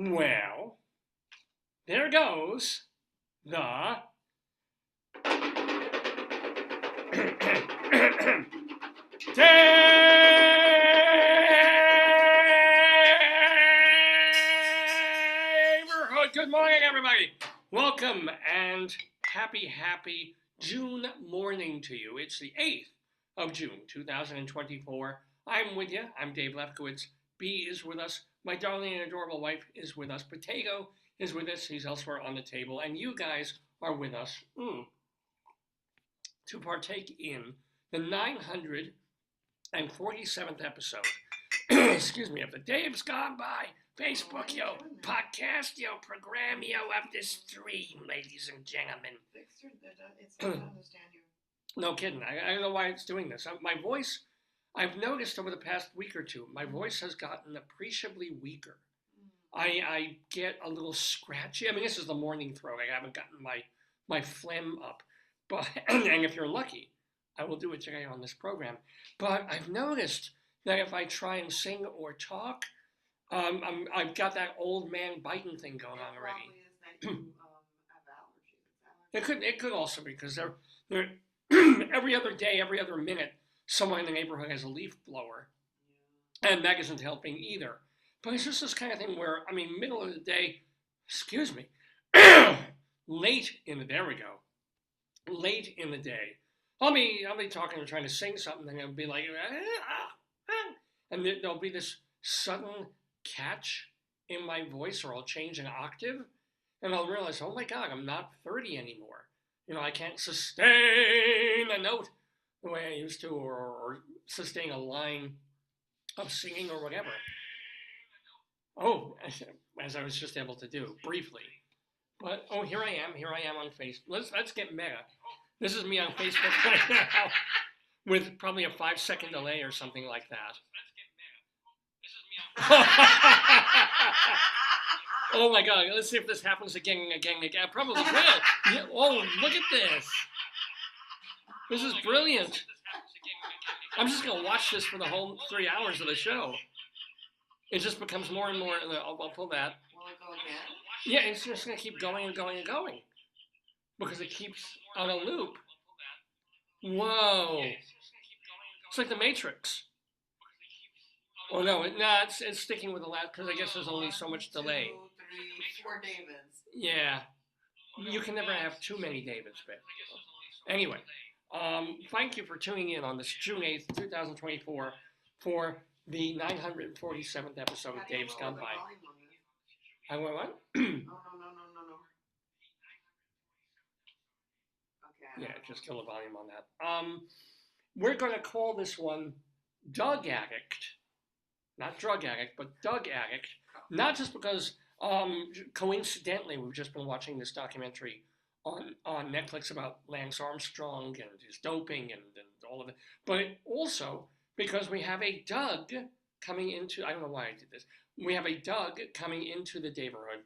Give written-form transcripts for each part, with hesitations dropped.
Well, there goes the neighborhood. Good morning, everybody. Welcome and happy June morning to you. It's the 8th of June, 2024. I'm with you. I'm Dave Lefkowitz. B is with us. My darling and adorable wife is with us. Potato is with us. He's elsewhere on the table. And you guys are with us to partake in the 947th episode, excuse me, of the Dave's Gone By Facebook, podcast, program, of the stream, ladies and gentlemen. It's hard to understand you. No kidding. I don't know why it's doing this. My voice, I've noticed over the past week or two, my voice has gotten appreciably weaker. I get a little scratchy. I mean, this is the morning throat. I haven't gotten my phlegm up. But and if you're lucky, I will do it today on this program. But I've noticed that if I try and sing or talk, I've got that old man biting thing going on already. Probably is that you have allergies. It could also be because they're every other day, every other minute, someone in the neighborhood has a leaf blower, and that isn't helping either. But it's just this kind of thing where, I mean, middle of the day, excuse me, late in the day, I'll be talking or trying to sing something, and it'll be like, and there'll be this sudden catch in my voice, or I'll change an octave, and I'll realize, oh my God, I'm not 30 anymore. I can't sustain a note the way I used to, or sustain a line of singing or whatever. Oh, as I was just able to do briefly. But here I am on Facebook. Let's get meta. This is me on Facebook right now, with probably a 5-second delay or something like that. Oh my God! Let's see if this happens again. Probably will. Yeah, oh, look at this! This is brilliant. I'm just gonna watch this for the whole 3 hours of the show. It just becomes more and more. I'll pull that. Will it go again? Yeah, it's just gonna keep going and going and going because it keeps on a loop. Whoa! It's like the Matrix. Oh no, it's sticking with the last because I guess there's only so much delay. 2, 3, 4 Davids. Yeah, you can never have too many Davids, but anyway, thank you for tuning in on this June 8th, 2024 for the 947th episode of Dave's Gone By. I went what? No. Okay. Yeah, just kill the volume on that. We're going to call this one Doug Addict. Not drug addict, but Doug Addict. Not just because, coincidentally, we've just been watching this documentary on Netflix about Lance Armstrong and his doping and all of it, but also because we have a Doug coming into, I don't know why I did this, we have a Doug coming into the neighborhood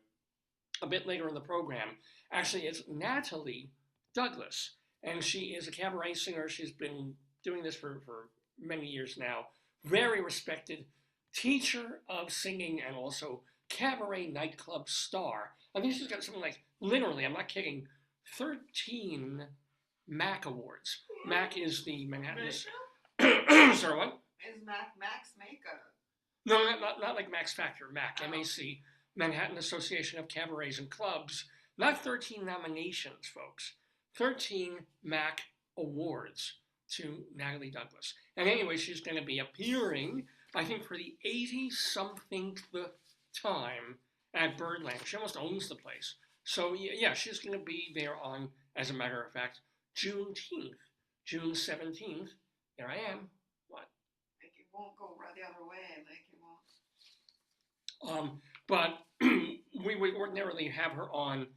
a bit later in the program. Actually, it's Natalie Douglas, and she is a cabaret singer. She's been doing this for many years now. Very respected teacher of singing and also cabaret nightclub star. I think she's got something like, literally, I'm not kidding, 13 MAC awards. MAC is the Manhattan's... Sorry, what? Is Max Makeup? No, not like Max Factor. MAC, M-A-C, Manhattan Association of Cabarets and Clubs. Not 13 nominations, folks. 13 MAC awards to Natalie Douglas. And anyway, she's going to be appearing, I think, for the 80-something time at Birdland. She almost owns the place. So, yeah, she's going to be there on, as a matter of fact, Juneteenth, June 17th. There I am. What? Like it won't go the other way. Like it won't. But we would ordinarily have her on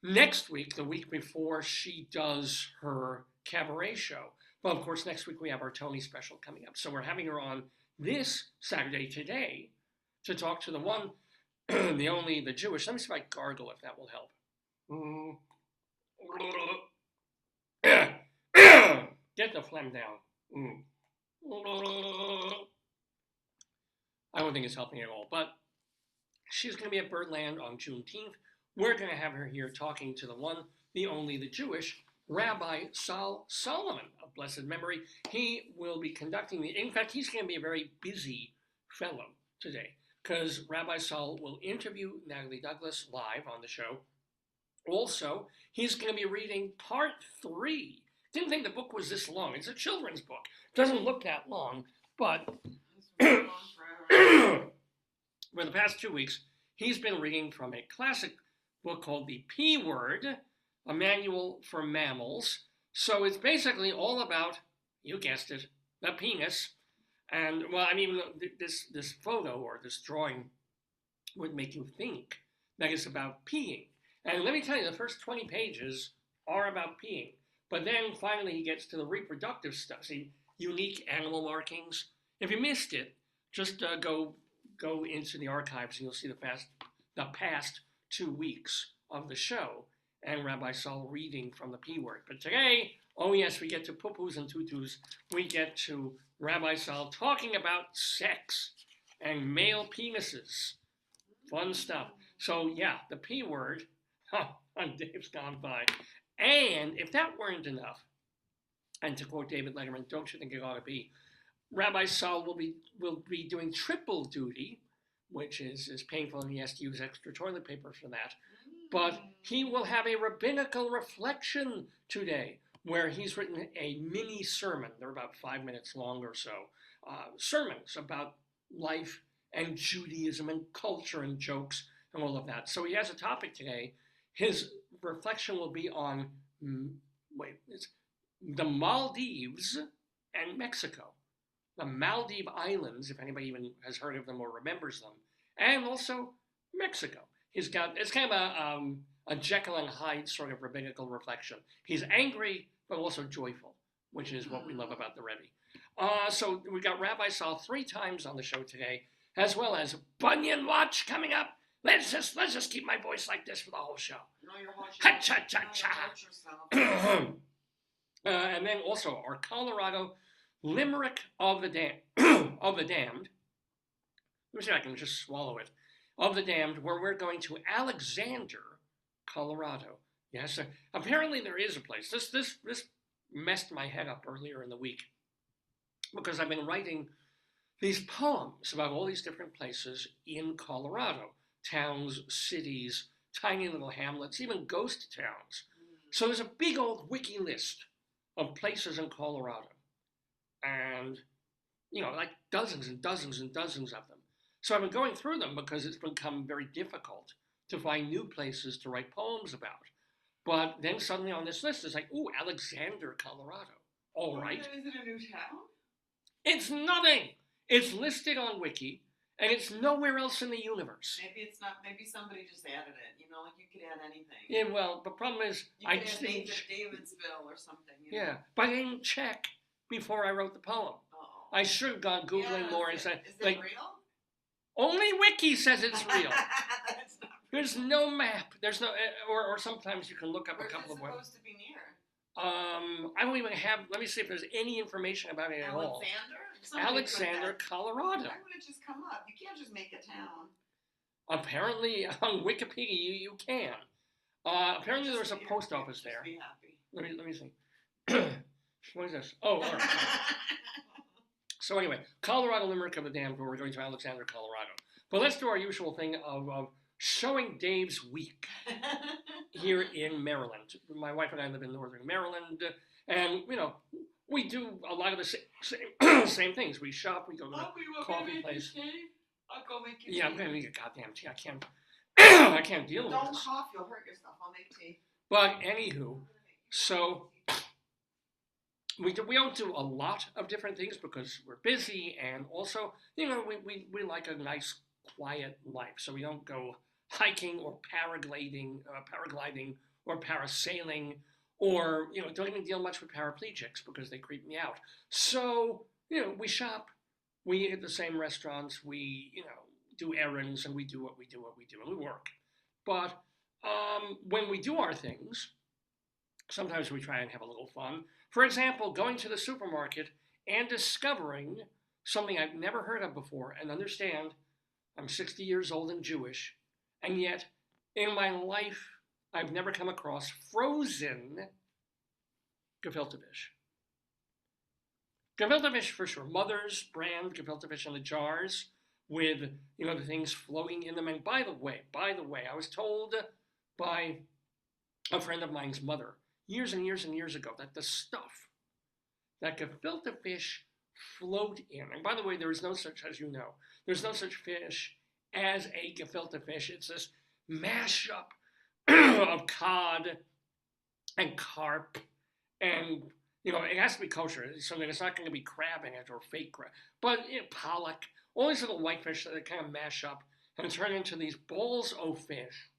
next week, the week before she does her cabaret show. Well, of course, next week we have our Tony special coming up. So we're having her on this Saturday today to talk to the one, the only, the Jewish. Let me see if I gargle, if that will help. Get the phlegm down. I don't think it's helping at all. But She's going to be at Birdland on Juneteenth. We're going to have her here talking to the one, the only, the Jewish Rabbi Sol Solomon of blessed memory. He will be conducting in fact, he's going to be a very busy fellow today because Rabbi Sol will interview Natalie Douglas live on the show. Also, he's going to be reading part 3. Didn't think the book was this long. It's a children's book. Doesn't look that long, but for the past 2 weeks, he's been reading from a classic book called The P Word, a manual for mammals. So it's basically all about, you guessed it, the penis. And, well, I mean, this photo or this drawing would make you think that it's about peeing. And let me tell you, the first 20 pages are about peeing. But then finally he gets to the reproductive stuff. See, unique animal markings. If you missed it, just go into the archives and you'll see the past 2 weeks of the show and Rabbi Sol reading from the P Word. But today, oh yes, we get to poo-poos and tutus. We get to Rabbi Sol talking about sex and male penises. Fun stuff. So yeah, the P Word, on Dave's gone by. And if that weren't enough, and to quote David Letterman, don't you think it ought to be, Rabbi Sol will be doing triple duty, which is painful, and he has to use extra toilet paper for that. But he will have a Rabbinical Reflection today, where he's written a mini sermon. They're about 5 minutes long or so. Sermons about life and Judaism and culture and jokes and all of that. So he has a topic today. His reflection will be on, the Maldives and Mexico. The Maldives Islands, if anybody even has heard of them or remembers them, and also Mexico. It's kind of a Jekyll and Hyde sort of rabbinical reflection. He's angry, but also joyful, which is what we love about the Rebbe. So we got Rabbi Sol 3 times on the show today, as well as Bunyan Watch coming up. Let's just keep my voice like this for the whole show. No, you're watching. Ha cha cha cha. And then also our Colorado Limerick of the Damned. Let me see if I can just swallow it. Of the Damned, where we're going to Alexander, Colorado. Yes, apparently there is a place. This messed my head up earlier in the week because I've been writing these poems about all these different places in Colorado. Towns, cities, tiny little hamlets, even ghost towns. So there's a big old wiki list of places in Colorado. And, like dozens and dozens and dozens of them. So I've been going through them because it's become very difficult to find new places to write poems about. But then suddenly on this list, it's like, ooh, Alexander, Colorado. All right. Is it a new town? It's nothing. It's listed on Wiki, and it's nowhere else in the universe. Maybe it's not. Maybe somebody just added it. Like you could add anything. Yeah, well, the problem is you could add Davidsville or something. Yeah, but I didn't check before I wrote the poem. Uh-oh. I should have gone Googling more and said, is it real? Only Wiki says it's real. That's not real. There's no map. There's no, or sometimes you can look up a couple of Where's it supposed to be near? I don't even have. Let me see if there's any information about it at all. Alexander, Colorado. Why would it just come up? You can't just make a town. Apparently, on Wikipedia, you can. Apparently, there's a post office there. Be happy. Let me see. What is this? Oh, all right. So anyway, Colorado Limerick of the Damned, where we're going to Alexander, Colorado. But let's do our usual thing of showing Dave's week here in Maryland. My wife and I live in northern Maryland, and we do a lot of the same things. We shop, we go to a coffee place. I'll go make you tea. Yeah, I'm gonna make a goddamn tea. I can't deal with this. Don't cough, you'll hurt yourself. I'll make tea. But anywho, so we don't do a lot of different things because we're busy, and also, we like a nice, quiet life. So we don't go hiking or paragliding or parasailing, or don't even deal much with paraplegics because they creep me out. So we shop, we eat at the same restaurants, we do errands, and we do what we do, and we work. But when we do our things, sometimes we try and have a little fun. For example, going to the supermarket and discovering something I've never heard of before, and understand, I'm 60 years old and Jewish, and yet in my life I've never come across frozen gefilte fish. Gefilte fish for sure. Mother's brand gefilte fish in the jars with, the things floating in them. And by the way, I was told by a friend of mine's mother years and years and years ago that the stuff that gefilte fish float in, and by the way, there is no such, as you know, there's no such fish as a gefilte fish. It's this mashup of cod and carp, and it has to be kosher, so that it's not going to be crab in it or fake crab. But pollock, all these little white fish that kind of mash up and turn into these balls of fish.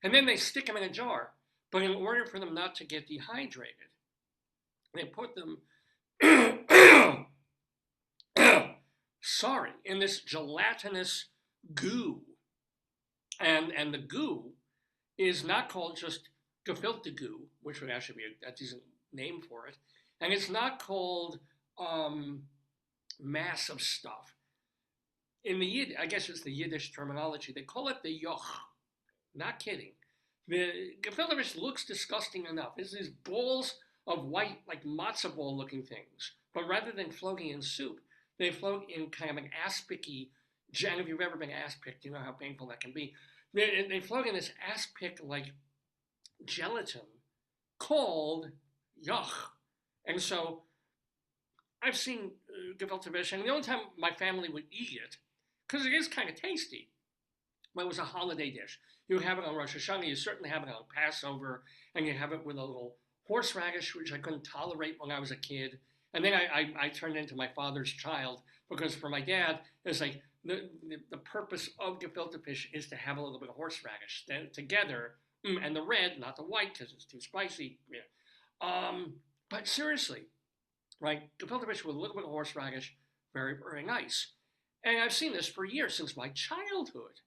And then they stick them in a jar. But in order for them not to get dehydrated, they put them, in this gelatinous goo. And the goo is not called just gefilte goo, which would actually be a decent name for it. And it's not called mass of stuff. In the Yiddish, I guess it's the Yiddish terminology, they call it the yoch. Not kidding. The gefilte fish looks disgusting enough. It's these balls of white, like matzo ball looking things. But rather than floating in soup, they float in kind of an aspicy, and if you've ever been aspicked, you know how painful that can be. They float in this aspic-like gelatin called yuck. And so I've seen gefilte fish, and the only time my family would eat it, because it is kind of tasty, but it was a holiday dish. You have it on Rosh Hashanah, you certainly have it on Passover, and you have it with a little horseradish, which I couldn't tolerate when I was a kid. And then I turned into my father's child, because for my dad, it's like the purpose of gefilte fish is to have a little bit of horseradish together, and the red, not the white, because it's too spicy. Yeah. But seriously, right, gefilte fish with a little bit of horseradish, very, very nice. And I've seen this for years, since my childhood.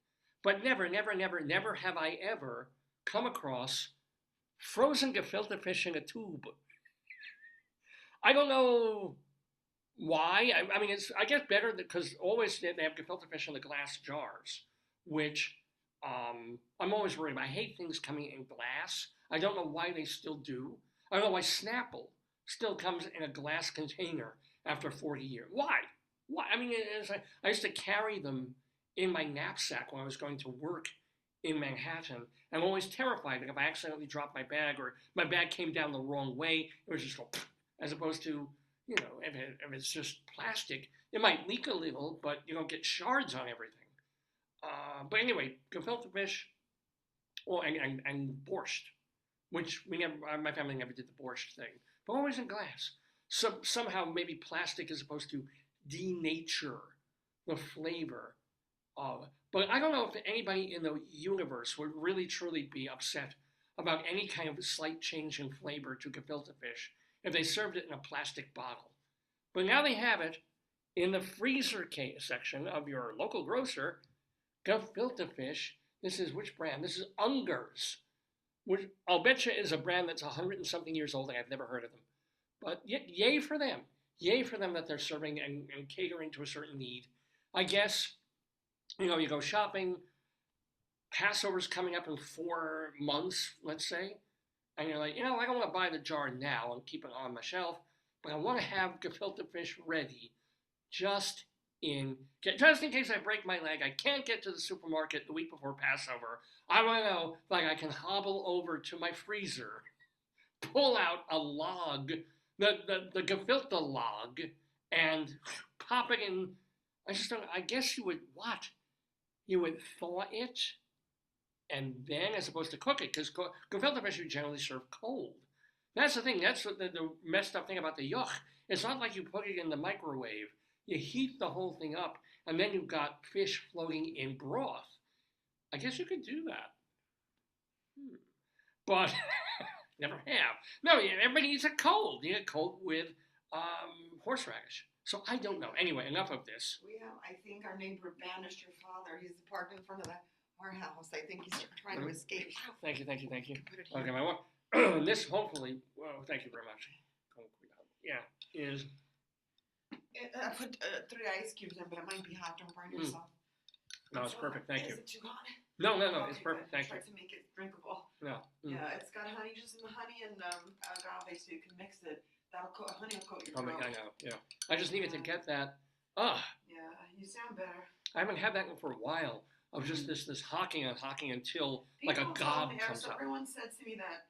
But never have I ever come across frozen gefilte fish in a tube. I don't know why. I mean, it's, I guess, better because always they have gefilte fish in the glass jars, which I'm always worried about. I hate things coming in glass. I don't know why they still do. I don't know why Snapple still comes in a glass container after 40 years. Why? I mean, I used to carry them in my knapsack when I was going to work in Manhattan. I'm always terrified that if I accidentally dropped my bag or my bag came down the wrong way, it was just go, as opposed to, if it's just plastic, it might leak a little, but you don't get shards on everything. But anyway, gefilte fish, and borscht, which my family never did the borscht thing, but always in glass. So somehow maybe plastic is supposed to denature the flavor of. But I don't know if anybody in the universe would really truly be upset about any kind of slight change in flavor to gefilte fish if they served it in a plastic bottle. But now they have it in the freezer case section of your local grocer. Gefilte fish. This is which brand? This is Unger's, which I'll bet you is a brand that's 100 and something years old, and I've never heard of them. But yay for them. Yay for them that they're serving and catering to a certain need. I guess, you go shopping, Passover's coming up in 4 months, let's say, and you're like, I don't want to buy the jar now and keep it on my shelf, but I want to have gefilte fish ready just in case I break my leg. I can't get to the supermarket the week before Passover. I want to know, I can hobble over to my freezer, pull out a log, the gefilte log, and pop it in. I just don't. I guess you would what? You would thaw it, and then, as opposed to cook it, because gefilte fish you generally serve cold. That's the thing. That's the messed up thing about the yuck. It's not like you put it in the microwave. You heat the whole thing up, and then you've got fish floating in broth. I guess you could do that. But never have. No, everybody eats it cold. You eat it cold with horseradish. So I don't know. Anyway, enough of this. I think our neighbor banished your father. He's parked in front of our house. I think he's trying to escape. Thank you. Okay, my this hopefully, well, thank you very much. Yeah, is I put 3 ice cubes in, but it might be hot. Don't burn yourself. No, it's perfect. Thank you. Is it too hot? No, Okay, it's perfect. good. Thank you. Try to make it drinkable. No. Yeah, it's got honey, just some honey and agave, so you can mix it. Honey will coat your throat. I know. Yeah. I just needed to get that. Yeah, you sound better. I haven't had that for a while. Of just this hocking until like a People gob told me, comes up. everyone said to me that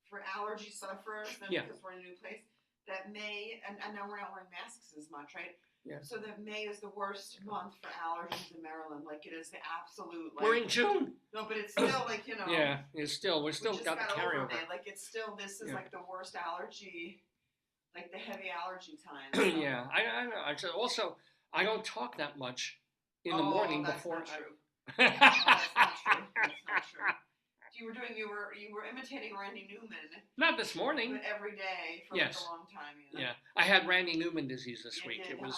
for allergy sufferers, because we're in a new place, that May, and now we're not wearing masks as much, right? Yeah. So that May is the worst month for allergies in Maryland. Like, it is the absolute. Like, we're in June. No, but it's still like, you know. Yeah, we're still got the carryover. Like, it's still, this is like the worst allergy, like the heavy allergy time. So. Yeah, I know. Also, I don't talk that much in the morning before. Not true. That's not true. That's not true. You were imitating Randy Newman. Not this morning. But every day for like a long time. You know? Yeah, I had Randy Newman disease this week. It was.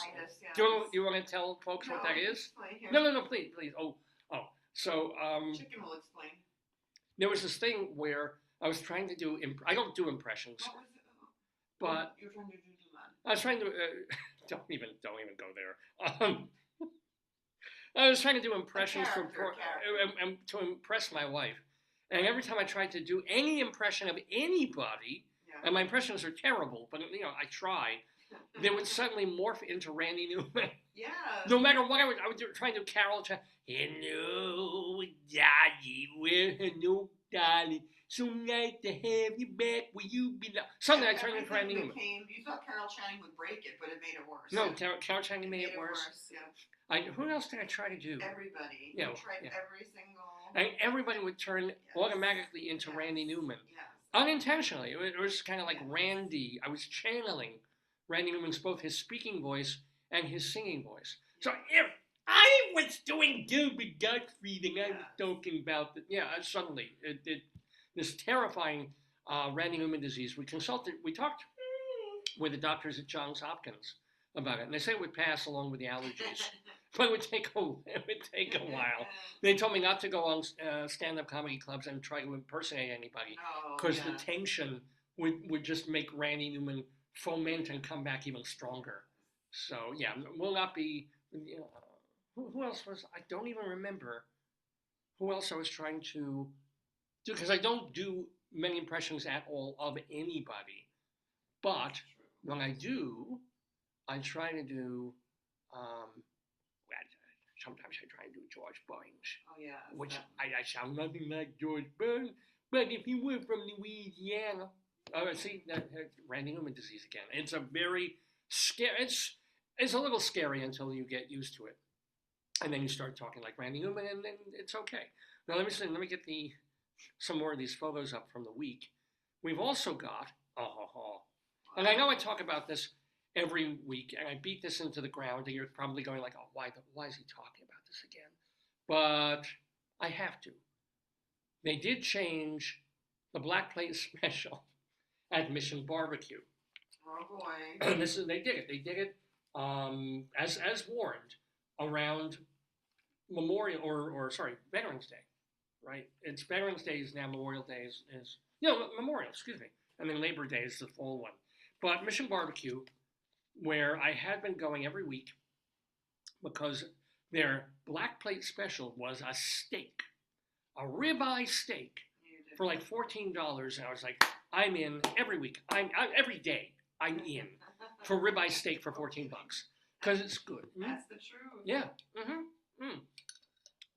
Do you want to tell folks what that is? No, please. Oh. So. Chicken will explain. There was this thing where I was trying to do. I don't do impressions. What was it? But you were trying to do that. I was trying to. Don't even go there. I was trying to do impressions to impress my wife. And every time I tried to do any impression of anybody, and my impressions are terrible, but I try, they would suddenly morph into Randy Newman. Yeah. No matter what I would do, trying to do Carol. Hello, Daddy. Hello, darling. So nice to have you back. Will you be now? Suddenly I turned into Randy Newman. You thought Carol Channing would break it, but it made it worse. No, Carol Channing made it worse. Yeah. Who else did I try to do? Everybody. Yeah, you tried every single. And everybody would turn automatically into Randy Newman. Yes. Unintentionally. It was kind of like Randy. I was channeling Randy Newman's both his speaking voice and his singing voice. So if I was doing Gilbert Gottfried and I was talking about suddenly this terrifying Randy Newman disease. We talked with the doctors at Johns Hopkins about it, and they say it would pass along with the allergies, but it would take a while. They told me not to go on stand-up comedy clubs and try to impersonate anybody, because the tension would just make Randy Newman foment and come back even stronger. So will not be. Who else was? I don't even remember who else I was trying to do, because I don't do many impressions at all of anybody. But when I do, I try to do. Sometimes I try to do George Burns. Oh yeah. Which I sound nothing like George Burns, but if he were from Louisiana, see that Randy Newman disease again. It's a very scary. It's a little scary until you get used to it, and then you start talking like Randy Newman, and then it's okay. Now let me get some more of these photos up from the week. We've also got and I know I talk about this every week, and I beat this into the ground, and you're probably going like, oh, why is he talking about this again? But I have to. They did change the Black Plate Special at Mission Barbecue. Oh boy. They did it. They did it as warned around Veterans Day, right? It's Veterans Day is now, Memorial Day is Memorial, excuse me. And then Labor Day is the fall one. But Mission Barbecue, where I had been going every week, because their Black Plate Special was a steak, a ribeye steak for like $14, and I was like, I'm in every week. Every day I'm in for ribeye steak for $14 because it's good. That's the truth. Yeah.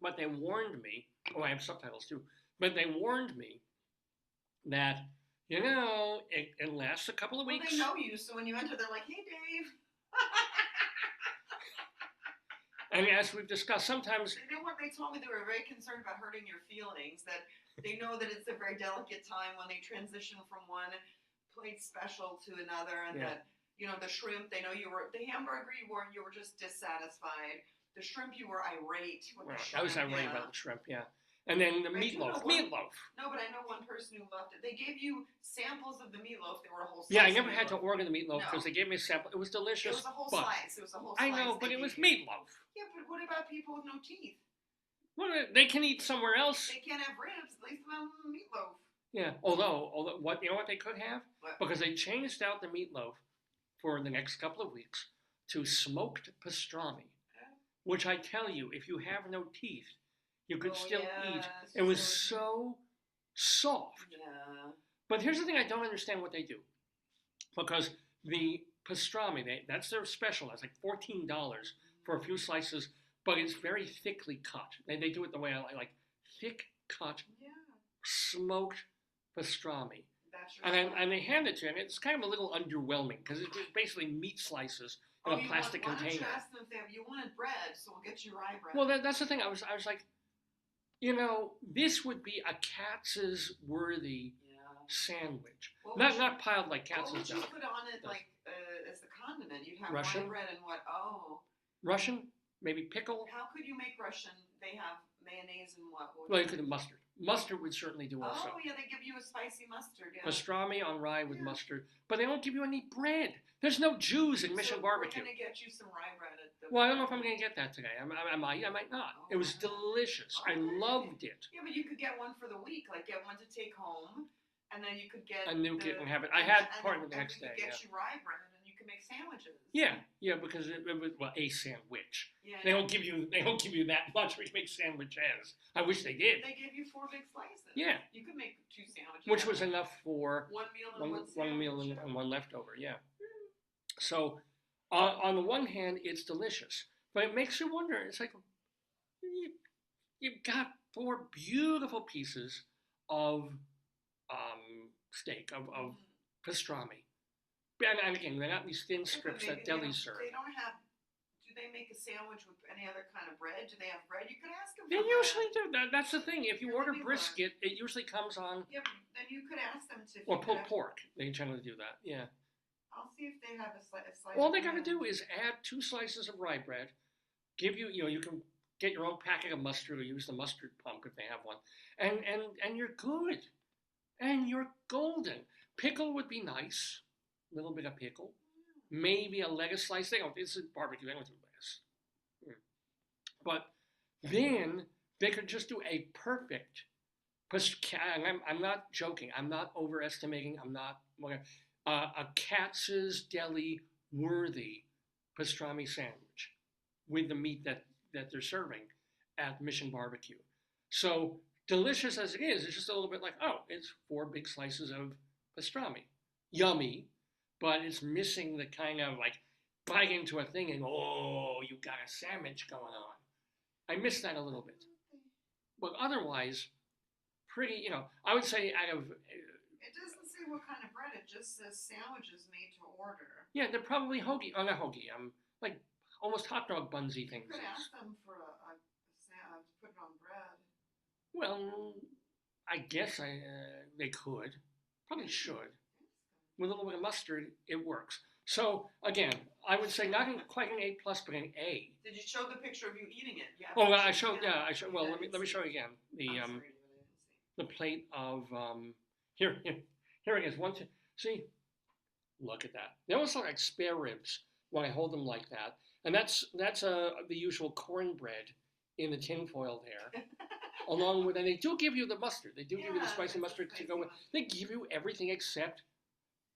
But they warned me. Oh, I have subtitles too. But they warned me that it lasts a couple of weeks. Well, they know you, so when you enter, they're like, "Hey, Dave." And as we've discussed, sometimes they told me they were very concerned about hurting your feelings. That they know that it's a very delicate time when they transition from one plate special to another, and that the shrimp. They know the hamburger you were just dissatisfied. The shrimp you were irate with the shrimp. I was irate about the shrimp, And then the meatloaf. No, but I know one person who loved it. They gave you samples of the meatloaf. They were a whole slice. Yeah, I never had to order the meatloaf because they gave me a sample. It was delicious. It was a whole slice. It was a whole slice. I know, but it was meatloaf. Yeah, but what about people with no teeth? Well, they can eat somewhere else. They can't have ribs. At least have meatloaf. Yeah, although what they could have? What? Because they changed out the meatloaf for the next couple of weeks to smoked pastrami, which I tell you, if you have no teeth, you could still eat. It was so soft. Yeah. But here's the thing, I don't understand what they do. Because the pastrami, that's their special. That's like $14 for a few slices, but it's very thickly cut. They do it the way I like thick cut, smoked pastrami. And they hand it to you, and it's kind of a little underwhelming because it's basically meat slices in a plastic container. Why don't you ask them if you wanted bread, so we'll get you rye bread. Well, that's the thing. I was like, this would be a Katz's worthy sandwich. Not piled like Katz's. What would you put on it as the condiment? You'd have Russian rye bread and what? Oh. Russian, maybe pickle. How could you make Russian? They have mayonnaise and what? Well, you could have mustard. Mustard would certainly do also. Oh, yeah, they give you a spicy mustard. Yeah. Pastrami on rye with mustard. But they don't give you any bread. There's no Jews in Mission Barbecue. We're going to get you some rye bread at the... Well, I don't know if I'm going to get that today. I might not. It was delicious. I loved it. Yeah, but you could get one for the week. Like, get one to take home, and then you could get... A nuke it and have it. I had part of it the next day. Get you rye bread, and you can make sandwiches. Yeah, because it was, a sandwich. Yeah, they don't give you that much. We make sandwiches. I wish they did. They gave you 4 big slices. Yeah. You could make 2 sandwiches. Which was enough for one meal and one meal and one leftover. Yeah. So, on the one hand, it's delicious, but it makes you wonder. It's like you've got 4 beautiful pieces of steak of pastrami, and again, they're not these thin strips that delis serve. They don't have. Do they make a sandwich with any other kind of bread? Do they have bread? You could ask them. They usually do. That's the thing. If you order brisket, it usually comes on. Yeah, but then you could ask them to. Or pulled pork. They generally do that. Yeah. I'll see if they have a slice. All they got to do is add 2 slices of rye bread. Give you, you can get your own packet of mustard or use the mustard pump if they have one, and you're good, and you're golden. Pickle would be nice. A little bit of pickle. Maybe a lettuce slice. It's a barbecue. They don't do lettuce. But then they could just do a perfect. I'm not joking. I'm not overestimating. I'm not. A Katz's Deli worthy pastrami sandwich with the meat that they're serving at Mission Barbecue. So delicious as it is, it's just a little bit like, it's 4 big slices of pastrami. Yummy, but it's missing the kind of like bite into a thing and you got a sandwich going on. I miss that a little bit. But otherwise, pretty, I would say out of... It doesn't say what kind of bread, it just says sandwiches made to order. Yeah, they're probably hoagie. Oh, not hoagie. Like almost hot dog bunsy things. You could ask them for to put it on bread. Well, I guess they could. Probably should. With a little bit of mustard, it works. So, again, I would say not quite an A+, but an A. Did you show the picture of you eating it? I showed. Well, let me show you again. The plate of here it is. 1, 2. See, look at that. They almost look like spare ribs when I hold them like that. And that's the usual cornbread in the tin foil there. Along with, and they do give you the mustard. They do give you the spicy mustard to go with. They give you everything except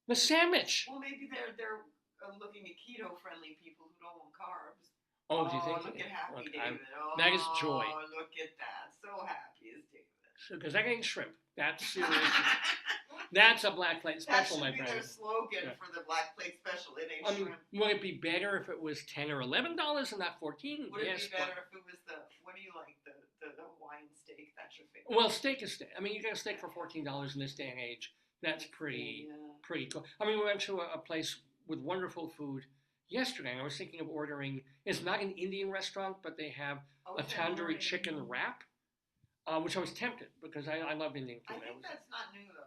the sandwich. Well, maybe they're looking at keto-friendly people who don't want carbs. Oh, do you think? Look at happy David. That is joy. Oh, look at that. So happy is David. Because that ain't shrimp. That's seriously. That's a black plate special, my friend. That should be their slogan for the black plate special. It ain't shrimp. Would it be better if it was $10 or $11 and not $14? Would it be better if it was what do you like, the Hawaiian steak? That's your favorite. Well, steak is steak. I mean, you get a steak for $14 in this day and age. That's pretty cool. I mean, we went to a place with wonderful food yesterday, and I was thinking of ordering. It's not an Indian restaurant, but they have a tandoori chicken wrap, which I was tempted because I love Indian food. I think that's not new though.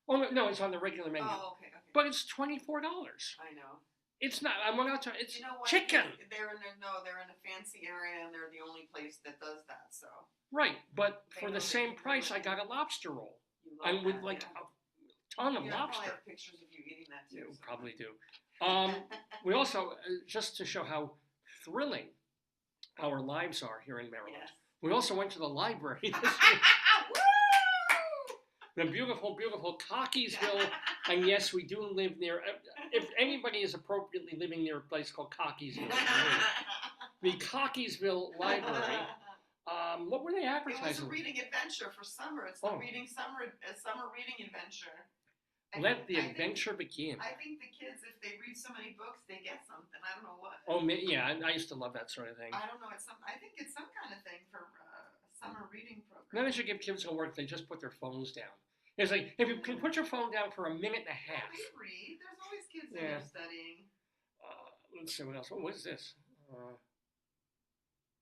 Oh no, it's on the regular menu. Oh, okay. But it's $24. I know. It's not. I'm not talking. It's chicken. They're in a fancy area, and they're the only place that does that. So. Right, but for the same price, I got a lobster roll, and with like a ton of lobster. Probably have pictures of you eating that too. You probably do. We also, just to show how thrilling our lives are here in Maryland, we also went to the library this week. The beautiful, beautiful Cockeysville And yes, we do live near. If anybody is appropriately living near a place called Cockeysville, the Cockeysville Library. What were they It was advertising? a reading adventure for summer. It's the summer reading adventure. Let the adventure begin. I think the kids, if they read so many books, they get something. I don't know what. Oh, yeah, I used to love that sort of thing. I don't know. I think it's some kind of thing for a summer reading program. Then they should give kids homework. They just put their phones down. It's like, if you can put your phone down for a minute and a half. They read. There's always kids in there studying. Let's see what else. What is this?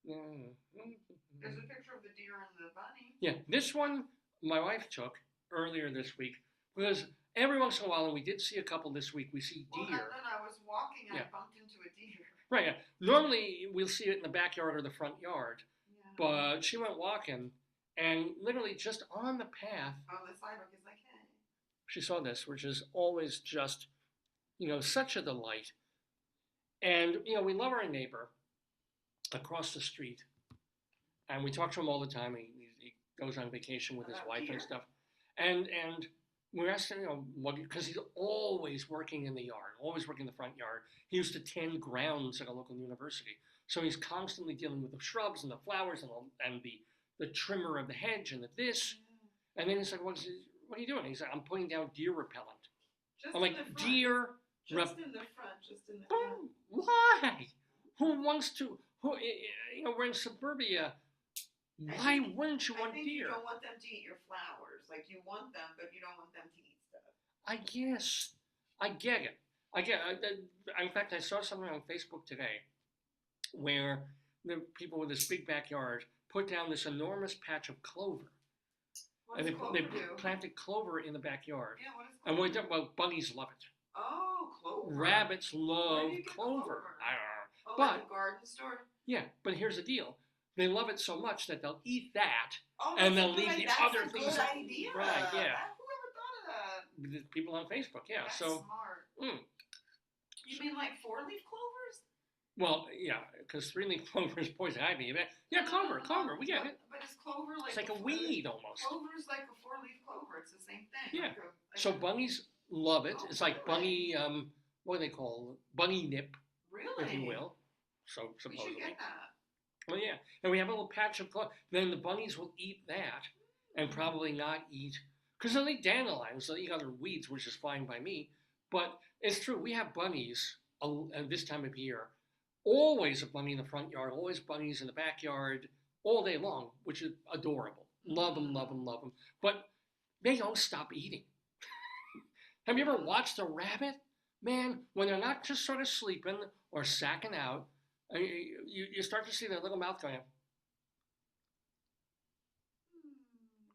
There's a picture of the deer and the bunny. Yeah, this one my wife took earlier this week because every once in a while, and we did see a couple this week, we see deer. Well, then I was walking and I bumped into a deer. Right, yeah. Normally, we'll see it in the backyard or the front yard, but she went walking, and literally just on the path, the sidewalk is like, hey. She saw this, which is always just, such a delight. And, we love our neighbor across the street, and we talk to him all the time. He goes on vacation with his wife and stuff. And we're asking, because he's always working in the yard, always working in the front yard. He used to tend grounds at a local university. So he's constantly dealing with the shrubs and the flowers and the trimmer of the hedge and the this. And then he's like, what are you doing? He's like, I'm putting down deer repellent. I'm like, deer repellent? Just in the front, just in the front. Why? Who wants to, we're in suburbia. Why wouldn't you want deer? You don't want them to eat your flowers. Like, you want them, but you don't want them to eat stuff. I guess. I get it. In fact, I saw something on Facebook today where the people with this big backyard put down this enormous patch of clover. What does clover they do? planted clover in the backyard. Yeah, what does clover do? Bunnies love it. Oh, clover. Rabbits love Where do you get clover? I don't know. But, like a garden store? Yeah, but here's the deal. They love it so much that they'll eat that, Oh, and they'll leave the that's other a things. Good idea. Right, yeah. Whoever thought of that? The people on Facebook, yeah. That's so smart. You mean like 4-leaf clovers? Well, yeah, because 3-leaf clover is poison ivy. Yeah, clover, we get it. But is clover like? It's like a weed almost. Clover is like a 4-leaf clover. It's the same thing. Yeah. So bunnies love it. It's like bunny. What do they call bunny nip? Really? If you will. So supposedly. We should get that. Well, yeah, and we have a little patch of clover. Then the bunnies will eat that, and probably not eat because they'll eat dandelions. They'll eat other weeds, which is fine by me. But it's true. We have bunnies at this time of year. Always a bunny in the front yard. Always bunnies in the backyard all day long, which is adorable. Love them, love them, love them. But they don't stop eating. Have you ever watched a rabbit? Man, when they're not just sort of sleeping or sacking out, you start to see their little mouth going.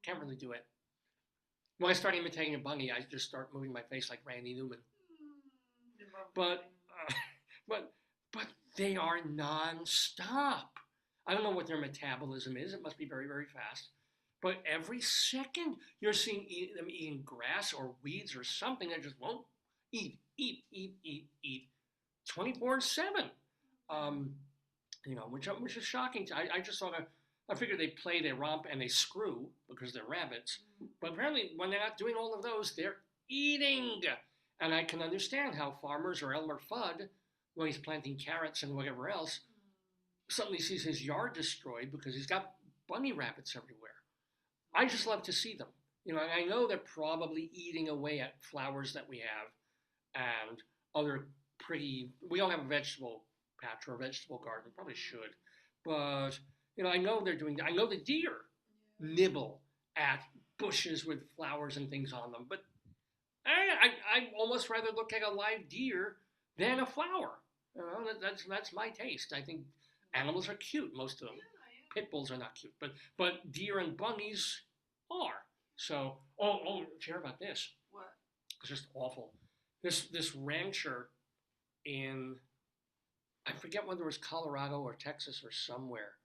Can't really do it. When I start imitating a bunny, I just start moving my face like Randy Newman. But they are non-stop. I don't know what their metabolism is. It must be very, very fast. But every second, you're seeing them eating grass or weeds or something that just won't eat 24/7. Which is shocking. I just thought I figured they play, they romp, and they screw because they're rabbits. But apparently, when they're not doing all of those, they're eating. And I can understand how farmers or Elmer Fudd, when he's planting carrots and whatever else, suddenly sees his yard destroyed because he's got bunny rabbits everywhere. I just love to see them. And I know they're probably eating away at flowers that we have and other pretty. We don't have a vegetable patch or a vegetable garden. Probably should, but I know they're doing. I know the deer nibble at bushes with flowers and things on them, but I almost rather look at a live deer than a flower. That's my taste. I think animals are cute, most of them. Pit bulls are not cute, but deer and bunnies are. So, did you hear about this? What? It's just awful. This rancher in, I forget whether it was Colorado or Texas or somewhere.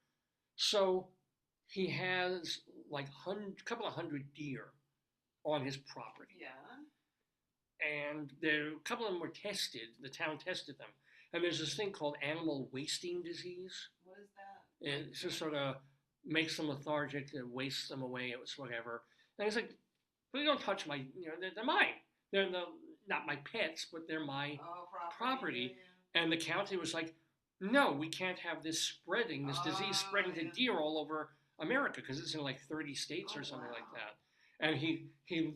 So he has like a couple of hundred deer on his property. Yeah. And a couple of them were tested. The town tested them. And there's this thing called animal wasting disease. What is that? It just sort of makes them lethargic, it wastes them away, it was whatever. And he's like, please don't touch they're mine. they're not my pets, but they're my property. Yeah. And the county was like, no, we can't have this spreading, this disease spreading to deer all over America because it's in like 30 states or something like that. And he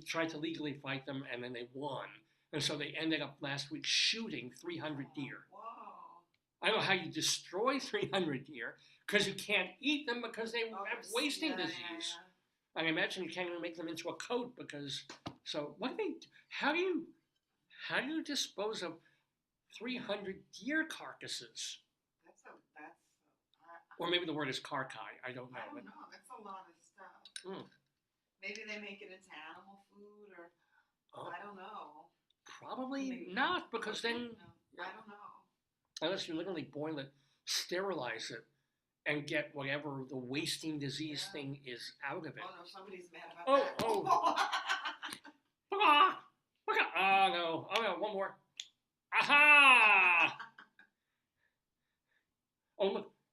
tried to legally fight them, and then they won. And so they ended up last week shooting 300 deer. Wow. I don't know how you destroy 300 deer because you can't eat them because they have wasting disease. I imagine you can't even make them into a coat because. So what do they? How do you dispose of 300 deer carcasses? Or maybe the word is carcass. I don't know. I don't know. That's a lot of stuff. Maybe they make it into animal food, or I don't know. Probably Maybe. not, because then I don't know. Unless you literally boil it, sterilize it, and get whatever the wasting disease thing is out of it. Oh no, somebody's mad about that. Oh no, one more. Aha! Oh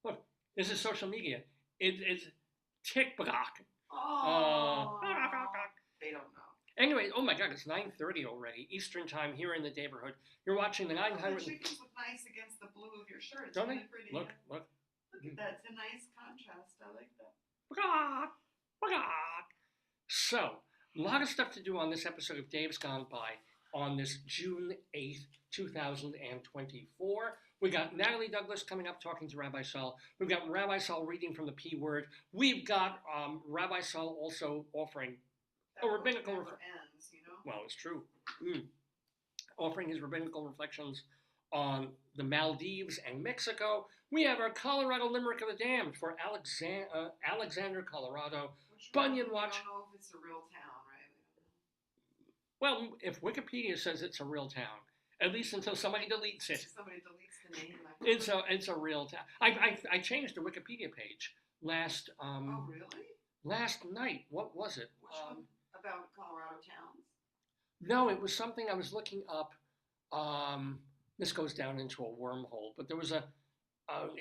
look, this is social media. It's TikTok. They don't know. Anyway, oh my God, it's 9:30 already, Eastern time here in the neighborhood. You're watching the 900. The chickens look nice against the blue of your shirt. It's Don't really they? pretty. Look. Look at that. It's a nice contrast. I like that. So, a lot of stuff to do on this episode of Dave's Gone By on this June 8th, 2024. We got Natalie Douglas coming up talking to Rabbi Sol. We've got Rabbi Sol reading from the P Word. We've got Rabbi Sol also offering a rabbinical ends, you know? Well, it's true. Offering his rabbinical reflections on the Maldives and Mexico. We have our Colorado Limerick of the Damned for Alexander, Colorado. Bunyan Watch. I don't know if it's a real town, right? Well, if Wikipedia says it's a real town, at least until somebody deletes it. Somebody deletes the name. It's a real town. I changed the Wikipedia page last. Oh really? Last night. What was it? Which one? About Colorado towns? No, it was something I was looking up. This goes down into a wormhole, but there was an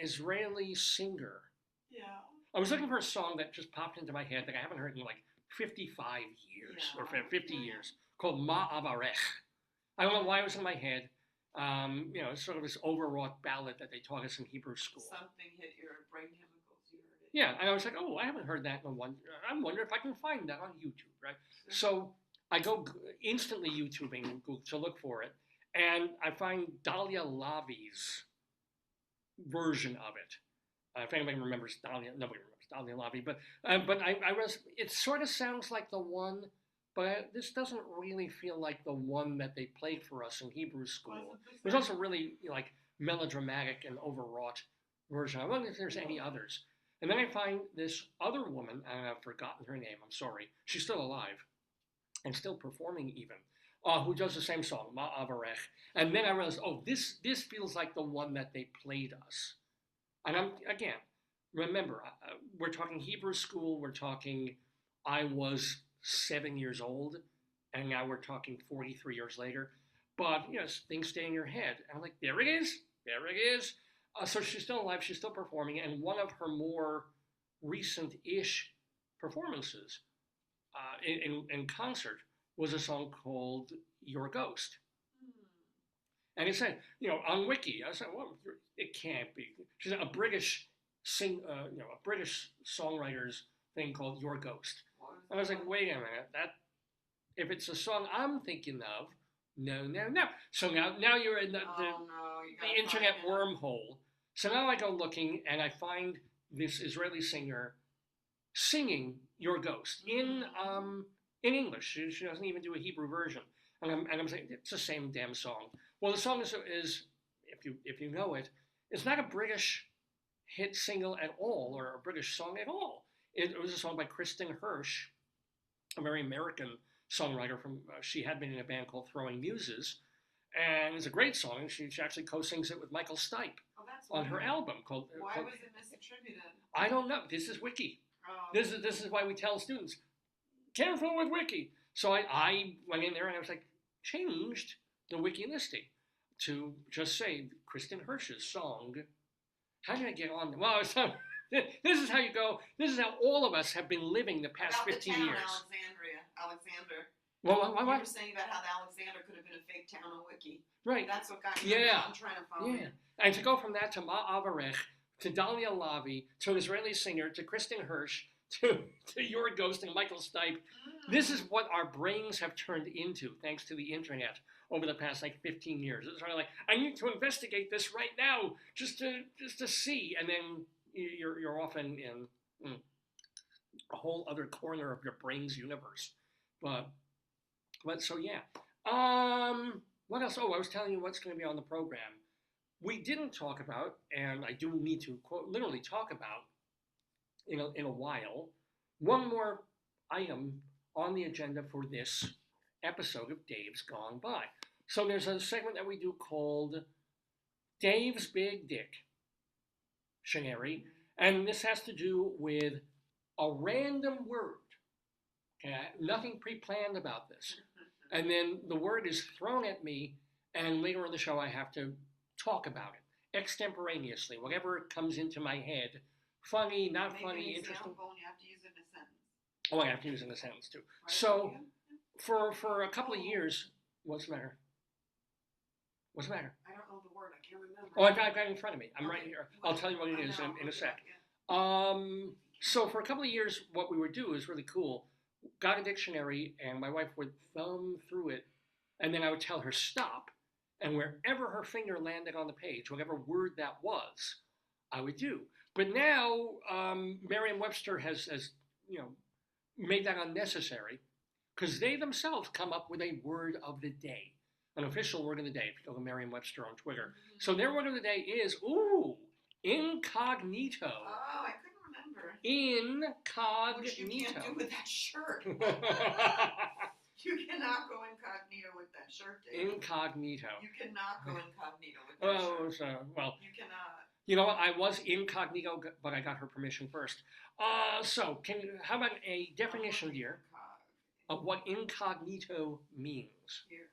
Israeli singer. Yeah. I was looking for a song that just popped into my head that I haven't heard in like 55 years or 50 years, called Ma'avarech. I don't know why it was in my head. It's sort of this overwrought ballad that they taught us in Hebrew school. Something hit your brain chemicals, you heard it. Yeah, and I was like, I haven't heard that in a while. I'm wondering if I can find that on YouTube, right? So I go instantly YouTubing to look for it, and I find Dahlia Lavi's version of it. If anybody remembers Dahlia, nobody remembers Dahlia Lavi, but I was. It sort of sounds like the one, but this doesn't really feel like the one that they played for us in Hebrew school. There's also really like melodramatic and overwrought version. I wonder if there's any others. And then I find this other woman, and I've forgotten her name. I'm sorry. She's still alive and still performing even. Who does the same song, Ma'avarech. And then I realized, this feels like the one that they played us. And remember, we're talking Hebrew school, we're talking I was 7 years old, and now we're talking 43 years later. But, things stay in your head. And I'm like, there it is. So she's still alive, she's still performing, and one of her more recent-ish performances in concert was a song called Your Ghost. And it said, on Wiki, I said, well, it can't be. She's a British a British songwriter's thing called Your Ghost. And I was like, wait a minute, if it's a song I'm thinking of, no. So now you're in the internet wormhole. So now I go looking and I find this Israeli singer singing Your Ghost in English. She doesn't even do a Hebrew version. And I'm saying, it's the same damn song. Well, the song is if you know it, it's not a British hit single at all, or a British song at all. It was a song by Kristen Hirsch, a very American songwriter she had been in a band called Throwing Muses, and it's a great song. She actually co-sings it with Michael Stipe on her album called. Why was it misattributed? I don't know. This is Wiki. This is why we tell students, careful with Wiki. So I went in there and I was like, changed the Wiki listing to just say Kristen Hirsch's song. How did I get on? Well, this is how you go. This is how all of us have been living the past 15 years. Alexander. Well, You were saying about how Alexander could have been a fake town on Wiki. Right. That's what got you. Yeah. I'm trying to follow. Yeah. And to go from that to Ma'avarech, to Dalia Lavi, to an Israeli singer, to Kristen Hirsch, to your ghost and Michael Stipe. This is what our brains have turned into thanks to the internet over the past 15 years. It's sort of like, I need to investigate this right now just to see, and then you're often in a whole other corner of your brain's universe. But so yeah. What else? Oh, I was telling you what's going to be on the program. We didn't talk about, and I do need to literally talk about in a while, one more item on the agenda for this episode of Dave's Gone By. So there's a segment that we do called Dave's Big Dictionary, and this has to do with a random word. Okay, nothing pre-planned about this. And then the word is thrown at me, and later in the show I have to talk about it extemporaneously, whatever comes into my head. Funny, not funny, interesting. You have to use it in a sentence. Oh, I have to use it in a sentence too. Right, so, for a couple of years, what's the matter? What's the matter? I don't know the word. I can't remember. Oh, I've got it in front of me. I'm right here. I'll tell you what it is in a sec. So for a couple of years, what we would do is really cool. Got a dictionary, and my wife would thumb through it, and then I would tell her stop, and wherever her finger landed on the page, whatever word that was, I would do. But now Merriam-Webster has made that unnecessary, because they themselves come up with a word of the day, an official word of the day. If you go to Merriam-Webster on Twitter, so their word of the day is incognito. Oh, I couldn't remember. Incognito. Which you can't do with that shirt. You cannot go incognito with that shirt, Dave. Incognito. You cannot go incognito with that shirt. Well. You cannot. You know what? I was incognito, but I got her permission first. So, how about a definition, dear, of what incognito means? Here.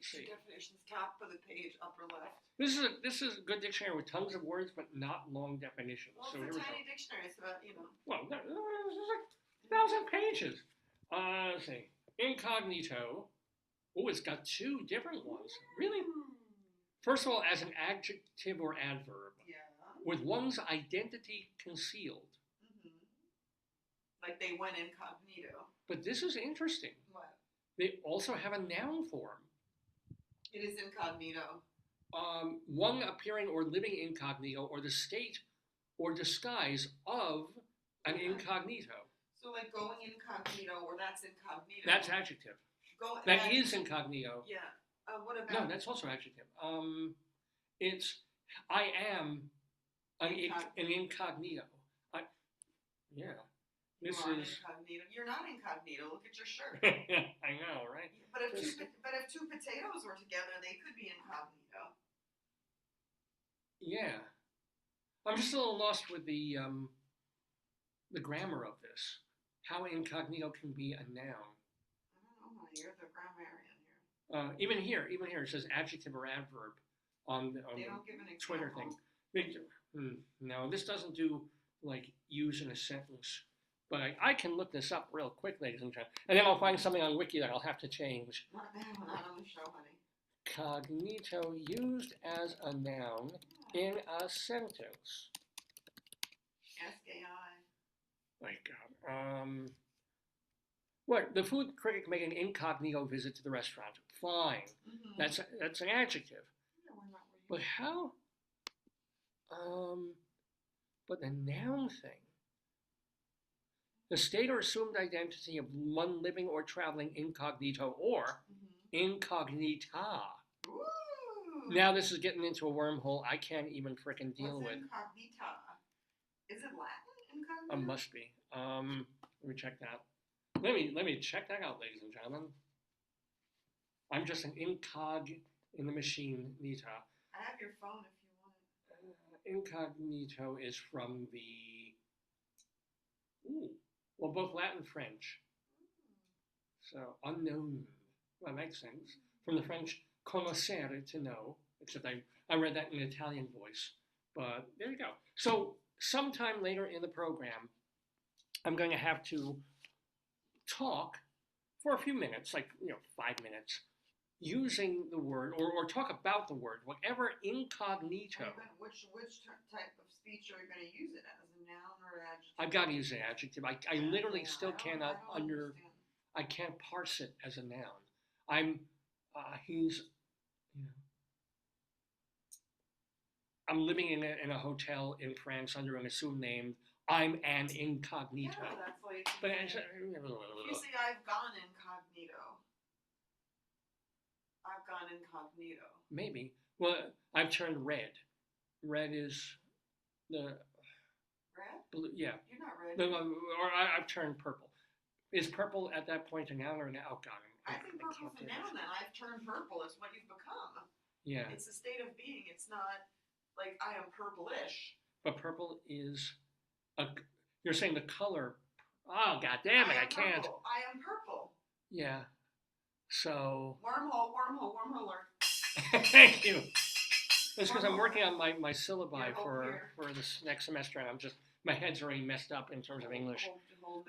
Definitions, top of the page, upper left. This is a good dictionary with tons of words, but not long definitions. Well, it's a tiny dictionary. It's about, Well, there's like 1,000 pages. Let's see. Incognito. Oh, it's got two different ones. Really? First of all, as an adjective or adverb. Yeah. With one's identity concealed. Like they went incognito. But this is interesting. What? They also have a noun form. It is incognito. One appearing or living incognito, or the state or disguise of an incognito. So like going incognito, or that's incognito. That's adjective. That is incognito. Yeah. What about? No, that's also adjective. It's I am an incognito. Yeah. This is incognito. You're not incognito. Look at your shirt. I know, right? But if two potatoes were together, they could be incognito. Yeah. I'm just a little lost with the grammar of this. How incognito can be a noun. I don't know. You're the grammarian here. Even here, it says adjective or adverb on the they don't give an Twitter thing. No, this doesn't do like use in a sentence. But I can look this up real quick, ladies and gentlemen, and then I'll find something on Wiki that I'll have to change. Not now, not on the show, honey. Cognito used as a noun in a sentence. Ask AI. My God. What? The food critic made an incognito visit to the restaurant. Fine. That's an adjective. Yeah, why not? But how? But the noun thing. The state or assumed identity of one living or traveling incognito or incognita. Ooh. Now this is getting into a wormhole I can't even frickin' deal with. Incognita? Is it Latin? Incognito? Must be. Let me check that. Let me check that out, ladies and gentlemen. I'm just an incog in the machine, Nita. I have your phone if you want it. Incognito is from the... Well, both Latin and French. So, unknown. Well, that makes sense. From the French, conoscere, to know. Except I read that in an Italian voice. But there you go. So, sometime later in the program, I'm going to have to talk for a few minutes, like 5 minutes, using the word or talk about the word, whatever incognito. Which type of speech are you going to use it as, a noun or an adjective? I've got to use an adjective. I literally still cannot understand. I can't parse it as a noun. He's, I'm living in a hotel in France under an assumed name. I'm an incognito. Yeah, that's like. But you say I've gone incognito. I've gone incognito. Maybe. Well, I've turned red. Red is the. Red? Blue, yeah. You're not red. No, or I've turned purple. Is purple at that point a noun or an outgoing? I think purple's a noun, and I've turned purple. It's what you've become. Yeah. It's a state of being. It's not like I am purplish. But purple is you're saying the color. Oh, God damn it, I can't. Purple. I am purple. Yeah. So. Wormholer. Thank you. It's because I'm working on my syllabi for this next semester, and my head's already messed up in terms of English.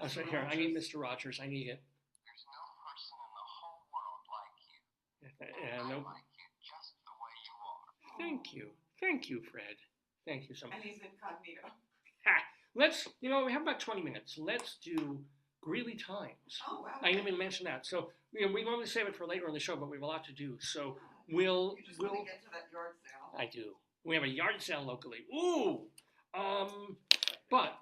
I said, here, I need Mr. Rogers. I need it. There's no person in the whole world like you. Yeah, no. I like you just the way you are. Thank you, Fred. Thank you so much. And he's incognito. Let's, we have about 20 minutes. Let's do Greeley Times. Oh, wow. I didn't even mention that. So, we normally save it for later in the show, but we have a lot to do. So, we'll You just want to get to that yard sale. I do. We have a yard sale locally. Ooh! But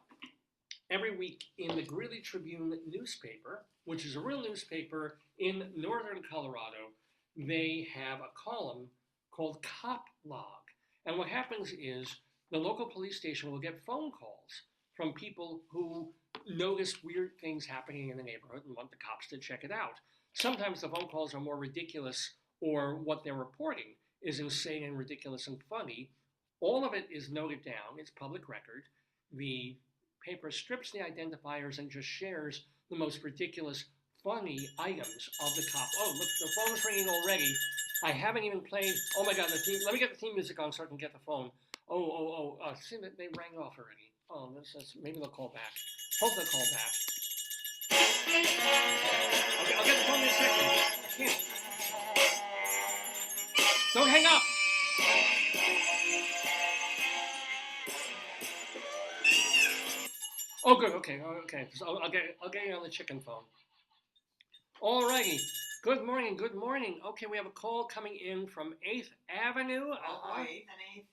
every week in the Greeley Tribune newspaper, which is a real newspaper in northern Colorado, they have a column called Cop Log. And what happens is the local police station will get phone calls from people who notice weird things happening in the neighborhood and want the cops to check it out. Sometimes the phone calls are more ridiculous, or what they're reporting is insane and ridiculous and funny. All of it is noted down. It's public record. The paper strips the identifiers and just shares the most ridiculous, funny items of the cop. Oh, look, the phone's ringing already. I haven't even played. Oh my God, the theme. Let me get the theme music on so I can get the phone. See that they rang off already. Oh, maybe they'll call back. Hope they'll call back. Okay, I'll get the phone in a second. I can't. Don't hang up. Oh, good. Okay. So I'll get you on the chicken phone. Alrighty. Good morning. Okay, we have a call coming in from 8th Avenue. 8th and 8th.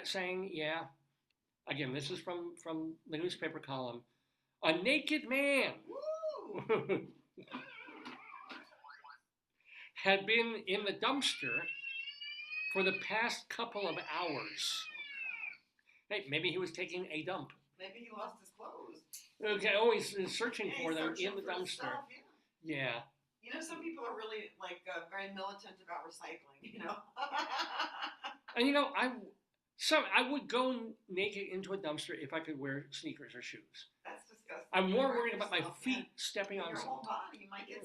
Saying, yeah. Again, this is from the newspaper column. A naked man had been in the dumpster for the past couple of hours. Hey, maybe he was taking a dump. Maybe he lost his clothes. Okay, he's searching for them in the dumpster. Stuff, yeah. Some people are really very militant about recycling. And I would go naked into a dumpster if I could wear sneakers or shoes. That's disgusting. I'm more worried about my feet stepping on your something. whole body. You might get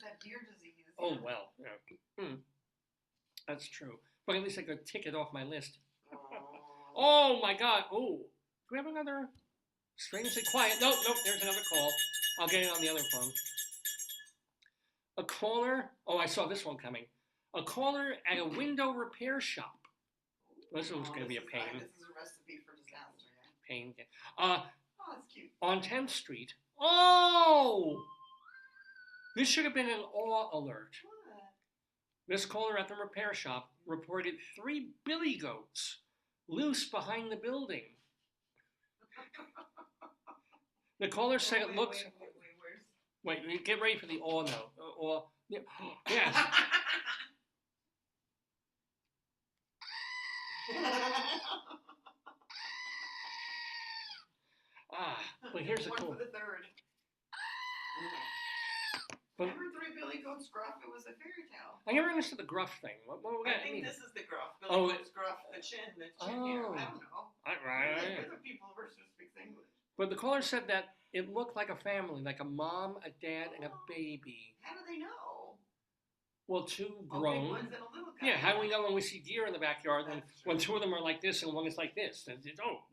that deer disease. Oh well, yeah. That's true. But at least I could tick it off my list. Oh my God. Oh, do we have another? Strangely quiet. Nope. There's another call. I'll get it on the other phone. A caller. Oh, I saw this one coming. A caller at a window repair shop. This one's going to be a pain. This is a recipe for disaster. Yeah. Pain. Oh, that's cute. On 10th Street. Oh! This should have been an awe alert. What? This caller at the repair shop reported 3 billy goats loose behind the building. The caller said it looks... Wait, get ready for the awe note. Yes. But here's a cool... One for the third. Remember 3 Billy Goats Gruff? It was a fairy tale. I never understood the gruff thing. What I think this is the gruff. Billy Goats Gruff, the chin here. I don't know. Right. They're the people versus speaks English. But the caller said that it looked like a family, like a mom, a dad, and a baby. How do they know? Well, 2 grown. Big ones and a little guy. Yeah, how do we know when we see deer in the backyard when 2 of them are like this and one is like this?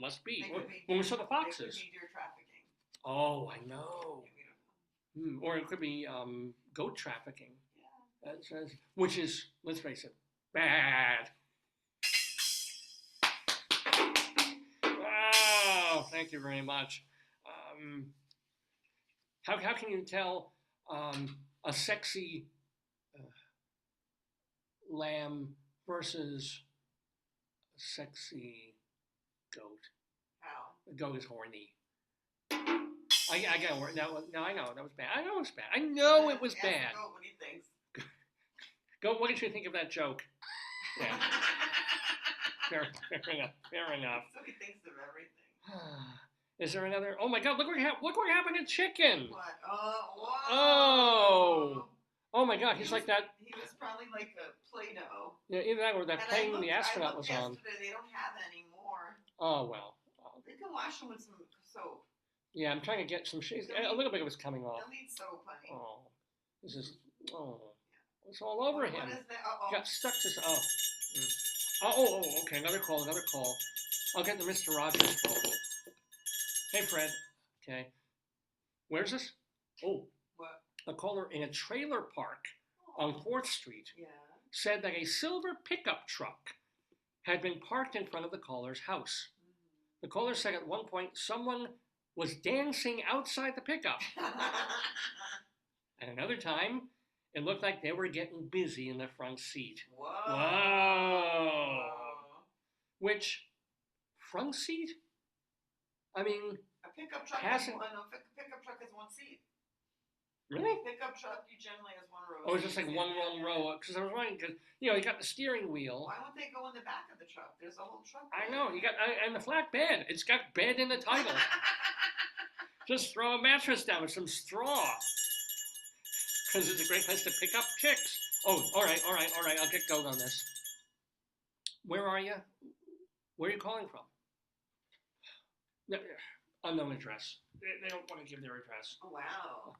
Must be. When we saw the foxes. They could be deer trafficking. Oh, I know. Or it could be goat trafficking. Yeah. Which is, let's face it, bad. Oh, thank you very much. How can you tell a sexy lamb versus a sexy goat? How? The goat is horny. I got work. No, I know that was bad. I know it was bad. I know it was Ask bad. the goat what he thinks. Goat, what did you think of that joke? Yeah, fair enough. So he thinks of everything. Is there another? Oh my God! Look what happened to Chicken. What? Oh, Oh. Oh my God! He He's was- like that. He was probably like a Play-Doh. Yeah, either that or that And plane the astronaut was on. yesterday, they don't have anymore. Oh well. They can wash them with some soap. Yeah, I'm trying to get some shades. A little bit of it's coming off. They'll need soap, honey. Oh, this is. Oh, it's all over What him. is that? Uh-oh. Got stuck to. Oh. Oh. Okay. Another call. I'll get the Mr. Rogers call. Hey, Fred. Okay. Where's this? Oh, What? a caller in a trailer park on 4th Street Yeah. said that a silver pickup truck had been parked in front of the caller's house. The caller said at one point someone was dancing outside the pickup. At another time, it looked like they were getting busy in the front seat. Whoa. Wow. Which, front seat? I mean, A pickup truck Hasn't- pickup truck has one seat. really? Pickup truck, you generally has one row. Oh, it's just like seats. one Yeah, long yeah. row. Because I was wondering, because, you got the steering wheel. Why won't they go in the back of the truck? There's a whole truck. I know, and the flat bed. It's got bed in the title. Just throw a mattress down with some straw. Because it's a great place to pick up chicks. Oh, all right. I'll get going on this. Where are you? Where are you calling from? Unknown address. They don't want to give their address. Oh, wow.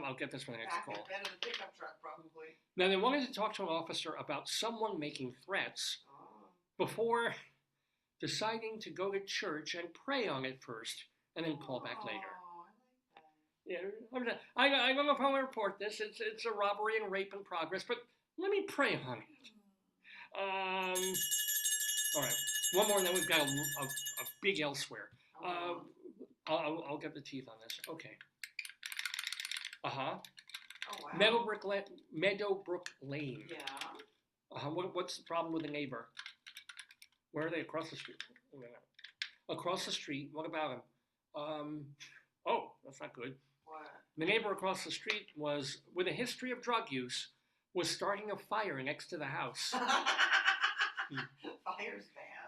I'll get this for the next Back call. in bed of the pickup truck, probably. Now, they wanted to talk to an officer about someone making threats Oh. before deciding to go to church and pray on it first, and then call back later. Oh, I like that. Yeah, I don't know if I want to report this. It's a robbery and rape in progress, but let me pray on it. All right, one more, and then we've got a big elsewhere. Oh, I'll get the teeth on this. Okay. oh wow. Meadowbrook Lane. Yeah. What's the problem with the neighbor? Where are they? Across the street. Across the street. What about him? Oh, that's not good. What? The neighbor across the street was, with a history of drug use, was starting a fire next to the house. Fire's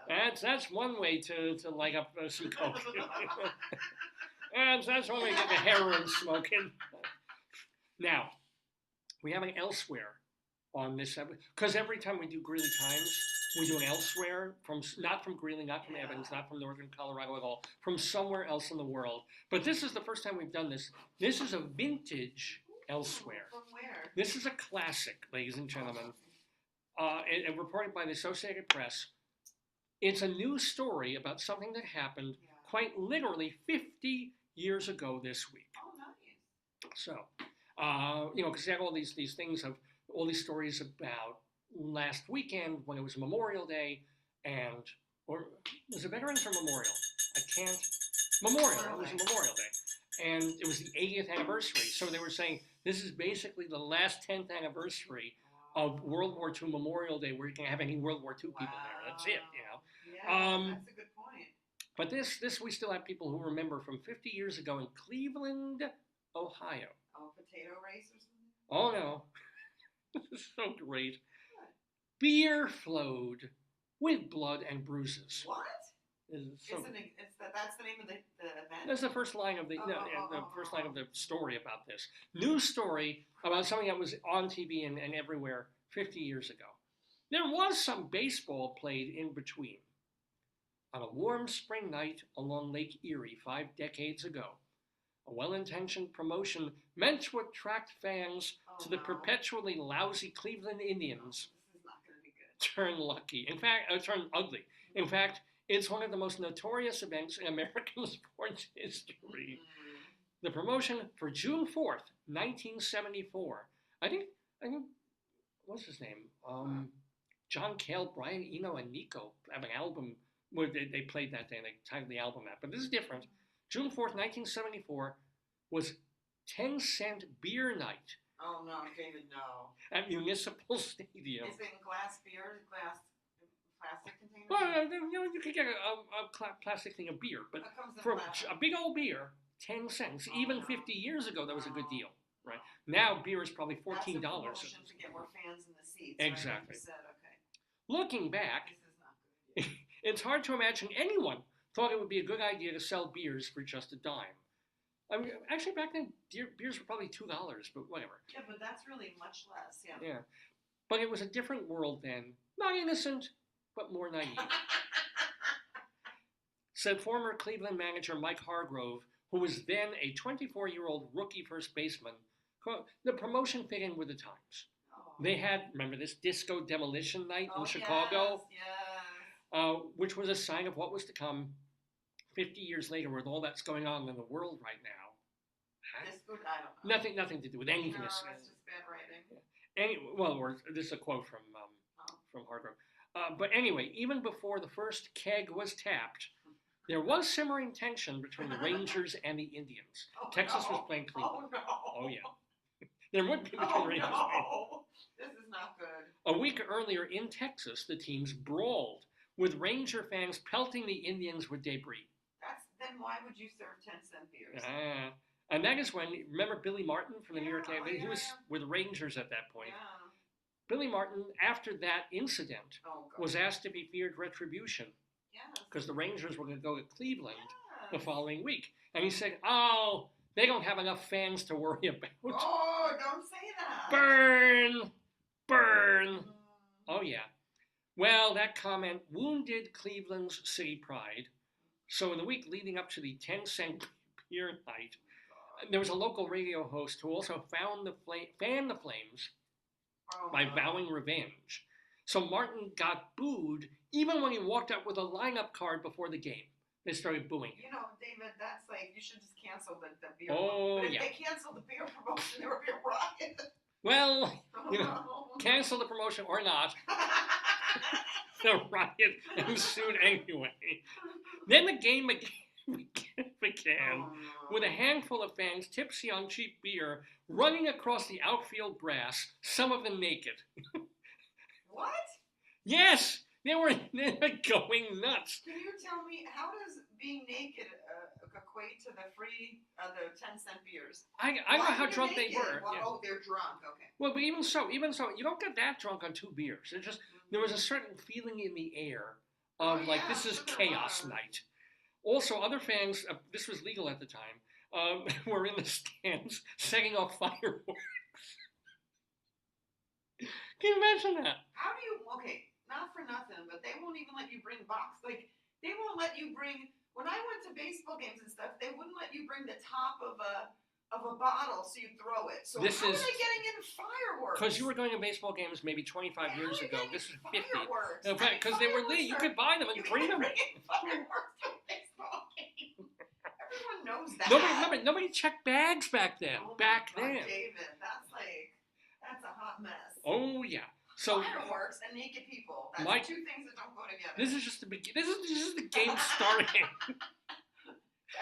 bad. That's one way to light up some coke. That's one way to get the heroin smoking. Now, we have an elsewhere on this episode, because every time we do Greeley Times, we do an elsewhere, not from Greeley, not from Evans, not from northern Colorado at all, from somewhere else in the world. But this is the first time we've done this. This is a vintage elsewhere. From where? This is a classic, ladies and gentlemen. And reported by the Associated Press. It's a news story about something that happened Yeah. quite literally 50 years ago this week. Oh, nice. So, because they have all these things of all these stories about last weekend when it was Memorial Day, or was it Veterans or Memorial? I can't. Memorial. It was Memorial Day, and it was the 80th anniversary. So they were saying this is basically the last 10th anniversary of World War II Memorial Day, where you can have any World War II people there. That's it, Yeah, that's a good point. But this we still have people who remember from 50 years ago in Cleveland, Ohio. Oh, potato race or something? Oh no, this is so great. Beer flowed with blood and bruises. What? So, That's the name of the event? that's the first line of the first line of the story about this. News story about something that was on TV and everywhere 50 years ago. There was some baseball played in between. On a warm spring night along Lake Erie 5 decades ago, a well-intentioned promotion meant to attract fans to the perpetually lousy Cleveland Indians This is not going to be good. turned ugly. In fact, it's one of the most notorious events in American sports history. The promotion for June 4th, 1974. I think, what's his name? John Cale, Brian Eno, and Nico have an album where they played that day and they titled the album that. But this is different. June 4th, 1974 was 10-cent beer night. Oh no, David, no. At Municipal Stadium. Is it in glass beer, plastic container? Well, you could get a plastic thing of beer, but That comes in for glass. a big old beer, 10 cents. Oh, Even no. 50 years ago, that was a good No. deal, right? Now beer is probably $14. That's a promotion to get more fans in the seats. Exactly. Right? You said, okay, Looking back, this is not good. it's hard to imagine anyone thought it would be a good idea to sell beers for just a dime. I mean, actually, back then, beers were probably $2, but whatever. Yeah, but that's really much less. Yeah. Yeah. But it was a different world then. Not innocent, but more naive. Said former Cleveland manager Mike Hargrove, who was then a 24-year-old rookie first baseman, quote, the promotion fit in with the times. Oh. They had, remember this, Disco Demolition Night in Oh, Chicago, Yes. which was a sign of what was to come 50 years later with all that's going on in the world right now. Disco, I don't know. Nothing to do with anything. No, This- it's just bad writing. or this is a quote from Hargrove. But anyway, even before the first keg was tapped, there was simmering tension between the Rangers and the Indians. Oh, Texas no. was playing Cleveland. Oh no. Oh, yeah. There would be between Oh Rangers and Indians. no. This is not good. A week earlier in Texas, the teams brawled, with Ranger fans pelting the Indians with debris. Then why would you serve 10-cent beers? And that is when, remember Billy Martin from the New York Yeah, Times? He was with Rangers at that point. Yeah. Billy Martin, after that incident, Oh God. was asked if he feared retribution Yes. because the Rangers were going to go to Cleveland the Yes. following week. And he said, oh, they don't have enough fans to worry about. Oh, don't say that. Burn! Burn! Mm. Oh, yeah. Well, that comment wounded Cleveland's city pride. So in the week leading up to the 10-cent beer night, there was a local radio host who also fanned the flames Oh, by no. vowing revenge. So Martin got booed even when he walked up with a lineup card before the game. They started booing him. You know, David, that's like, you should just cancel the beer. Oh, But if yeah. they cancel the beer promotion, there would be a riot. Well, Oh, you know, no. cancel the promotion or not, the riot ensued anyway. Then the game began Oh, no. with a handful of fans tipsy on cheap beer running across the outfield grass, some of them naked. What? Yes, they were going nuts. Can you tell me, how does being naked equate to the free, the 10-cent beers? I don't know Why how are you drunk they naked? were. Well, Yeah. Oh, they're drunk, okay. Well, but even so, you don't get that drunk on 2 beers. It just there was a certain feeling in the air of Oh, like yeah, this is sure there chaos was. night. Also, other fans, this was legal at the time, were in the stands setting off fireworks. Can you imagine that? How do you, okay, not for nothing, but they won't even let you bring they won't let you bring, when I went to baseball games and stuff, they wouldn't let you bring the top of a bottle so you throw it. So This how is- are they getting in fireworks? Because you were going to baseball games maybe 25 years How are you ago. getting This is in 50. fireworks? In fact, because they were fireworks you are- could buy them and You bring can't them. bring in fireworks to a baseball game. Everyone knows that. Nobody checked bags back then. Oh my back God, then. David, that's a hot mess. Oh yeah. So Fireworks and naked people. That's Mike- 2 things that don't go together. this is just the begin. This is just the game starting.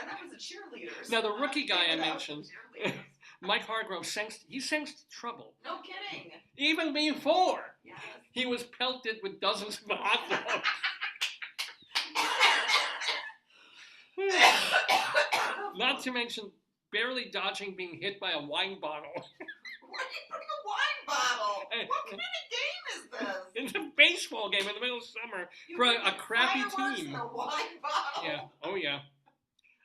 And that was the cheerleaders. Now, the rookie guy I That was the mentioned- cheerleaders. Mike Hargrove sensed trouble No kidding. even before Yes. he was pelted with dozens of hot dogs. Not to mention barely dodging being hit by a wine bottle. Where are you putting a wine bottle? What kind of game is this? It's a baseball game in the middle of summer You for bring a crappy fireworks team. in a wine bottle. Yeah, oh yeah.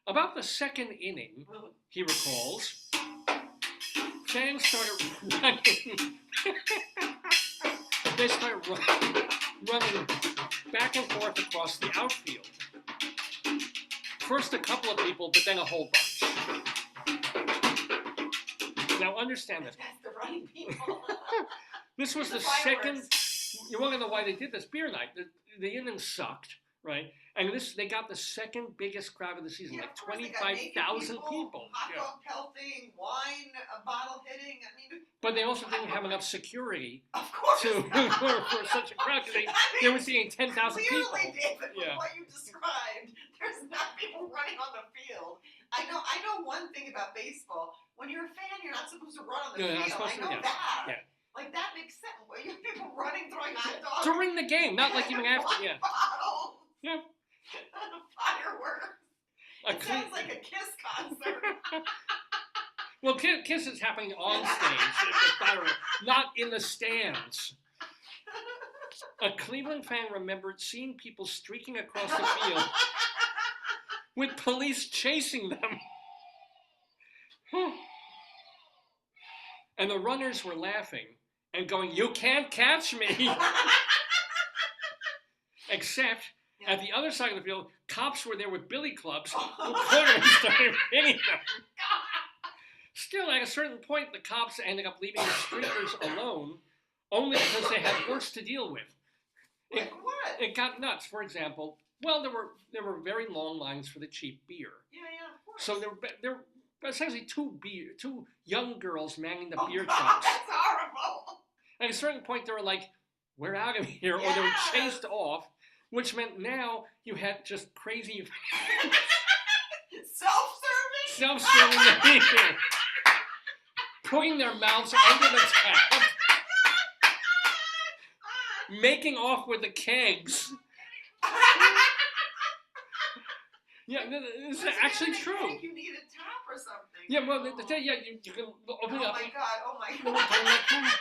About the 2nd inning, he recalls, fans started running. They started running back and forth across the outfield. First a couple of people, but then a whole bunch. Now understand this. That's the right people. This was the Fireworks. second. You want to know why they did this? Beer night. The inning sucked. right? And they got the second biggest crowd of the season, Yeah, like of course, they got naked 25,000 people. hot Yeah. dog pelting, wine, bottle hitting. I mean, But they also didn't have enough security of course for such a crowd, because they were seeing 10,000 people. Clearly, David, Yeah. with what you described, there's not people running on the field. I know one thing about baseball. When you're a fan, you're not supposed to run on the No, you're not field. I supposed to, know yeah. that. Yeah. Like, that makes sense. Well, you have people running, throwing hot dogs. During the game, not like even after. Yeah. Bottles. Yeah. Fireworks. A It sounds like a Kiss concert. Well, Kiss is happening on stage, the fireworks, not in the stands. A Cleveland fan remembered seeing people streaking across the field with police chasing them. And the runners were laughing and going, "You can't catch me." Except at the other side of the field, cops were there with billy clubs who caught them and started hitting them. Still, at a certain point, the cops ended up leaving the streakers alone, only because they had worse to deal with. Like what? It got nuts. For example, well, there were very long lines for the cheap beer. Yeah, of course. So there were essentially two young girls manning the beer God, trucks. that's horrible. At a certain point, they were like, "We're out of here," or they were chased off, which meant now you had just crazy self-serving people putting their mouths under the tap, making off with the kegs. Yeah, this is actually true. I think you need a tap or something. Yeah, well, you can open it up. Oh my god.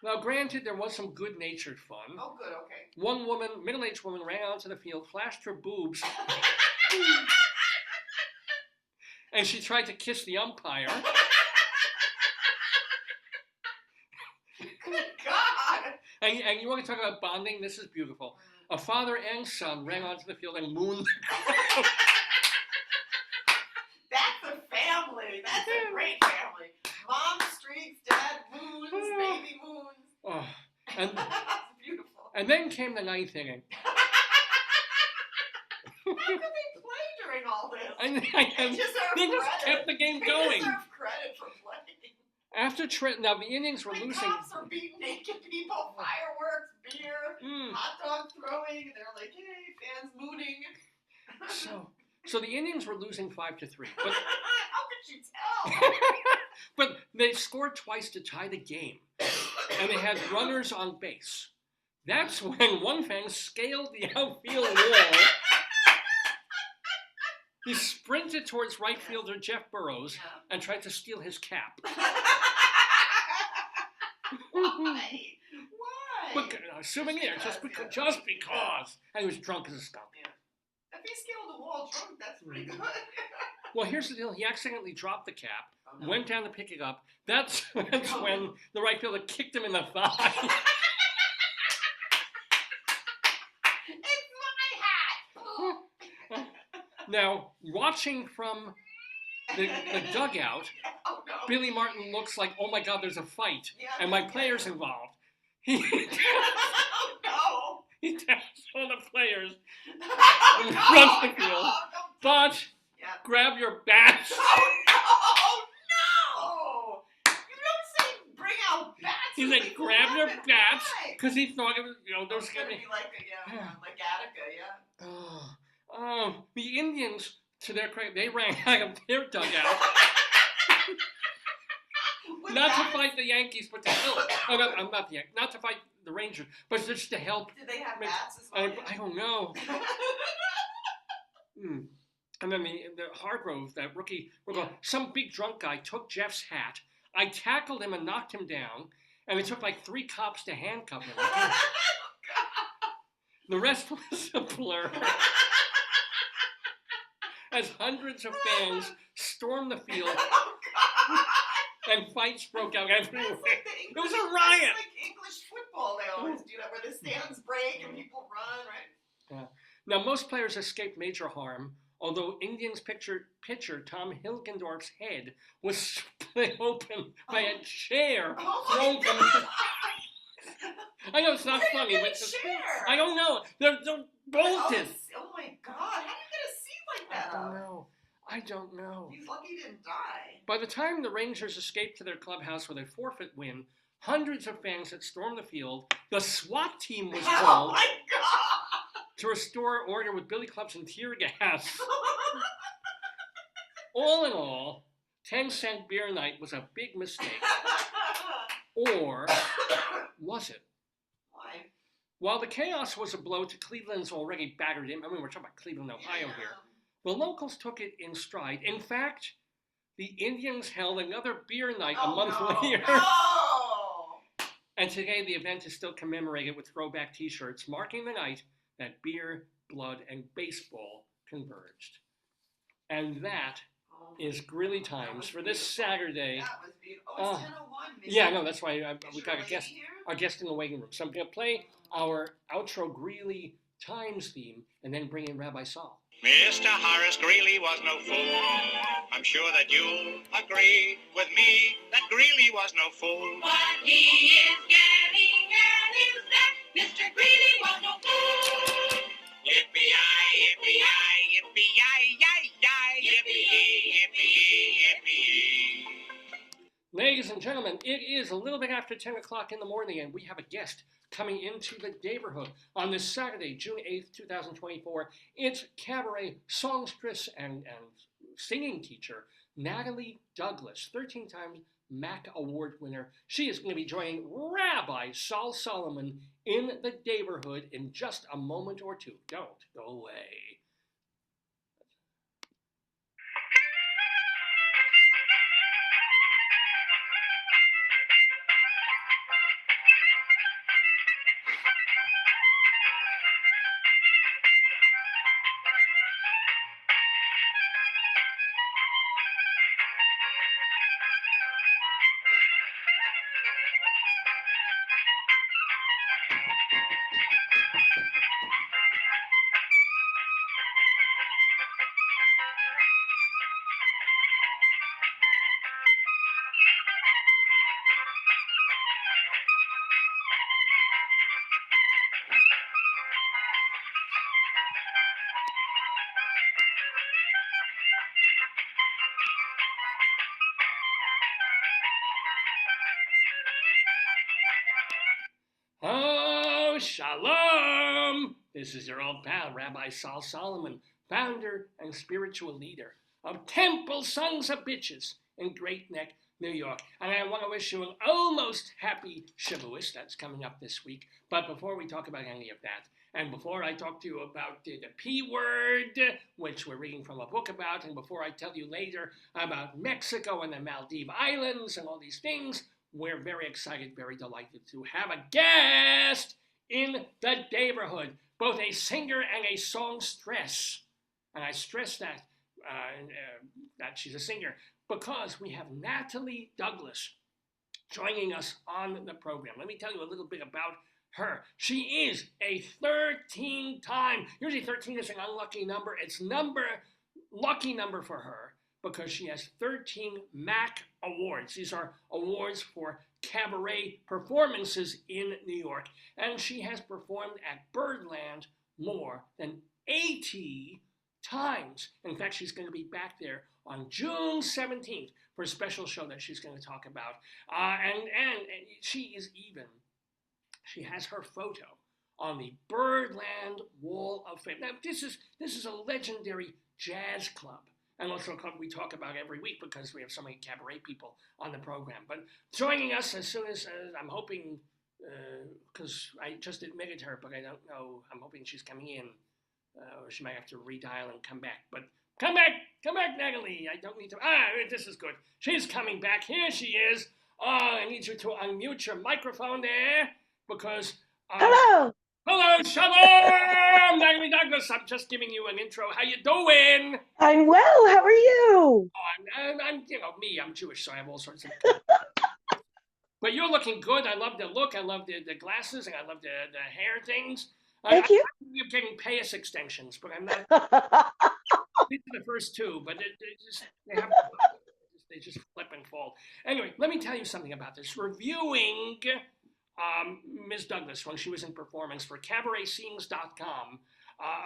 Now, granted, there was some good-natured fun. Oh, good, okay. One woman, middle-aged woman, ran onto the field, flashed her boobs, and she tried to kiss the umpire. Good God! And you want to talk about bonding? This is beautiful. A father and son ran onto the field and mooned the crowd. That's a family. That's a great family. Mom streaks, dad moons, baby moons. Oh, and That's beautiful. and then came the ninth inning. How could they play during all this? And They deserve they just credit. kept the game They going. deserve credit for playing. After now the innings were Like losing. cops are beating naked people, fireworks, beer, hot dog throwing, and they're like, "Hey, fans mooning." So the innings were losing 5-3, but how could you tell? but they scored twice to tie the game, and they had runners on base. That's when one fan scaled the outfield wall. He sprinted towards right fielder Jeff Burrows and tried to steal his cap. Why? But souvenir, just because. And he was drunk as a skunk. Yeah. If he scaled the wall drunk, that's pretty good. Well, here's the deal. He accidentally dropped the cap, no. went down to pick it up. That's when the right fielder kicked him in the thigh. It's my hat! Now, watching from the dugout, Oh no. Billy Martin looks like, "Oh my God, there's a fight, Yeah, and my player's involved." He Oh no. he taps all the players, Oh, and no. runs the field. No, But yeah. grab your bats. Oh no! You don't say bring out bats. He's when like, people "Grab love your it. bats," Why? because he thought it was, there was It's gonna gonna be. be like like Attica, yeah. The Indians, to their credit, they ran out of their dugout. With Not to bats? fight the Yankees, but to help. Oh, no, I'm not the Yankees. Not to fight the Rangers, but just to help. Did they have Make- bats as well? I don't know. And then the Hargrove, that rookie, some big drunk guy took Jeff's hat. I tackled him and knocked him down, and it took like 3 cops to handcuff him. The rest was a blur. As hundreds of fans stormed the field Oh God! and fights broke out That's everywhere. like the It was English, a riot. That's like English football. They always do that, where the stands break and people run, right? Now, most players escaped major harm, although Indians pitcher Tom Hilgendorf's head was split open by a chair Oh thrown my from God! I know it's not Where are funny, you but getting share? I don't know. They're bolted. Oh my God! How do you get a seat like that? I don't know. He's lucky he didn't die. By the time the Rangers escaped to their clubhouse with a forfeit win, hundreds of fans had stormed the field. The SWAT team was Oh called my God! to restore order with billy clubs and tear gas. All in all, 10-cent beer night was a big mistake. Or was it? Why? While the chaos was a blow to Cleveland's already battered we're talking about Cleveland, Ohio here, the locals took it in stride. In fact, the Indians held another beer night a month later. No! And today the event is still commemorated with throwback t-shirts marking the night that beer, blood, and baseball converged. And that is Greeley Times for this Saturday. That was beautiful. Oh, it's 10:01. Yeah, no, that's why we got our guest in the waiting room. So I'm going to play our outro Greeley Times theme and then bring in Rabbi Sol. Mr. Horace Greeley was no fool. I'm sure that you'll agree with me that Greeley was no fool. What he is getting at is that Mr. Greeley was no fool. Yippee-yi, yippee-yi, yippee-yi-yi-yi, yippee-yi, yippee-yi, yippee-yi. Ladies and gentlemen, it is a little bit after 10 o'clock in the morning, and we have a guest coming into the neighborhood on this Saturday, June 8th, 2024. It's cabaret songstress and singing teacher, Natalie Douglas, 13-time MAC Award winner. She is going to be joining Rabbi Sol Solomon in the neighborhood in just a moment or two. Don't go away. Oh, shalom! This is your old pal, Rabbi Sol Solomon, founder and spiritual leader of Temple Sons of Bitches in Great Neck, New York. And I want to wish you an almost happy Shavuos. That's coming up this week. But before we talk about any of that, and before I talk to you about the P word, which we're reading from a book about, and before I tell you later about Mexico and the Maldives Islands and all these things, we're very excited, very delighted to have a guest in the neighborhood, both a singer and a songstress. And I stress that she's a singer because we have Natalie Douglas joining us on the program. Let me tell you a little bit about her. She is a 13-time, usually 13 is an unlucky number. It's lucky number for her, because she has 13 MAC awards. These are awards for cabaret performances in New York. And she has performed at Birdland more than 80 times. In fact, she's going to be back there on June 17th for a special show that she's going to talk about. And she has her photo on the Birdland Wall of Fame. Now, this is a legendary jazz club. And also a club we talk about every week because we have so many cabaret people on the program. But joining us as soon as I'm hoping, because I just admitted her, but I don't know, I'm hoping she's coming in, or she might have to redial and come back. But come back, Natalie. I don't need to, this is good. She's coming back. Here she is. I need you to unmute your microphone there, because... Hello. Hello, shalom, Natalie Douglas. I'm just giving you an intro. How you doing? I'm well. How are you? I'm me. I'm Jewish, so I have all sorts of. But you're looking good. I love the look. I love the glasses, and I love the hair things. Thank you. You're getting payas extensions, but I'm not. These are the first two, but they just flip and fall. Anyway, let me tell you something about this. Reviewing Ms. Douglas, when she was in performance for CabaretScenes.com,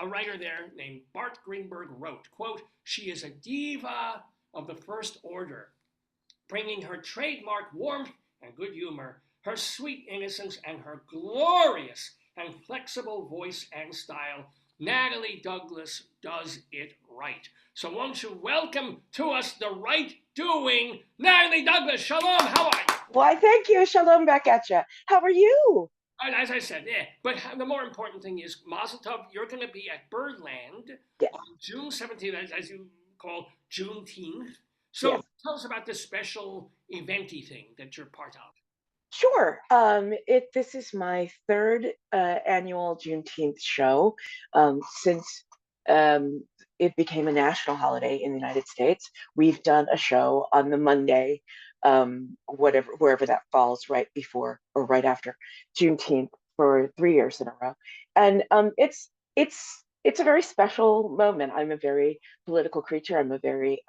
a writer there named Bart Greenberg wrote, quote, "She is a diva of the first order, bringing her trademark warmth and good humor, her sweet innocence, and her glorious and flexible voice and style. Natalie Douglas does it right." So won't you welcome to us the right doing Natalie Douglas. Shalom, how are you? Why, thank you. Shalom back at you. How are you? As I said, yeah. But the more important thing is, Mazel Tov, you're going to be at Birdland Yes. on June 17th, as you call Juneteenth. So Yes. tell us about this special eventy thing that you're part of. Sure. This is my third annual Juneteenth show since it became a national holiday in the United States. We've done a show on the Monday, wherever that falls, right before or right after Juneteenth for 3 years in a row, and it's a very special moment. I'm a very political creature. I'm a very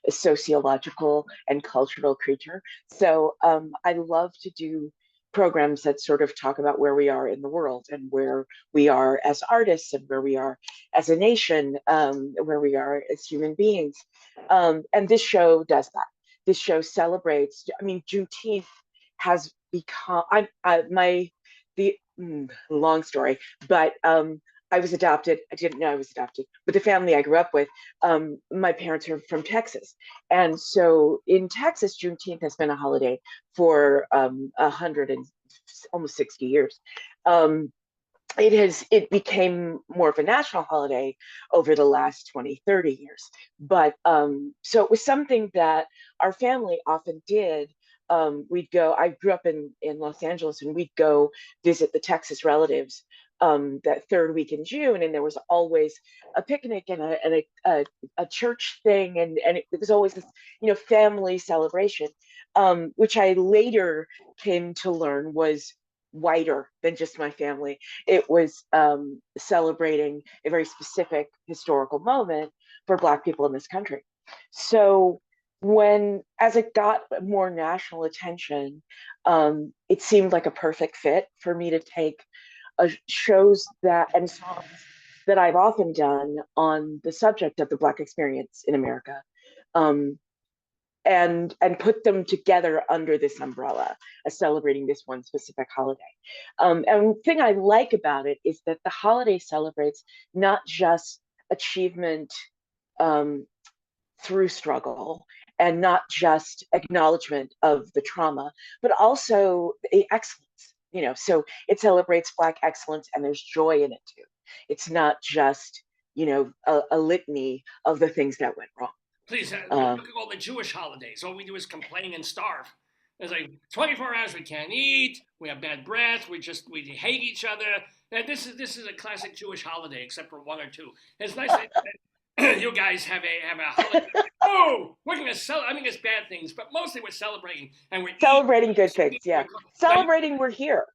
sociological and cultural creature. So I love to do programs that sort of talk about where we are in the world and where we are as artists and where we are as a nation, where we are as human beings. And this show does that. This show celebrates, I mean, Juneteenth has become, long story, but I was adopted. I didn't know I was adopted, but the family I grew up with, my parents are from Texas. And so in Texas, Juneteenth has been a holiday for 100 and almost 60 years. It became more of a national holiday over the last 20, 30 years. But so it was something that our family often did. We'd go, I grew up in Los Angeles, and we'd go visit the Texas relatives that third week in June, and there was always a picnic and a church thing, and it was always this, family celebration, which I later came to learn was wider than just my family. It was celebrating a very specific historical moment for Black people in this country. So as it got more national attention, it seemed like a perfect fit for me to take shows and songs that I've often done on the subject of the Black experience in America, and put them together under this umbrella of celebrating this one specific holiday. And the thing I like about it is that the holiday celebrates not just achievement through struggle, and not just acknowledgement of the trauma, but also excellence. So it celebrates Black excellence, and there's joy in it too. It's not just a litany of the things that went wrong. Please, look at all the Jewish holidays. All we do is complain and starve. It's like 24 hours we can't eat. We have bad breath. We hate each other. And this is a classic Jewish holiday, except for one or two. It's nice that you guys have a holiday. Oh, we're gonna celebrate. I mean, it's bad things, but mostly we're celebrating, and we're celebrating good things. Yeah, celebrating we're here.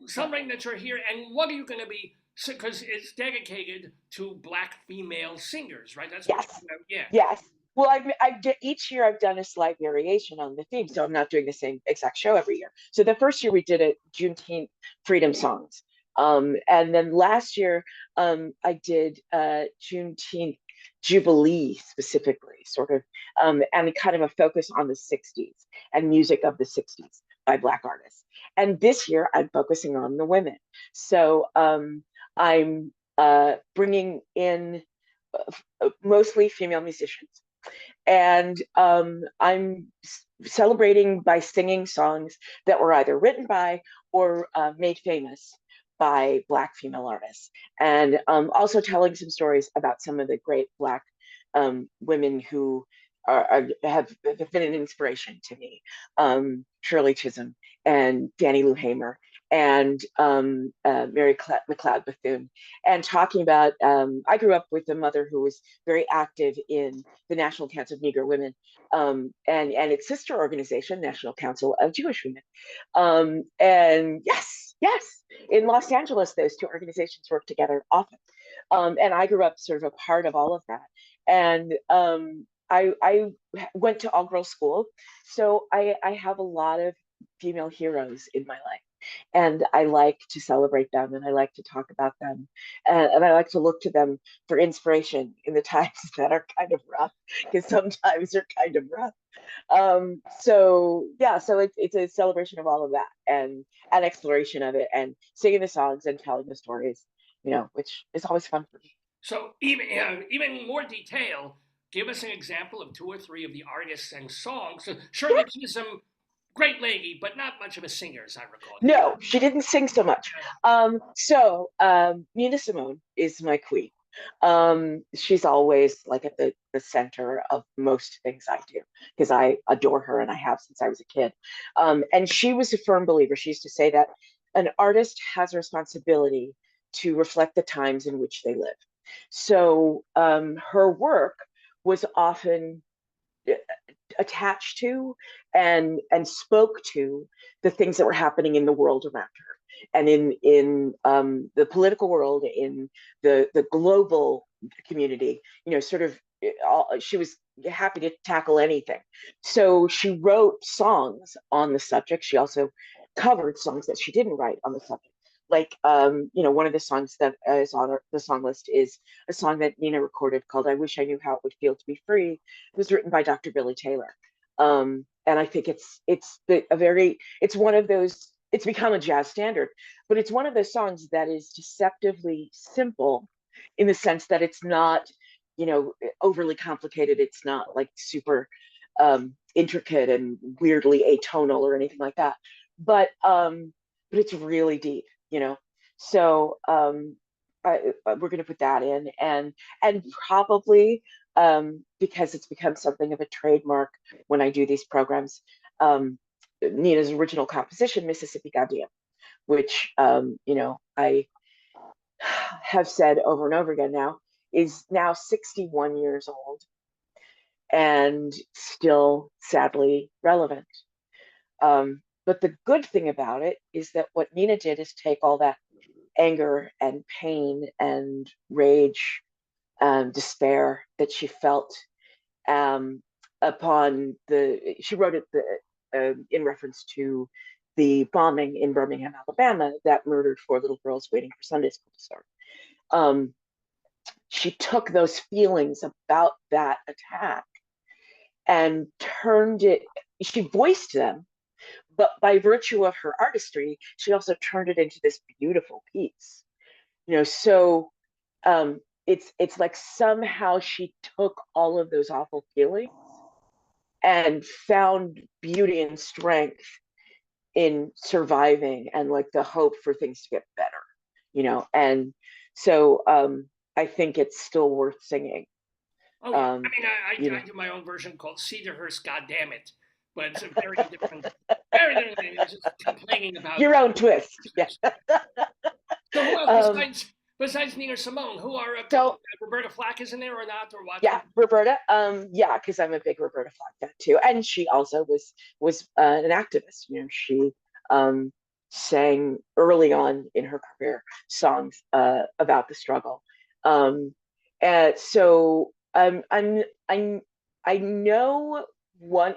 Celebrating that you're here. And what are you going to be? Because it's dedicated to Black female singers, right? That's yes. Yeah. Yes. Well, each year I've done a slight variation on the theme, so I'm not doing the same exact show every year. So the first year we did it Juneteenth freedom songs, and then last year I did Juneteenth Jubilee specifically, sort of, and kind of a focus on the '60s and music of the '60s by Black artists. And this year I'm focusing on the women. So I'm bringing in mostly female musicians, and I'm celebrating by singing songs that were either written by or made famous by Black female artists, and also telling some stories about some of the great Black women who have been an inspiration to me, Shirley Chisholm and Fannie Lou Hamer and Mary McLeod Bethune, and talking about, I grew up with a mother who was very active in the National Council of Negro Women, and its sister organization, National Council of Jewish Women. And yes, in Los Angeles, those two organizations work together often. And I grew up sort of a part of all of that. And I went to all-girls school, so I have a lot of female heroes in my life. And I like to celebrate them, and I like to talk about them, and I like to look to them for inspiration in the times that are kind of rough, because sometimes they're kind of rough. So yeah, so it's a celebration of all of that, and an exploration of it, and singing the songs and telling the stories, which is always fun for me. So even more detail, give us an example of 2 or 3 of the artists and songs. So surely she's some great lady, but not much of a singer, as I recall. No, she didn't sing so much. Nina Simone is my queen. She's always like at the center of most things I do, because I adore her and I have since I was a kid. And she was a firm believer. She used to say that an artist has a responsibility to reflect the times in which they live. So her work was often attached to and spoke to the things that were happening in the world around her, and in the political world, in the global community. Sort of, she was happy to tackle anything. So she wrote songs on the subject. She also covered songs that she didn't write on the subject. Like, one of the songs that is on the song list is a song that Nina recorded called "I Wish I Knew How It Would Feel to Be Free." It was written by Dr. Billy Taylor. And I think it's one of those, it's become a jazz standard, but it's one of those songs that is deceptively simple, in the sense that it's not, overly complicated. It's not like super intricate and weirdly atonal or anything like that. But it's really deep. So we're going to put that in, and probably, because it's become something of a trademark when I do these programs, Nina's original composition, Mississippi Goddam, which, I have said over and over again now, is now 61 years old and still sadly relevant. But the good thing about it is that what Nina did is take all that anger and pain and rage and despair that she felt, she wrote it in reference to the bombing in Birmingham, Alabama, that murdered 4 little girls waiting for Sunday school to start. She took those feelings about that attack and she voiced them, but by virtue of her artistry, she also turned it into this beautiful piece. So it's like somehow she took all of those awful feelings and found beauty and strength in surviving, and like the hope for things to get better. And so I think it's still worth singing. Oh, yeah. I mean, I do my own version called Cedarhurst, God damn it. But it's a very different thing. It's just complaining about your own twist. Yeah. So who else besides Nina Simone? Who are Roberta Flack is in there or not, or what? Yeah, Roberta. Yeah, because I'm a big Roberta Flack fan too, and she also was an activist. She sang early on in her career songs about the struggle. And so I know one.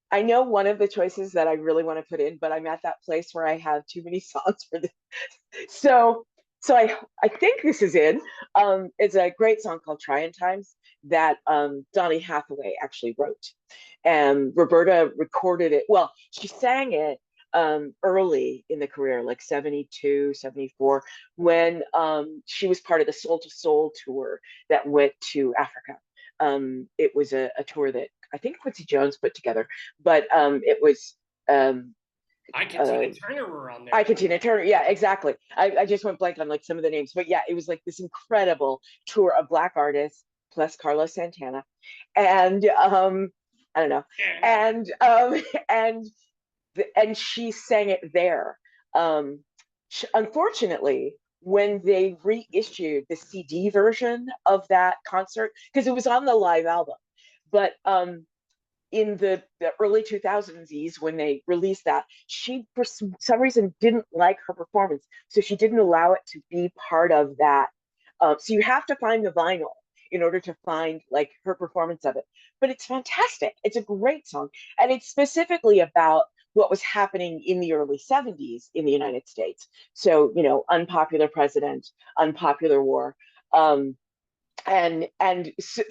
I know one of the choices that I really want to put in, but I'm at that place where I have too many songs for this. So I think this is in. It's a great song called "Trying Times" that Donny Hathaway actually wrote, and Roberta recorded it. Well, she sang it early in the career, like 72, 74, when she was part of the Soul to Soul tour that went to Africa. It was a tour that I think Quincy Jones put together, but it was Ike and Tina Turner were on there. Ike and Tina Turner, yeah, exactly. I just went blank on like some of the names, but yeah, it was like this incredible tour of Black artists plus Carlos Santana, and I don't know, and she sang it there. Unfortunately, when they reissued the CD version of that concert, because it was on the live album, but in the early 2000s, when they released that, she for some reason didn't like her performance, so she didn't allow it to be part of that. So you have to find the vinyl in order to find like her performance of it, but it's fantastic. It's a great song, and it's specifically about what was happening in the early 70s in the United States. So, unpopular president, unpopular war. And so,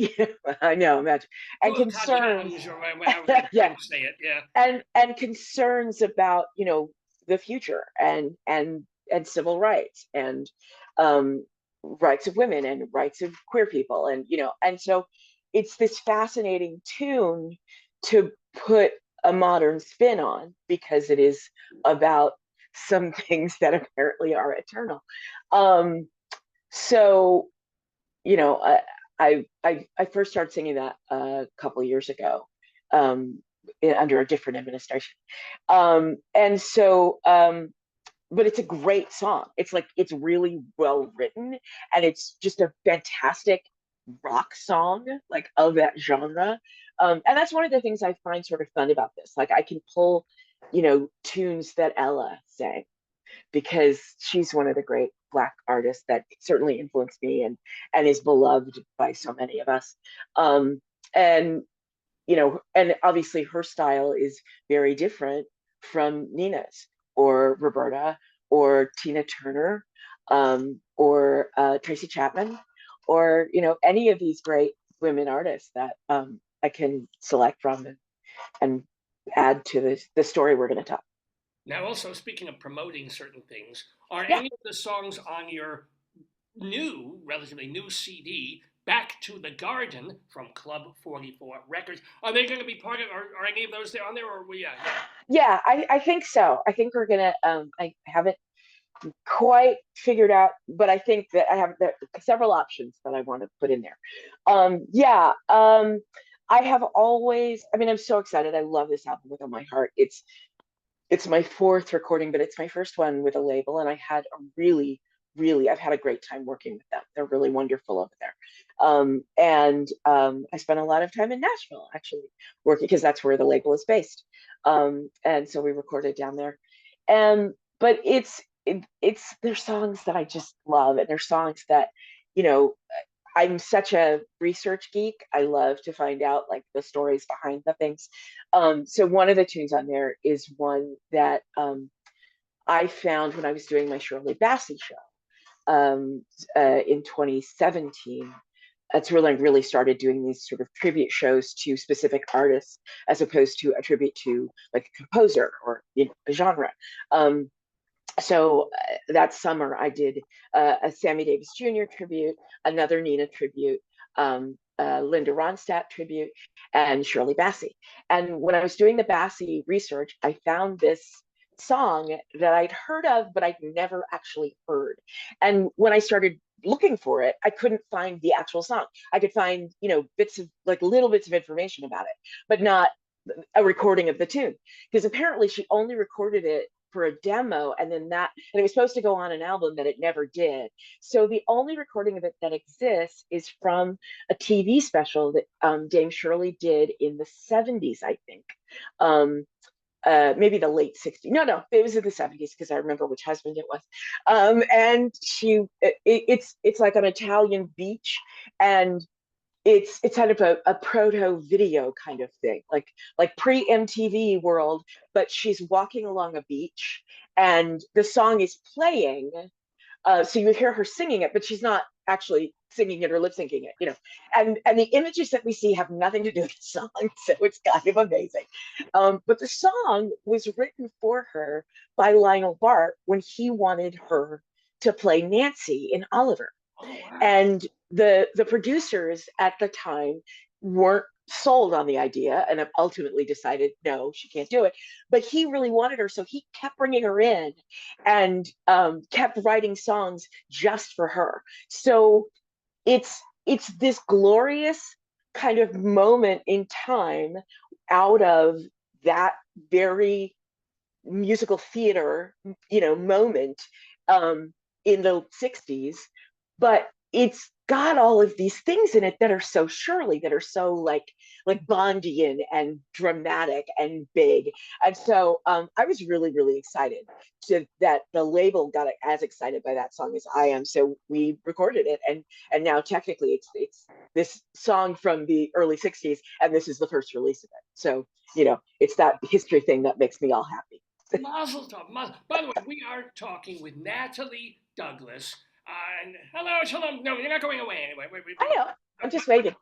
I know, imagine, and Full concerns, touchdowns, or however you yeah, say it, yeah. and concerns about the future and civil rights and rights of women and rights of queer people, and so it's this fascinating tune to put a modern spin on because it is about some things that apparently are eternal. So I first started singing that a couple of years ago, under a different administration, and so but it's a great song. It's really well written, and it's just a fantastic rock song, like of that genre. And that's one of the things I find sort of fun about this. Like I can pull, tunes that Ella sang because she's one of the great Black artists that certainly influenced me and is beloved by so many of us. And and obviously her style is very different from Nina's or Roberta or Tina Turner, or Tracy Chapman, or any of these great women artists that I can select from and add to the story we're going to tell. Now, also speaking of promoting certain things, are Yeah. any of the songs on your relatively new CD, Back to the Garden from Club 44 Records, are they going to be part of, are any of those there on there, or yeah? Yeah, I think so. I think we're gonna. I haven't quite figured out, but I think that I have several options that I want to put in there. Yeah. I have always. I mean, I'm so excited. I love this album with all my heart. It's my fourth recording, but it's my first one with a label, and I had a really, I've had a great time working with them. They're really wonderful over there. And I spent a lot of time in Nashville actually working because that's where the label is based. And so we recorded down there. But it's their songs that I just love, and they're songs that, you know, I'm such a research geek. I love to find out like the stories behind the things. So one of the tunes on there is one that I found when I was doing my Shirley Bassey show in 2017. That's when I really started doing these sort of tribute shows to specific artists, as opposed to a tribute to like a composer or a genre. So that summer I did a Sammy Davis Jr. tribute, another Nina tribute, Linda Ronstadt tribute, and Shirley Bassey. And when I was doing the Bassey research, I found this song that I'd heard of, but I'd never actually heard. And when I started looking for it, I couldn't find the actual song. I could find, bits of like little bits of information about it, but not a recording of the tune, because apparently she only recorded it for a demo, and it was supposed to go on an album that it never did. So the only recording of it that exists is from a TV special that Dame Shirley did in the 70s, I think. Maybe the late 60s. No, it was in the 70s because I remember which husband it was. And it's like an Italian beach, and it's kind of a proto video kind of thing, like pre MTV world, but she's walking along a beach and the song is playing. So you hear her singing it, but she's not actually singing it or lip syncing it, and the images that we see have nothing to do with the song. So it's kind of amazing. But the song was written for her by Lionel Bart when he wanted her to play Nancy in Oliver. Oh, wow. And the producers at the time weren't sold on the idea and have ultimately decided no, she can't do it. But he really wanted her, so he kept bringing her in and kept writing songs just for her. So it's this glorious kind of moment in time out of that very musical theater, moment in the 60s, but it's got all of these things in it that are so Shirley, that are so like Bondian and dramatic and big. And so I was really, really excited that the label got as excited by that song as I am. So we recorded it, and now technically it's this song from the early 60s, and this is the first release of it. So, it's that history thing that makes me all happy. Mazel tov. By the way, we are talking with Natalie Douglas. And hello, shalom. No, you're not going away anyway. I know. I'm just waiting.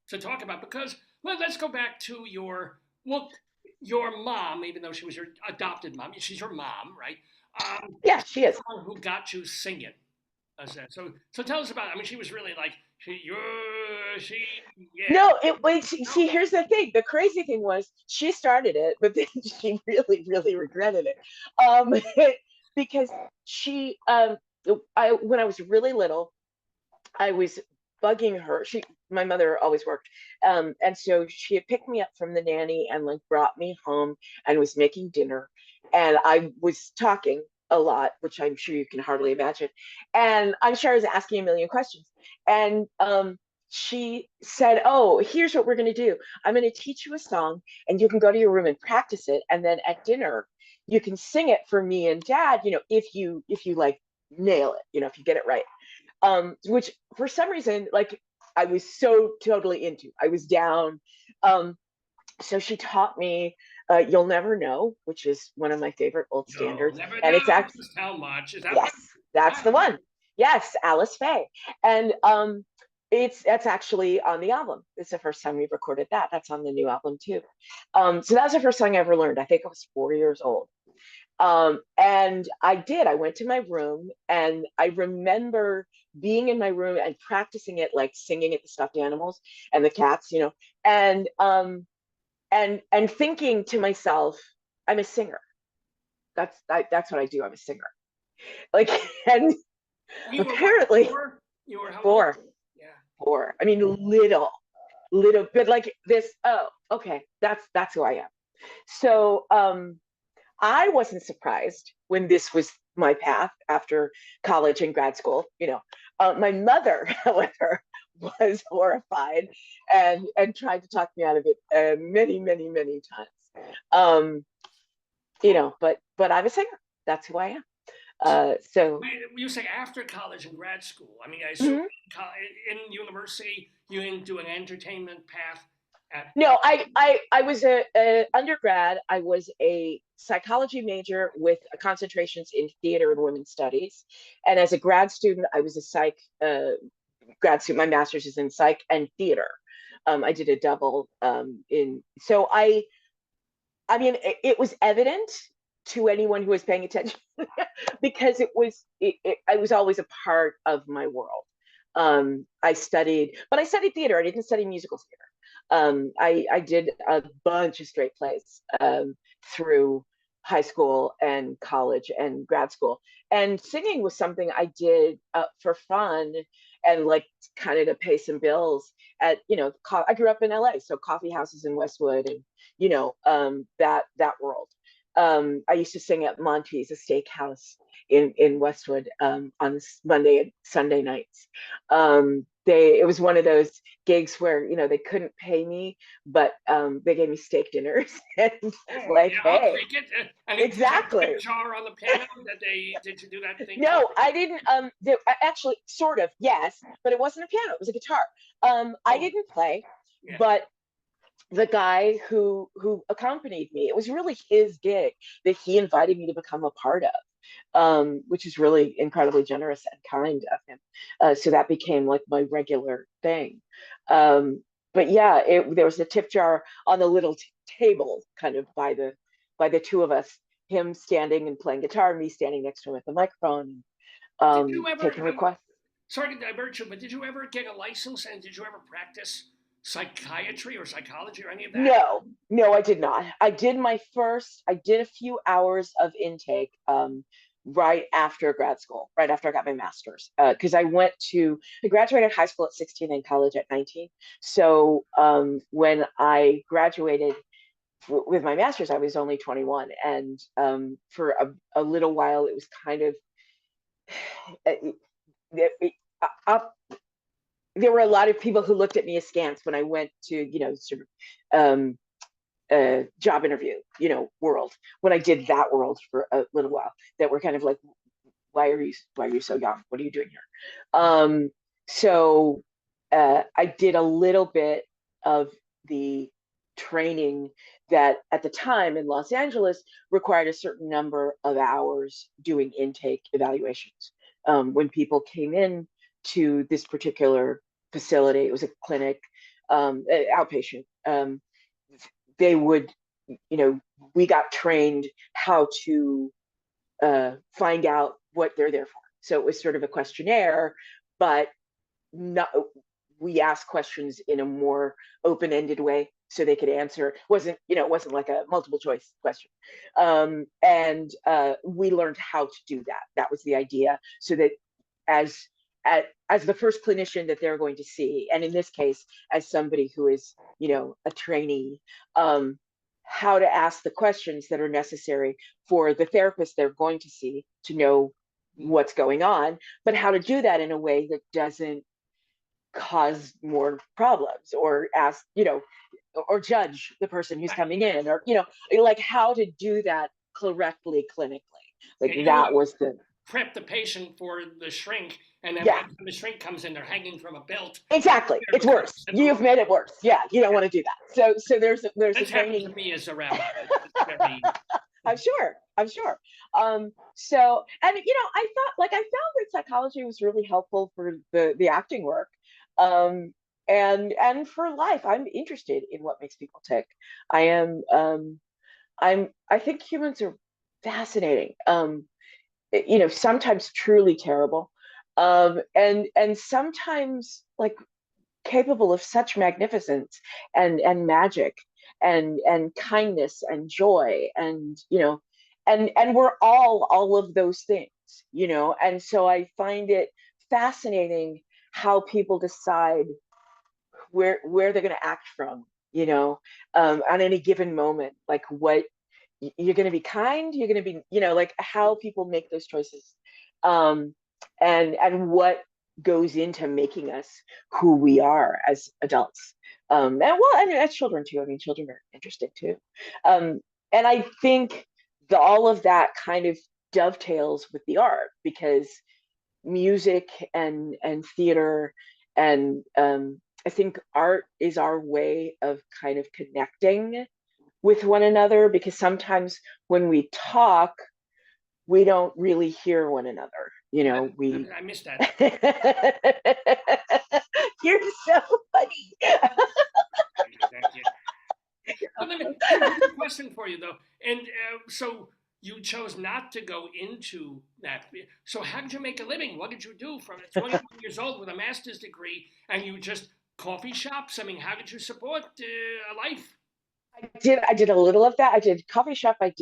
To talk about, because let's go back to your mom, even though she was your adopted mom. She's your mom, right? Yeah, she is. The one who got you singing. So tell us about it. I mean, she was really like yeah. No, see, here's the thing. The crazy thing was she started it, but then she really, really regretted it. Because when I was really little, I was bugging her. My mother always worked. And so she had picked me up from the nanny and like brought me home and was making dinner. And I was talking a lot, which I'm sure you can hardly imagine. And I'm sure I was asking a million questions. And she said, "Oh, here's what we're going to do. I'm going to teach you a song and you can go to your room and practice it. And then at dinner, you can sing it for me and dad, if you like nail it, if you get it right." Which for some reason, like I was so totally into. I was down. So she taught me "You'll Never Know," which is one of my favorite old standards. Never And know it's actually just how much. Is that yes, that's the one. Yes, Alice Faye. And that's actually on the album. It's the first time we recorded that. That's on the new album too. So that was the first song I ever learned. I think I was 4 years old. And I went to my room, and I remember being in my room and practicing it, like singing at the stuffed animals and the cats, and thinking to myself, I'm a singer. That's what I do. I'm a singer. Like, and you apparently were four? You were how four. old? Yeah. 4. I mean, little bit like this. Oh, okay. That's who I am. So, I wasn't surprised when this was my path after college and grad school. My mother, however, was horrified and tried to talk me out of it many, many, many times. But I'm a singer. That's who I am. So You say after college and grad school. I mean, I assume in university you didn't do an entertainment path. No, I was a undergrad. I was a psychology major with concentrations in theater and women's studies. And as a grad student, I was a psych grad student. My master's is in psych and theater. I did a double so I mean, it was evident to anyone who was paying attention because I was always a part of my world. I studied theater. I didn't study musical theater. I did a bunch of straight plays through high school and college and grad school. And singing was something I did for fun and like kind of to pay some bills at, I grew up in LA, so coffee houses in Westwood and, that world. I used to sing at Monty's, a steakhouse in Westwood, on Monday and Sunday nights. It was one of those gigs where they couldn't pay me, but they gave me steak dinners and hey, exactly. Guitar on the piano. Did you do that thing? No, I didn't. Actually, sort of, yes, but it wasn't a piano; it was a guitar. I didn't play, but the guy who accompanied me, it was really his gig that he invited me to become a part of, which is really incredibly generous and kind of him. So that became like my regular thing. But yeah, there was a tip jar on the little table, kind of by the two of us. Him standing and playing guitar, me standing next to him with the microphone, taking requests. Sorry to divert you, but did you ever get a license and did you ever practice psychiatry or psychology or any of that? No, I did not. I did a few hours of intake right after grad school, right after I got my master's, because I graduated high school at 16 and college at 19. So when I graduated with my master's, I was only 21. And for a little while, it was kind of, there were a lot of people who looked at me askance when I went to, sort of job interview, world, when I did that world for a little while, that were kind of like, why are you so young? What are you doing here? So I did a little bit of the training that at the time in Los Angeles required a certain number of hours doing intake evaluations. When people came in to this particular facility, it was a clinic, outpatient, they would, we got trained how to find out what they're there for. So it was sort of a questionnaire, but not, we asked questions in a more open-ended way so they could answer. It wasn't like a multiple choice question. And we learned how to do that. That was the idea, so that as the first clinician that they're going to see, and in this case, as somebody who is, a trainee, how to ask the questions that are necessary for the therapist they're going to see to know what's going on, but how to do that in a way that doesn't cause more problems or ask, or judge the person who's coming in, or, like how to do that correctly clinically. Like that was the prep the patient for the shrink, and then Yeah. when the shrink comes in, they're hanging from a belt. Exactly. It's worse. You've made it worse. Yeah, you don't want to do that. So there's That's a training. happened to me as a rabbi. It's very... I'm sure. So, and I found that psychology was really helpful for the acting work, and for life. I'm interested in what makes people tick. I am. I think humans are fascinating. Sometimes truly terrible, and sometimes like capable of such magnificence and magic and kindness and joy, and and we're all of those things, and so I find it fascinating how people decide where they're going to act from, on any given moment, like what you're going to be kind, you're going to be, like how people make those choices, and what goes into making us who we are as adults, and as children too. I mean, children are interesting too, and I think all of that kind of dovetails with the art, because music and theater and I think art is our way of kind of connecting with one another, because sometimes when we talk, we don't really hear one another. I missed that. You're so funny. Thank you. But let me have a question for you, though. And so you chose not to go into that. So how did you make a living? What did you do from 21 years old with a master's degree, and you just coffee shops? I mean, how did you support a life? I did a little of that. I did coffee shop. I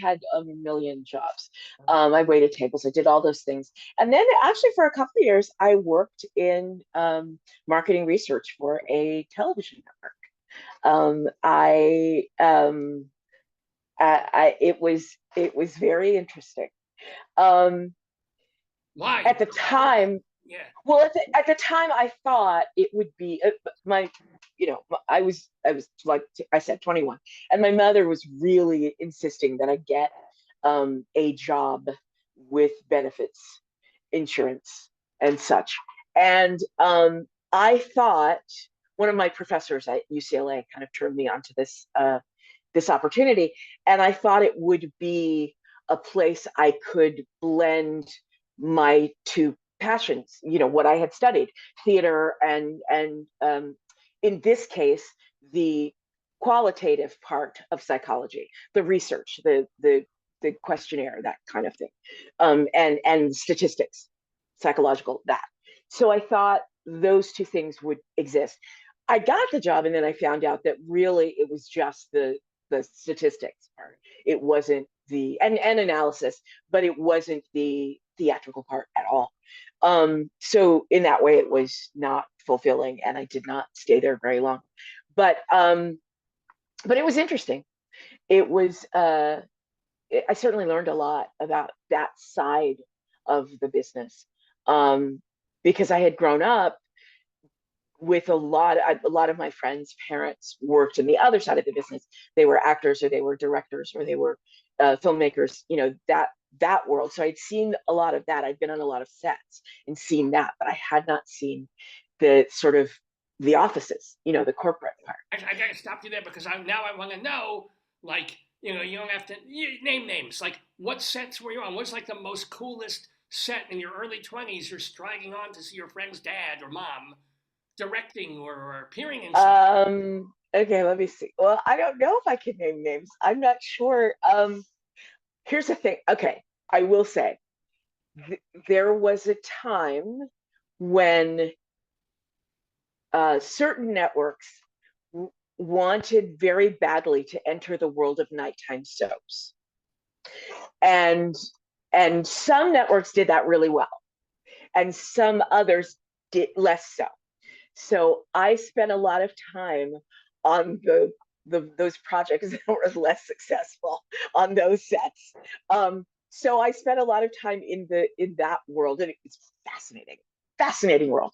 had a million jobs. I waited tables. I did all those things. And then actually for a couple of years, I worked in marketing research for a television network. It was very interesting. Why? At the time, Yeah. well, at the time, I thought it would be I was like I said, 21, and my mother was really insisting that I get a job with benefits, insurance, and such. And I thought one of my professors at UCLA kind of turned me onto this opportunity, and I thought it would be a place I could blend my two passions, what I had studied, theater and in this case, the qualitative part of psychology, the research, the questionnaire, that kind of thing, and statistics, psychological, that. So I thought those two things would exist. I got the job, and then I found out that really it was just the statistics part. It wasn't the and analysis, but it wasn't the theatrical part at all. So in that way, it was not fulfilling, and I did not stay there very long. But it was interesting. It was I certainly learned a lot about that side of the business, because I had grown up with a lot of my friends' parents worked in the other side of the business. They were actors, or they were directors, or they were filmmakers, that world. So I'd seen a lot of that. I'd been on a lot of sets and seen that, but I had not seen the sort of the offices, the corporate part. I gotta stop you there because now I want to know, like, you don't have to name names. Like, what sets were you on? What's like the most coolest set in your early 20s? You're striding on to see your friend's dad or mom directing or appearing in something. Okay, let me see. Well, I don't know if I can name names. I'm not sure. Here's the thing. Okay, I will say there was a time when certain networks wanted very badly to enter the world of nighttime soaps, and some networks did that really well, and some others did less so. So I spent a lot of time on those projects that were less successful on those sets. So I spent a lot of time in that world, and it's fascinating world.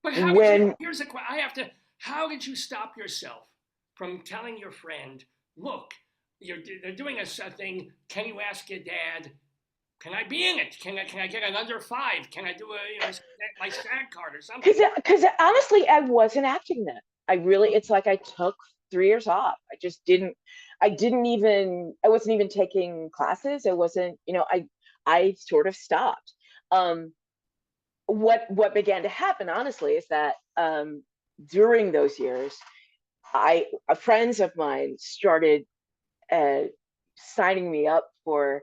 But here's a question. How did you stop yourself from telling your friend, look, they're doing a thing, can you ask your dad, can I be in it? Can I get an under 5? Can I do my SAG card or something? Because honestly, I wasn't acting then. It's like I took 3 years off. I wasn't even taking classes. I wasn't, I sort of stopped. What began to happen, honestly, is that during those years, friends of mine started signing me up for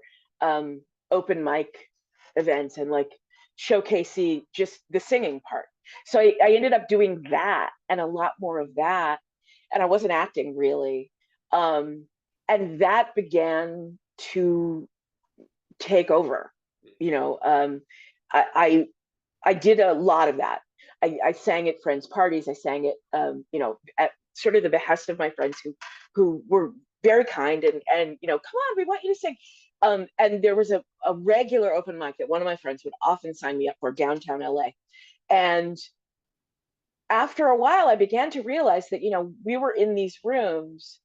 open mic events and like showcasing just the singing part. So I ended up doing that and a lot more of that, and I wasn't acting really. And that began to take over. I did a lot of that. I sang at friends' parties. I sang it, at sort of the behest of my friends who were very kind and come on, we want you to sing. And there was a regular open mic that one of my friends would often sign me up for downtown LA. And after a while, I began to realize that, we were in these rooms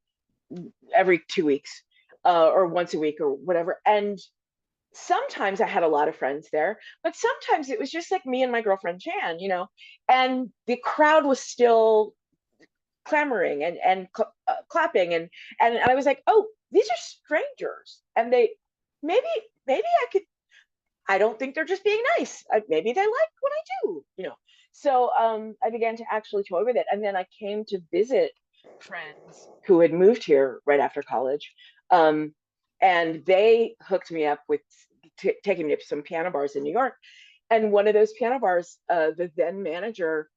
every 2 weeks or once a week or whatever. And sometimes I had a lot of friends there, but sometimes it was just like me and my girlfriend Jan, and the crowd was still clamoring and clapping. And I was like, oh, these are strangers. And maybe I don't think they're just being nice. Maybe they like what I do, So I began to actually toy with it. And then I came to visit friends who had moved here right after college. And they hooked me up with taking me to some piano bars in New York. And one of those piano bars, the then manager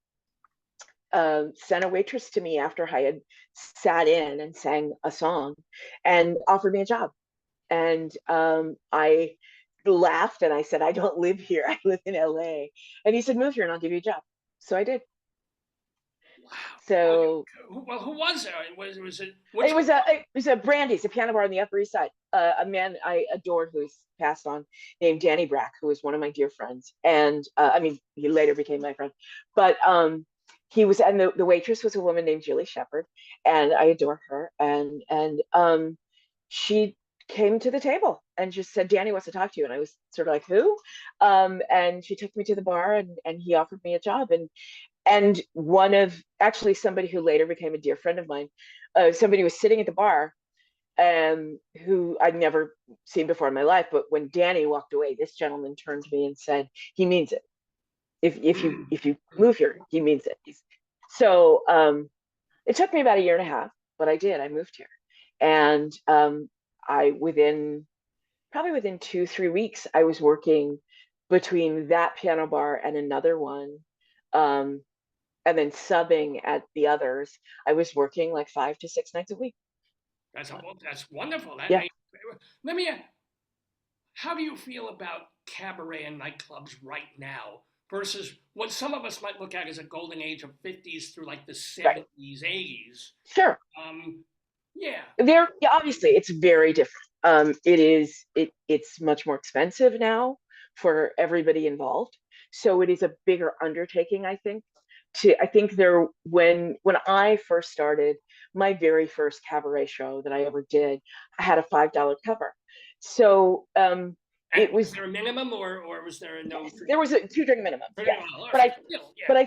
sent a waitress to me after I had sat in and sang a song and offered me a job. And I laughed and I said, I don't live here. I live in LA. And he said, move here and I'll give you a job. So I did. Wow. So well, who was there? It was a Brandy's, a piano bar on the Upper East Side. A man I adored who's passed on, named Danny Brack, who was one of my dear friends. And he later became my friend. But he was, and the waitress was a woman named Julie Shepard, and I adore her. And she came to the table and just said, Danny wants to talk to you. And I was sort of like, who? And she took me to the bar and he offered me a job. And one of, actually somebody who later became a dear friend of mine, somebody was sitting at the bar who I'd never seen before in my life. But when Danny walked away, this gentleman turned to me and said, he means it. If you move here, he means it. So it took me about 1.5 years, but I did. I moved here. And probably within 2-3 weeks, I was working between that piano bar and another one. And then subbing at the others. I was working like 5 to 6 nights a week. That's wonderful. Yeah. Let me ask, how do you feel about cabaret and nightclubs right now versus what some of us might look at as a golden age of 50s through like the 70s, right. 80s? Sure. Yeah. Obviously it's very different. It's much more expensive now for everybody involved. So it is a bigger undertaking, I think. When I first started, my very first cabaret show that I ever did, I had a $5 cover. So and it Was was, there a minimum, or was there a no? there was a 2 drink minimum, yes. All But right, still, yeah. I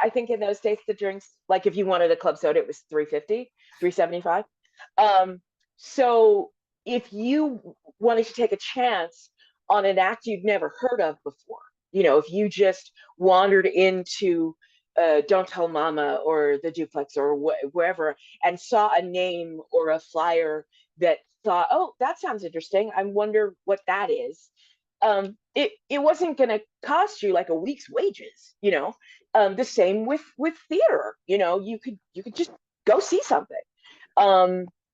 think in those days the drinks, like if you wanted a club soda, it was 350, 375. So if you wanted to take a chance on an act you'd never heard of before, if you just wandered into Don't Tell Mama or the Duplex or wherever and saw a name or a flyer that thought, oh, that sounds interesting, I wonder what that is, it wasn't going to cost you like a week's wages. The same with theater. You could just go see something.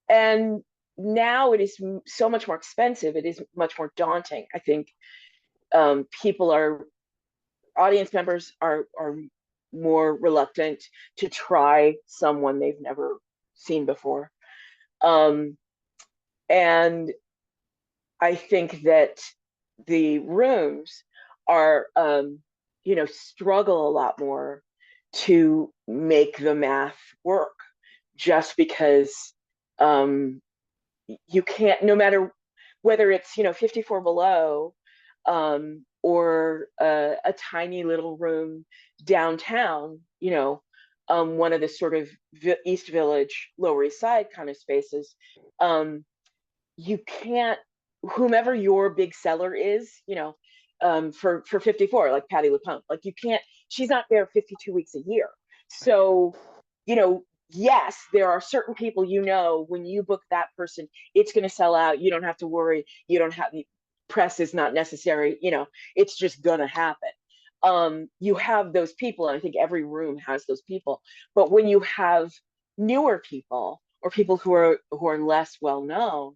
And now it is so much more expensive. It is much more daunting. I think audience members are more reluctant to try someone they've never seen before. And I think that the rooms are, struggle a lot more to make the math work, just because you can't, no matter whether it's 54 below, or a tiny little room downtown, one of the sort of East Village, Lower East Side kind of spaces. You can't, whomever your big seller is, for 54, like Patty LuPone, like you can't, she's not there 52 weeks a year. So, yes, there are certain people, when you book that person, it's going to sell out. You don't have to worry. You don't have, the press is not necessary. It's just going to happen. You have those people, and I think every room has those people. But when you have newer people or people who are less well known,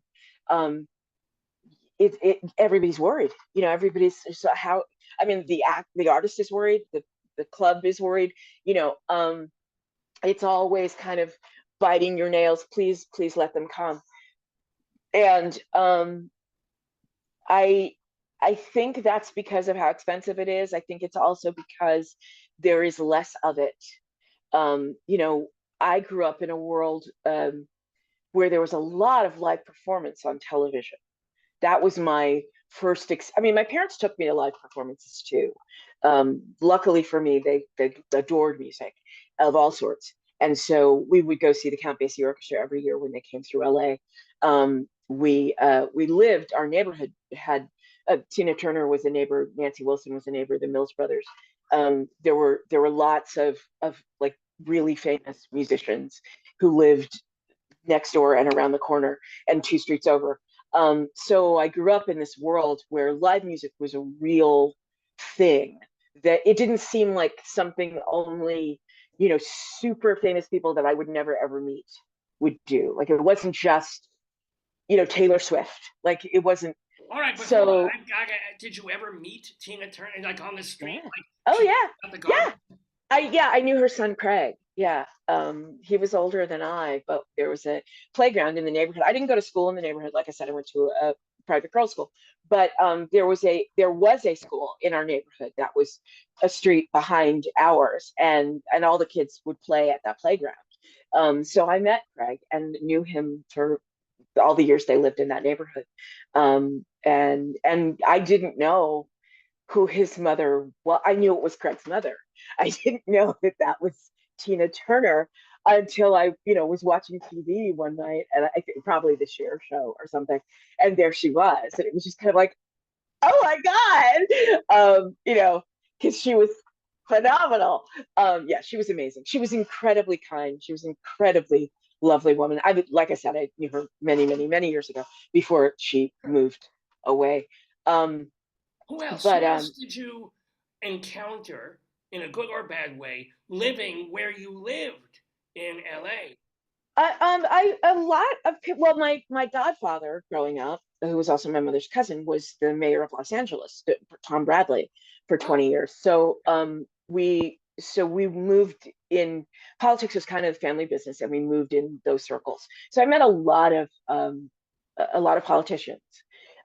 everybody's worried. Everybody's, so how, I mean, the artist is worried, the club is worried. It's always kind of biting your nails. Please let them come. And I think that's because of how expensive it is. I think it's also because there is less of it. I grew up in a world where there was a lot of live performance on television. That was my first, I mean, my parents took me to live performances too. Luckily for me, they adored music of all sorts. And so we would go see the Count Basie Orchestra every year when they came through LA. We lived, our neighborhood had, Tina Turner was a neighbor, Nancy Wilson was a neighbor, the Mills Brothers. There were lots of like really famous musicians who lived next door and around the corner and 2 streets over. So I grew up in this world where live music was a real thing, that it didn't seem like something only, super famous people that I would never ever meet would do. Like it wasn't just, Taylor Swift. Like it wasn't. All right, but so, did you ever meet Tina Turner, like on the street? yeah. Like, Oh yeah, at the yeah. I knew her son Craig. Yeah, he was older than I, but there was a playground in the neighborhood. I didn't go to school in the neighborhood. Like I said, I went to a private girls' school, but there was a school in our neighborhood that was a street behind ours, and all the kids would play at that playground. So I met Craig and knew him for all the years they lived in that neighborhood. And I didn't know who his mother, well, I knew it was Craig's mother. I didn't know that was Tina Turner until I, was watching TV one night, and I think probably the Cher show or something, and there she was, and it was just kind of like, oh my God, because she was phenomenal. Yeah, she was amazing. She was incredibly kind. She was incredibly lovely woman. Like I said, I knew her many, many, many years ago before she moved away. Who else? But Who else did you encounter in a good or bad way living where you lived in LA? a lot of people. Well, my godfather growing up, who was also my mother's cousin, was the mayor of Los Angeles, Tom Bradley, for Oh, 20 years. So we moved in. Politics was kind of the family business, and we moved in those circles. So I met a lot of politicians.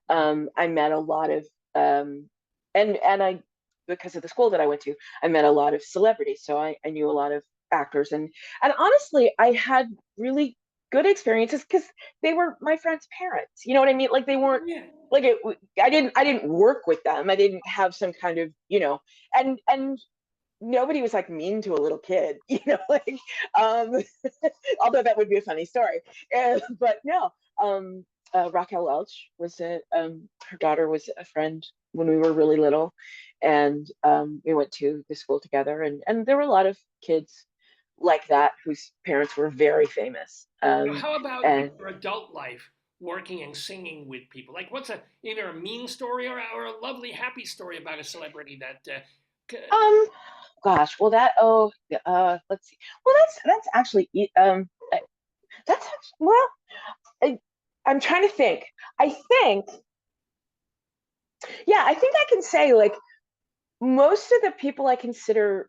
I met a lot of and I, because of the school that I went to, I met a lot of celebrities. So I knew a lot of actors, and honestly, I had really good experiences because they were my friends' parents. You know what I mean? Like they weren't Yeah. like it. I didn't work with them. I didn't have some kind of, and nobody was like mean to a little kid, like um although that would be a funny story. But no, Raquel Welch was her daughter was a friend when we were really little, and we went to the school together, and there were a lot of kids like that whose parents were very famous. Now, how about in And your adult life, working and singing with people? Like, what's either a mean story or a lovely, happy story about a celebrity that? um gosh, well that oh let's see. Well, that's actually that's actually, well, I, I'm trying to think. I think, yeah, I think I can say like most of the people I consider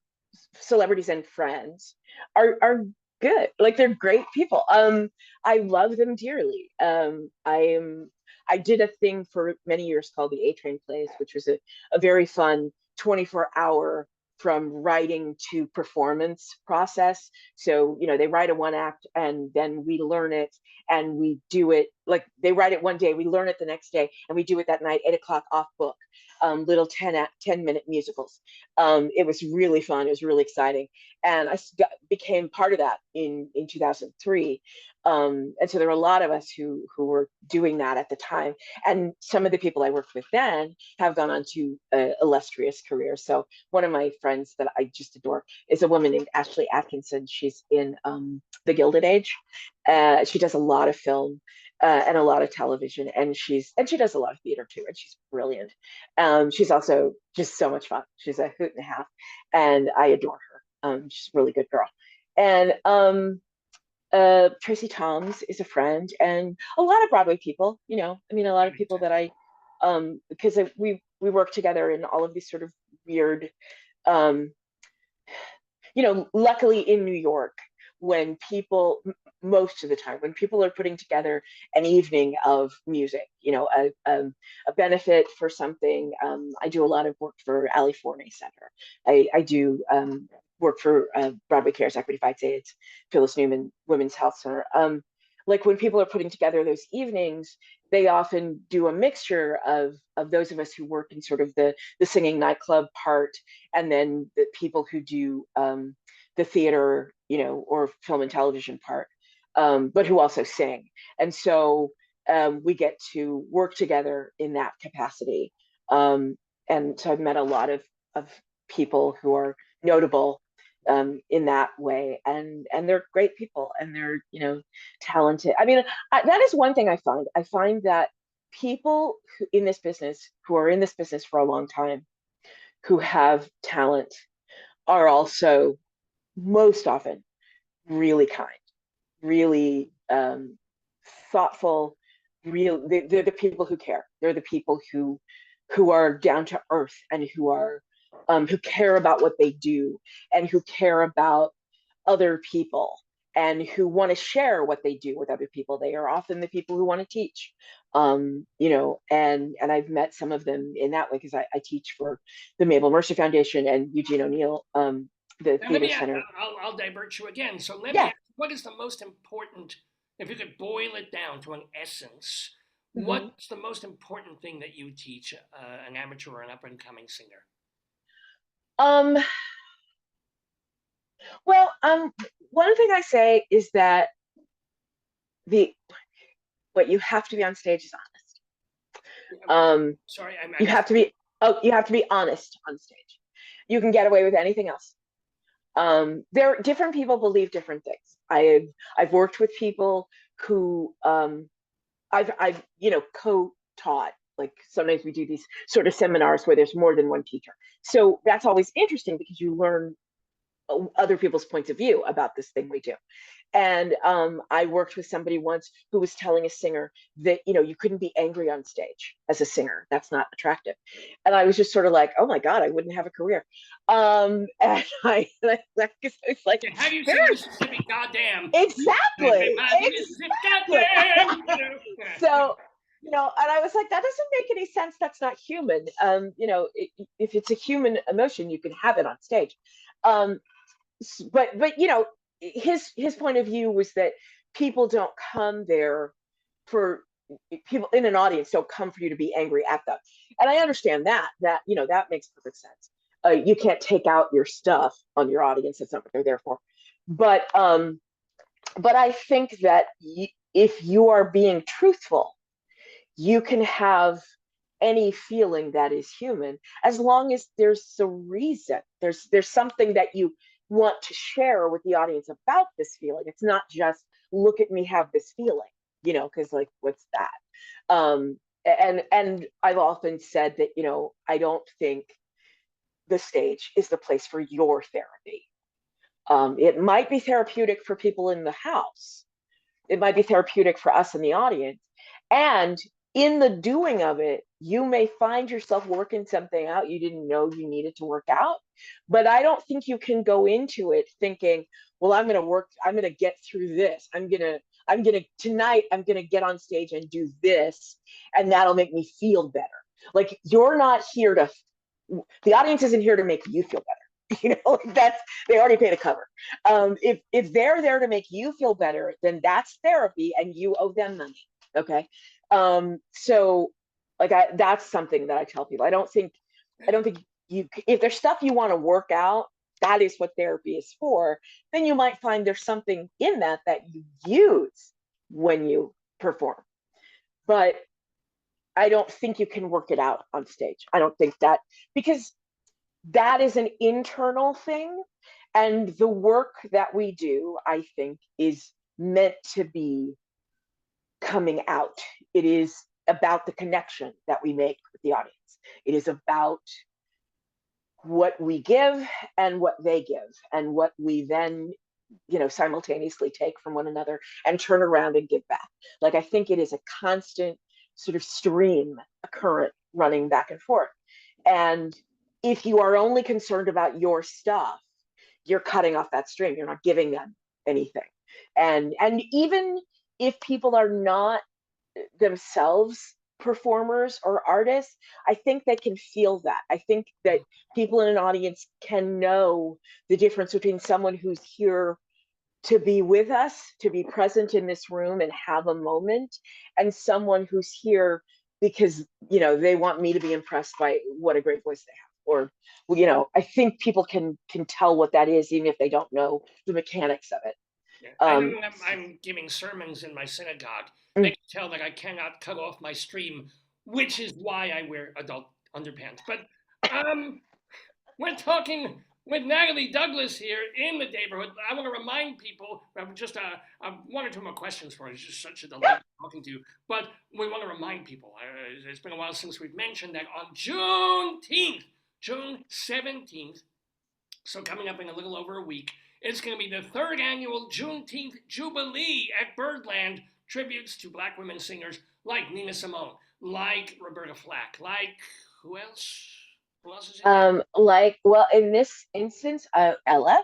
celebrities and friends are good. Like they're great people. I love them dearly. I did a thing for many years called the A Train Plays, which was a very fun 24-hour from writing to performance process. So, they write a one act and then we learn it and we do it, like they write it one day, we learn it the next day, and we do it that night, 8 o'clock off book. Little 10-minute musicals. It was really fun. It was really exciting. And became part of that in 2003. And so there were a lot of us who were doing that at the time. And some of the people I worked with then have gone on to illustrious careers. So one of my friends that I just adore is a woman named Ashley Atkinson. She's in The Gilded Age. She does a lot of film and a lot of television, and she does a lot of theater too, and she's brilliant. She's also just so much fun. She's a hoot and a half, and I adore her. She's a really good girl. And Tracy Toms is a friend, and a lot of Broadway people. I mean, a lot of people that because we work together in all of these sort of weird, um, luckily in New York, when most of the time, when people are putting together an evening of music, a benefit for something. I do a lot of work for Ali Forney Center. I do work for Broadway Cares, Equity Fights AIDS, Phyllis Newman Women's Health Center. Like when people are putting together those evenings, they often do a mixture of those of us who work in sort of the singing nightclub part, and then the people who do the theater, or film and television part, but who also sing. And so we get to work together in that capacity. And so I've met a lot of people who are notable in that way, and they're great people, and they're talented. I mean, that is one thing I find. I find that people who are in this business for a long time, who have talent, are also most often really kind, really thoughtful. They're the people who care. They're the people who are down to earth, and who care about what they do, and who care about other people, and who want to share what they do with other people. They are often the people who want to teach. And I've met some of them in that way because I teach for the Mabel Mercer Foundation and Eugene O'Neill, the Now, theater center. I'll divert you again. So let me Yeah. ask, what is the most important, if you could boil it down to an essence, Mhm. what's the most important thing that you teach an amateur or an up and coming singer? Um, well, one thing I say is that the what you have to be on stage is honest. Sorry, You have to be honest on stage. You can get away with anything else. There different people believe different things. I've worked with people who I've co-taught. Like sometimes we do these sort of seminars where there's more than one teacher. So that's always interesting because you learn other people's points of view about this thing we do. And I worked with somebody once who was telling a singer that you couldn't be angry on stage as a singer. That's not attractive. And I was just sort of like, oh my god, I wouldn't have a career. And it's like, how do you say Mississippi? Goddamn. Exactly. Goddamn. So and I was like, that doesn't make any sense. That's not human. If it's a human emotion, you can have it on stage. But his point of view was that people don't come there for people in an audience don't come for you to be angry at them. And I understand that that makes perfect sense. You can't take out your stuff on your audience. That's not what they're there for. But I think that if you are being truthful, you can have any feeling that is human, as long as there's a reason, there's something that you want to share with the audience about this feeling. It's not just look at me have this feeling, because like, what's that? And I've often said that, I don't think the stage is the place for your therapy. It might be therapeutic for people in the house. It might be therapeutic for us in the audience. And in the doing of it, you may find yourself working something out you didn't know you needed to work out. But I don't think you can go into it thinking, well, I'm going to get through this. Tonight, I'm going to get on stage and do this, and that'll make me feel better. Like, you're not here the audience isn't here to make you feel better. They already paid a cover. If they're there to make you feel better, then that's therapy and you owe them money. Okay. So like, that's something that I tell people. I don't think if there's stuff you want to work out, that is what therapy is for. Then you might find there's something in that you use when you perform. But I don't think you can work it out on stage. I don't think that, because that is an internal thing. And the work that we do, I think, is meant to be coming out. It is about the connection that we make with the audience. It is about what we give and what they give, and what we then, simultaneously take from one another and turn around and give back. Like, I think it is a constant sort of stream, a current running back and forth. And if you are only concerned about your stuff, you're cutting off that stream. You're not giving them anything. And even if people are not themselves performers or artists, I think they can feel that. I think that people in an audience can know the difference between someone who's here to be with us, to be present in this room and have a moment, and someone who's here because, they want me to be impressed by what a great voice they have. Or, I think people can tell what that is, even if they don't know the mechanics of it. I know when I'm giving sermons in my synagogue, they can tell that I cannot cut off my stream, which is why I wear adult underpants. But we're talking with Natalie Douglas here in the neighborhood. I want to remind people, just one or two more questions for you. It's just such a delight talking to you. But we want to remind people, it's been a while since we've mentioned that on June 17th, so coming up in a little over a week, it's going to be the 3rd annual Juneteenth Jubilee at Birdland. Tributes to Black women singers like Nina Simone, like Roberta Flack, like who else? Who else is in there? In this instance, Ella.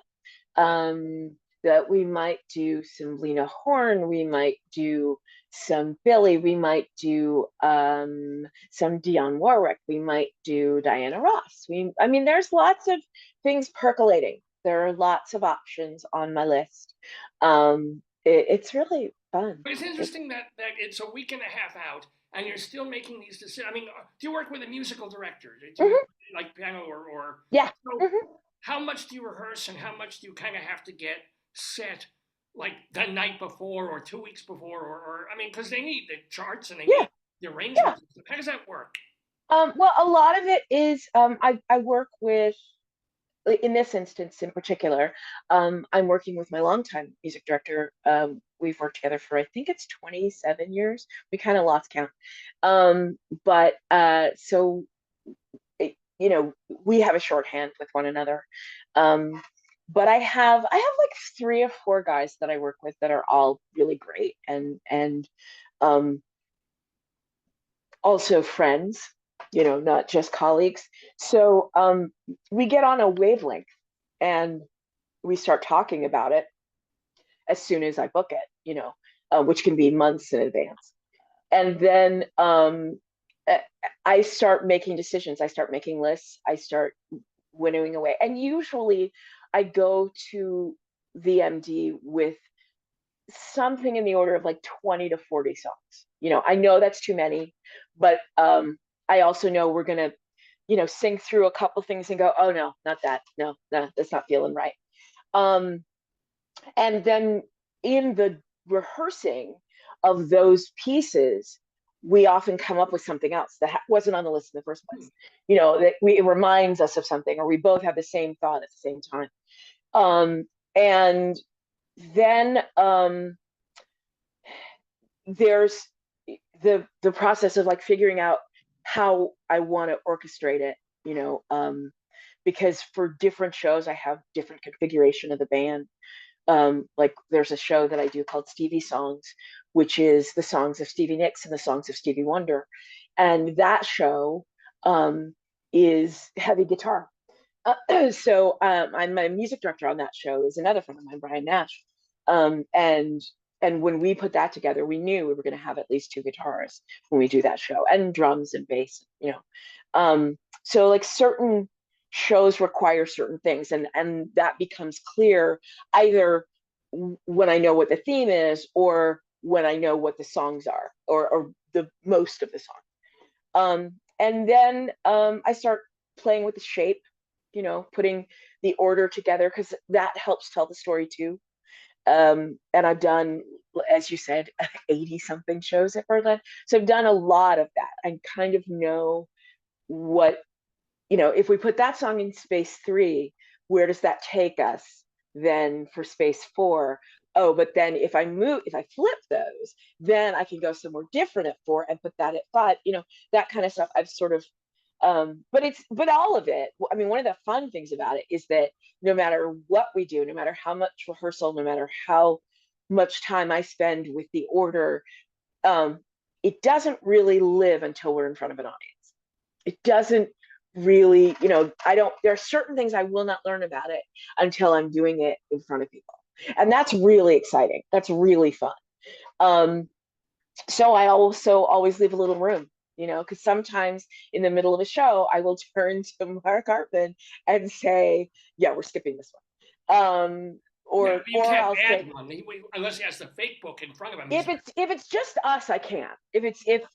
That we might do some Lena Horne. We might do some Billy. We might do some Dionne Warwick. We might do Diana Ross. There's lots of things percolating. There are lots of options on my list. It's really fun. But it's interesting that it's a week and a half out, and you're still making these decisions. Do you work with a musical director? Do you like piano or? Yeah. So how much do you rehearse, and how much do you kind of have to get set, like the night before or 2 weeks before, or because they need the charts and they need the arrangements. Yeah. How does that work? Well, a lot of it is I work with. In this instance in particular, I'm working with my longtime music director. We've worked together for, I think it's 27 years. We kind of lost count. So, we have a shorthand with one another. But I have like 3 or 4 guys that I work with that are all really great and also friends. Not just colleagues. So we get on a wavelength and we start talking about it as soon as I book it, which can be months in advance. And then I start making decisions. I start making lists. I start winnowing away. And usually I go to the MD with something in the order of like 20 to 40 songs. I know that's too many, but I also know we're gonna, sing through a couple things and go, oh no, not that. No, that's not feeling right. And then in the rehearsing of those pieces, we often come up with something else that wasn't on the list in the first place. It reminds us of something, or we both have the same thought at the same time. And then there's the process of like figuring out how I want to orchestrate it, because for different shows I have different configuration of the band. Like there's a show that I do called Stevie Songs, which is the songs of Stevie Nicks and the songs of Stevie Wonder, and that show is heavy guitar. So I'm my music director on that show is another friend of mine, Brian Nash, and when we put that together, we knew we were going to have at least two guitarists when we do that show, and drums and bass, so like certain shows require certain things, and that becomes clear either when I know what the theme is or when I know what the songs are, or the most of the songs. And then I start playing with the shape, putting the order together, because that helps tell the story too. And I've done, as you said, 80 something shows at Berlin. So I've done a lot of that. I kind of know what, if we put that song in space 3, where does that take us then for space 4? Oh, but then if I flip those, then I can go somewhere different at 4 and put that at 5, that kind of stuff. I've sort of, but all of it, I mean, one of the fun things about it is that no matter what we do, no matter how much rehearsal, no matter how much time I spend with the order, it doesn't really live until we're in front of an audience. It doesn't really, there are certain things I will not learn about it until I'm doing it in front of people. And that's really exciting. That's really fun. So I also always leave a little room, because sometimes in the middle of a show, I will turn to Mark Hartman and say, yeah, we're skipping this one. Or you can't I'll add say, one unless he has the fake book in front of him. if it's just us, I can't. If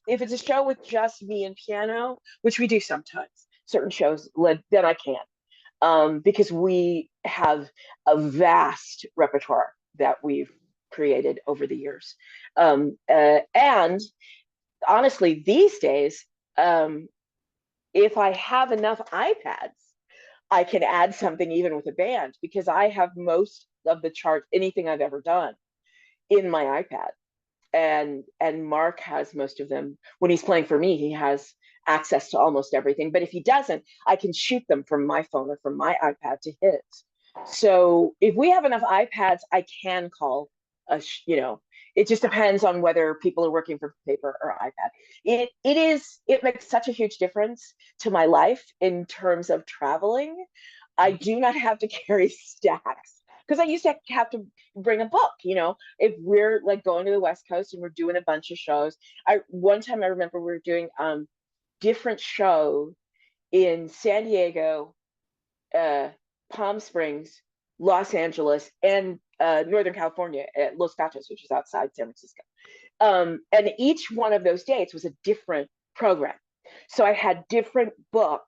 it's a show with just me and piano, which we do sometimes, certain shows, then I can't, because we have a vast repertoire that we've created over the years, and honestly, these days, if I have enough iPads, I can add something even with a band, because I have most of the chart, anything I've ever done, in my iPad, and Mark has most of them. When he's playing for me, he has access to almost everything, but if he doesn't, I can shoot them from my phone or from my iPad to his. So if we have enough iPads, I can call it just depends on whether people are working from paper or iPad. It makes such a huge difference to my life in terms of traveling. I do not have to carry stacks, because I used to have to bring a book, if we're like going to the West Coast and we're doing a bunch of shows. One time I remember we were doing different shows in San Diego, Palm Springs, Los Angeles, and Northern California at Los Gatos, which is outside San Francisco. And each one of those dates was a different program. So I had different book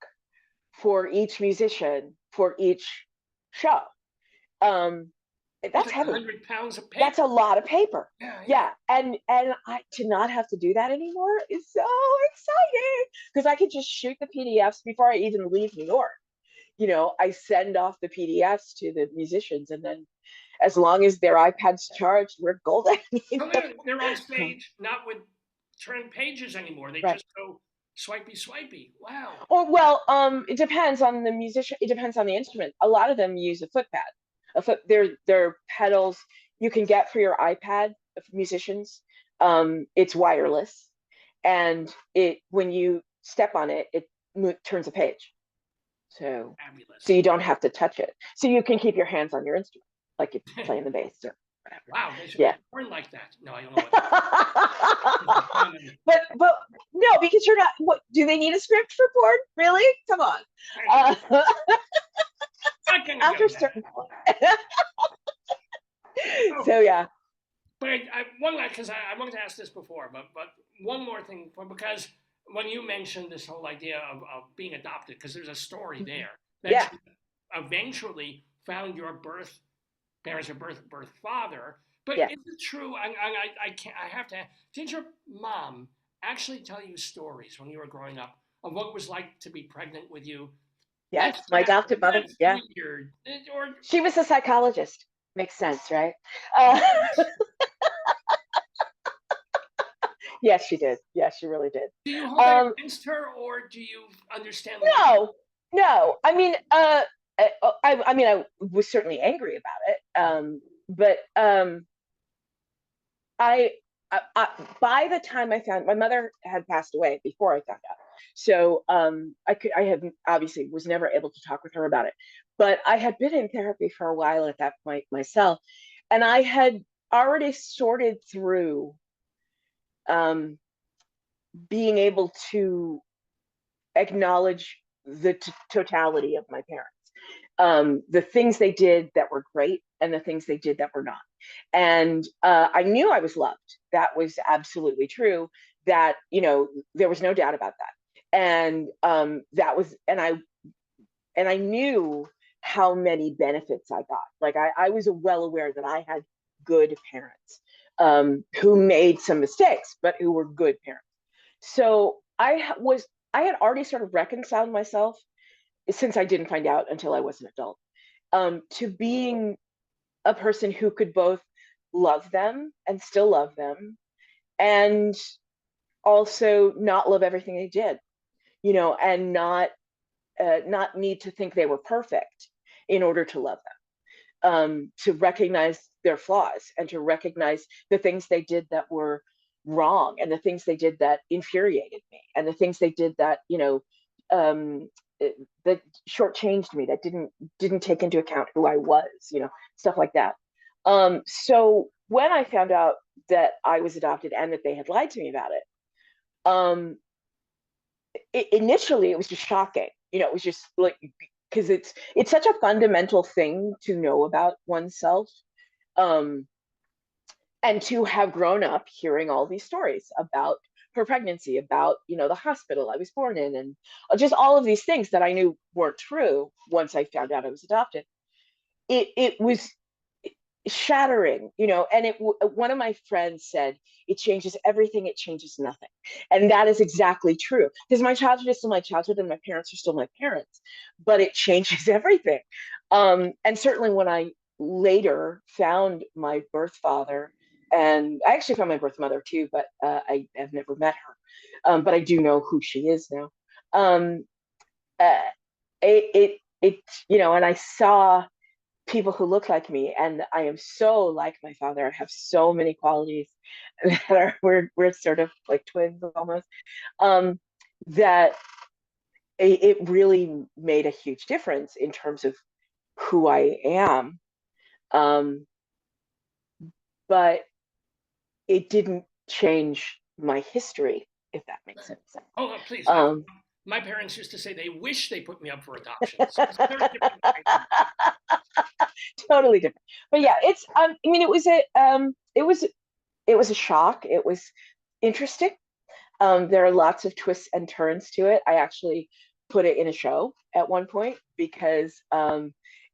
for each musician for each show. That's heavy. 100 pounds of paper. That's a lot of paper. Yeah. And to not have to do that anymore is so exciting, because I could just shoot the PDFs before I even leave New York. I send off the PDFs to the musicians, and then as long as their iPad's charged, we're golden. They're on stage, not with turn pages anymore. They just go swipey. Wow. Or well, it depends on the musician. It depends on the instrument. A lot of them use a foot pad. They're pedals you can get for your iPad, musicians. It's wireless, and when you step on it, it turns a page. So Fabulous. So you don't have to touch it. So you can keep your hands on your instrument, like if you're playing the bass or whatever. Wow, they should porn like that. No, I don't know what. but no, because you're not. What do they need a script for porn? Really? Come on. After a certain point. So yeah. But I wanted to ask this before, but one more thing, because when you mentioned this whole idea of being adopted, because there's a story there that Yeah. you eventually found your birth parents or birth father. But Yeah. is it true? I can't. I have to. Did your mom actually tell you stories when you were growing up of what it was like to be pregnant with you? Yes, That's my adopted mother. that's Yeah. weird. Or She was a psychologist. Makes sense, right? Uh, yes, she did. Yes, she really did. do you hold that Um, against her, or do you understand why? no, no. I mean, I mean, I was certainly angry about it. But I, by the time I found my mother had passed away before I found out, so I had obviously was never able to talk with her about it, but I had been in therapy for a while at that point myself, and I had already sorted through um, being able to acknowledge the totality of my parents, the things they did that were great and the things they did that were not. And I knew I was loved. That was absolutely true. That, there was no doubt about that. And that was, and I knew how many benefits I got. Like I was well aware that I had good parents who made some mistakes, but who were good parents. So I had already sort of reconciled myself, since I didn't find out until I was an adult, to being a person who could both love them and still love them, and also not love everything they did, and not need to think they were perfect in order to love them, to recognize their flaws and to recognize the things they did that were wrong, and the things they did that infuriated me, and the things they did that um, that shortchanged me, that didn't take into account who I was, stuff like that. So when I found out that I was adopted and that they had lied to me about it, um, initially it was just shocking. It was just like, because it's such a fundamental thing to know about oneself, um, and to have grown up hearing all these stories about her pregnancy, about the hospital I was born in, and just all of these things that I knew weren't true. Once I found out I was adopted, it was shattering, and one of my friends said, it changes everything, it changes nothing. And that is exactly true, because my childhood is still my childhood and my parents are still my parents, but it changes everything. And certainly when I later found my birth father, and I actually found my birth mother too, but I have never met her, but I do know who she is now. um, uh, it and I saw people who look like me, and I am so like my father. I have so many qualities that we're sort of like twins almost. That it really made a huge difference in terms of who I am. um, but it didn't change my history, if that makes sense. Oh, please. um, My parents used to say they wish they put me up for adoption. So it's a very different kind totally different. But yeah, it's I mean, it was a shock. It was interesting. There are lots of twists and turns to it. I actually put it in a show at one point, because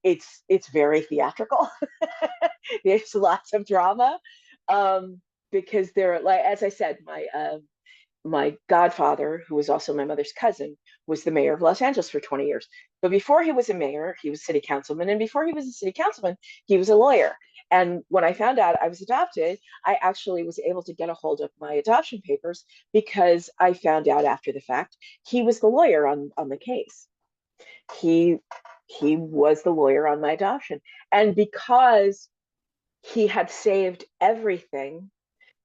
it's very theatrical. There's lots of drama, because there, like as I said, my godfather, who was also my mother's cousin, was the mayor of Los Angeles for 20 years. But before he was a mayor, he was city councilman. And before he was a city councilman, he was a lawyer. And when I found out I was adopted, I actually was able to get a hold of my adoption papers, because I found out after the fact he was the lawyer on the case. He he was the lawyer on my adoption. And because he had saved everything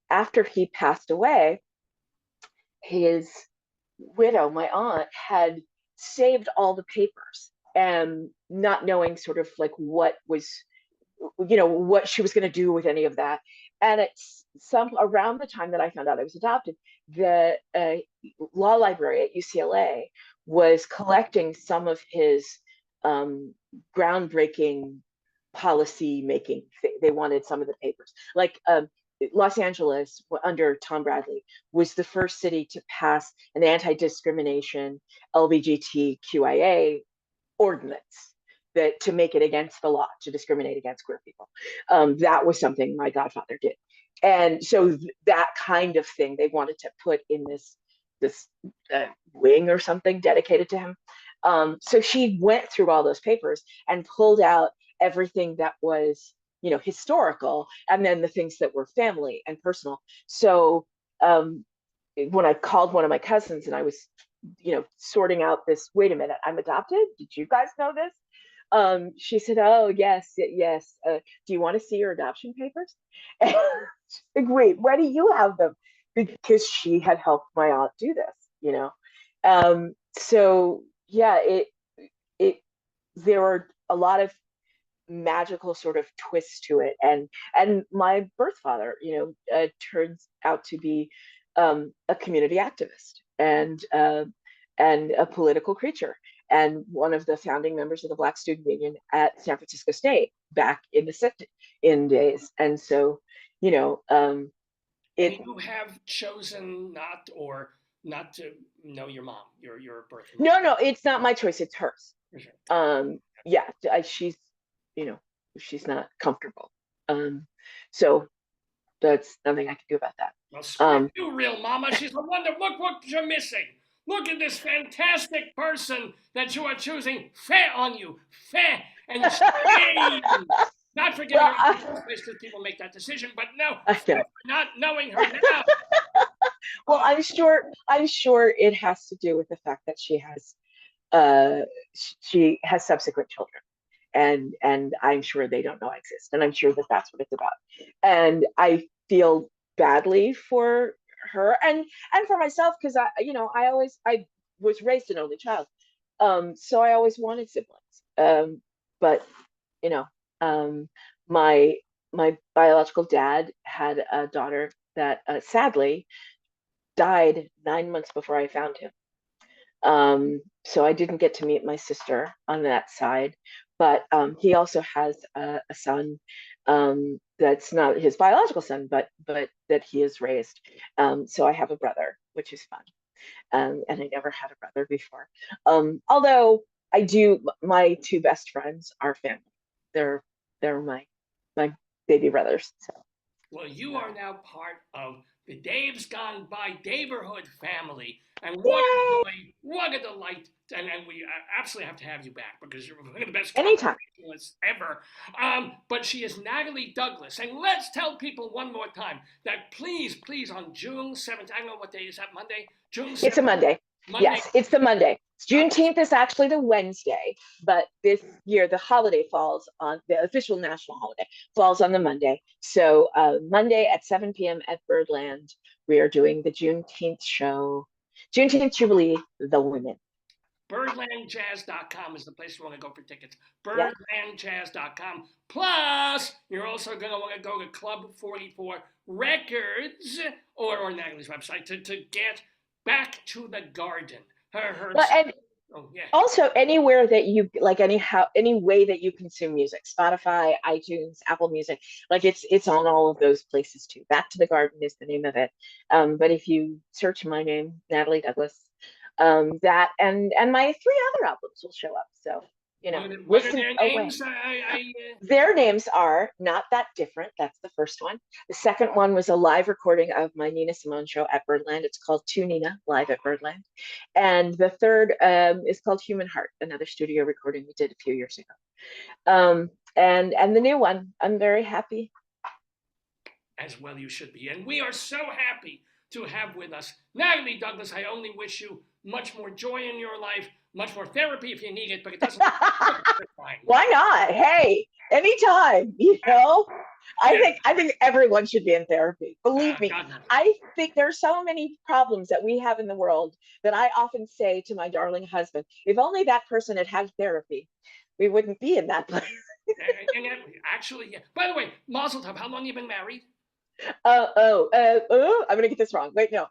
after he passed away, his widow, my aunt, had saved all the papers, and not knowing sort of like what she was going to do with any of that. And it's some around the time that I found out I was adopted, the law library at UCLA was collecting some of his groundbreaking policy making. They wanted some of the papers, like Los Angeles under Tom Bradley was the first city to pass an anti-discrimination LGBTQIA ordinance that to make it against the law to discriminate against queer people. That was something my godfather did. And so that kind of thing they wanted to put in this wing or something dedicated to him. So she went through all those papers and pulled out everything that was, you know, historical, and then the things that were family and personal. So when I called one of my cousins and I was, you know, sorting out this, wait a minute, I'm adopted? Did you guys know this? She said, oh, yes. Do you want to see your adoption papers? And like, wait, why do you have them? Because she had helped my aunt do this, you know? So yeah, there were a lot of magical sort of twists to it. And my birth father, you know, turns out to be a community activist and a political creature, and one of the founding members of the Black Student Union at San Francisco State back in the sit-in days. And so, you know, and you have chosen not to know your mom, your birth mom. No, it's not my choice, it's hers. Sure. Yeah, she's, you know, she's not comfortable. So that's nothing I can do about that. Well, screw you, real mama. She's a wonder. Look what you're missing. Look at this fantastic person that you are choosing. Fair on you. Fair and shame. Not forgetting her because people make that decision, but no, not knowing her now. Well, I'm sure it has to do with the fact that she has subsequent children, and I'm sure they don't know I exist, and I'm sure that that's what it's about. And I feel badly for her and for myself, because I was raised an only child, so I always wanted siblings, but you know, my biological dad had a daughter that sadly died 9 months before I found him. So I didn't get to meet my sister on that side, but he also has a son that's not his biological son, but that he has raised. So I have a brother, which is fun. And I never had a brother before. Although I do, my two best friends are family. They're my baby brothers. So. Well, you are now part of the Dave's Gone By Daverhood family. And what a joy, what a delight. And we absolutely have to have you back because you're one of the best conversationalists ever. But she is Natalie Douglas. And let's tell people one more time that please, on June 7th, I don't know what day is that, Monday? June 7th? It's a Monday. Yes, it's the Monday. Juneteenth is actually the Wednesday, but this year the holiday falls on the official national holiday falls on the Monday. So Monday at 7 p.m. at Birdland, we are doing the Juneteenth show, Juneteenth Jubilee, The Women. Birdlandjazz.com is the place you want to go for tickets. Birdlandjazz.com. Plus, you're also going to want to go to Club 44 Records or Natalie's website to get Back to the Garden. Also anywhere that you like, any way that you consume music, Spotify, iTunes, Apple Music, like it's on all of those places too. Back to the Garden is the name of it. But if you search my name, Natalie Douglas, that and my 3 other albums will show up. So you know, what are their names? Their names are Not That Different. That's the first one. The second one was a live recording of my Nina Simone show at Birdland. It's called To Nina, live at Birdland. And the third is called Human Heart, another studio recording we did a few years ago. And the new one, I'm very happy. As well you should be. And we are so happy to have with us Natalie Douglas. I only wish you much more joy in your life, much more therapy if you need it, but it doesn't. Why not? Hey, anytime, you know. I think everyone should be in therapy. Believe me, I think there's so many problems that we have in the world that I often say to my darling husband, if only that person had therapy, we wouldn't be in that place. and actually, yeah. By the way, Mazel Tov, how long have you been married? I'm gonna get this wrong. Wait, no,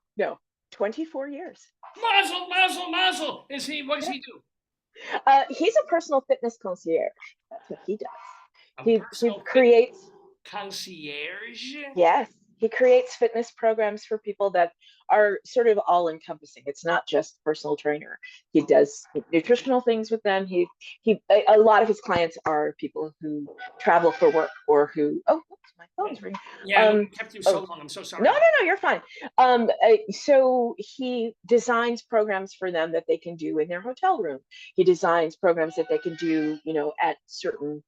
24 years. Mazel. What does he do? He's a personal fitness concierge. That's what he does. He creates concierge. Yes. he creates fitness programs for people that are sort of all encompassing. It's not just personal trainer. He does nutritional things with them. A lot of his clients are people who travel for work or who, oh, oops, my phone's ringing. Yeah, I kept you so oh, long. I'm so sorry. No, you're fine. So he designs programs for them that they can do in their hotel room. He designs programs that they can do, at certain,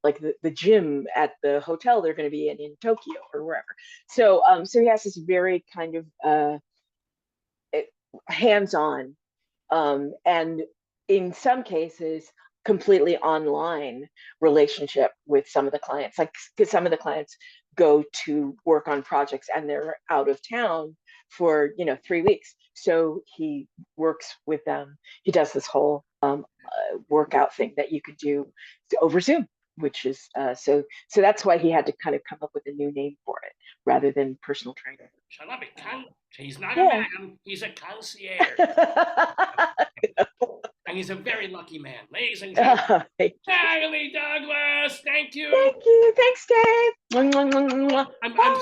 like the gym at the hotel they're going to be in Tokyo or wherever. So he has this very kind of hands-on, and in some cases completely online relationship with some of the clients, like, because some of the clients go to work on projects and they're out of town for 3 weeks, so he works with them. He does this whole workout thing that you could do over Zoom, which is so that's why he had to kind of come up with a new name for it rather than personal trainer. Shut up, he's not Yeah. a man, he's a concierge. And he's a very lucky man. Ladies and gentlemen, Natalie Douglas, thank you. Thank you. Thanks, Dave. I'm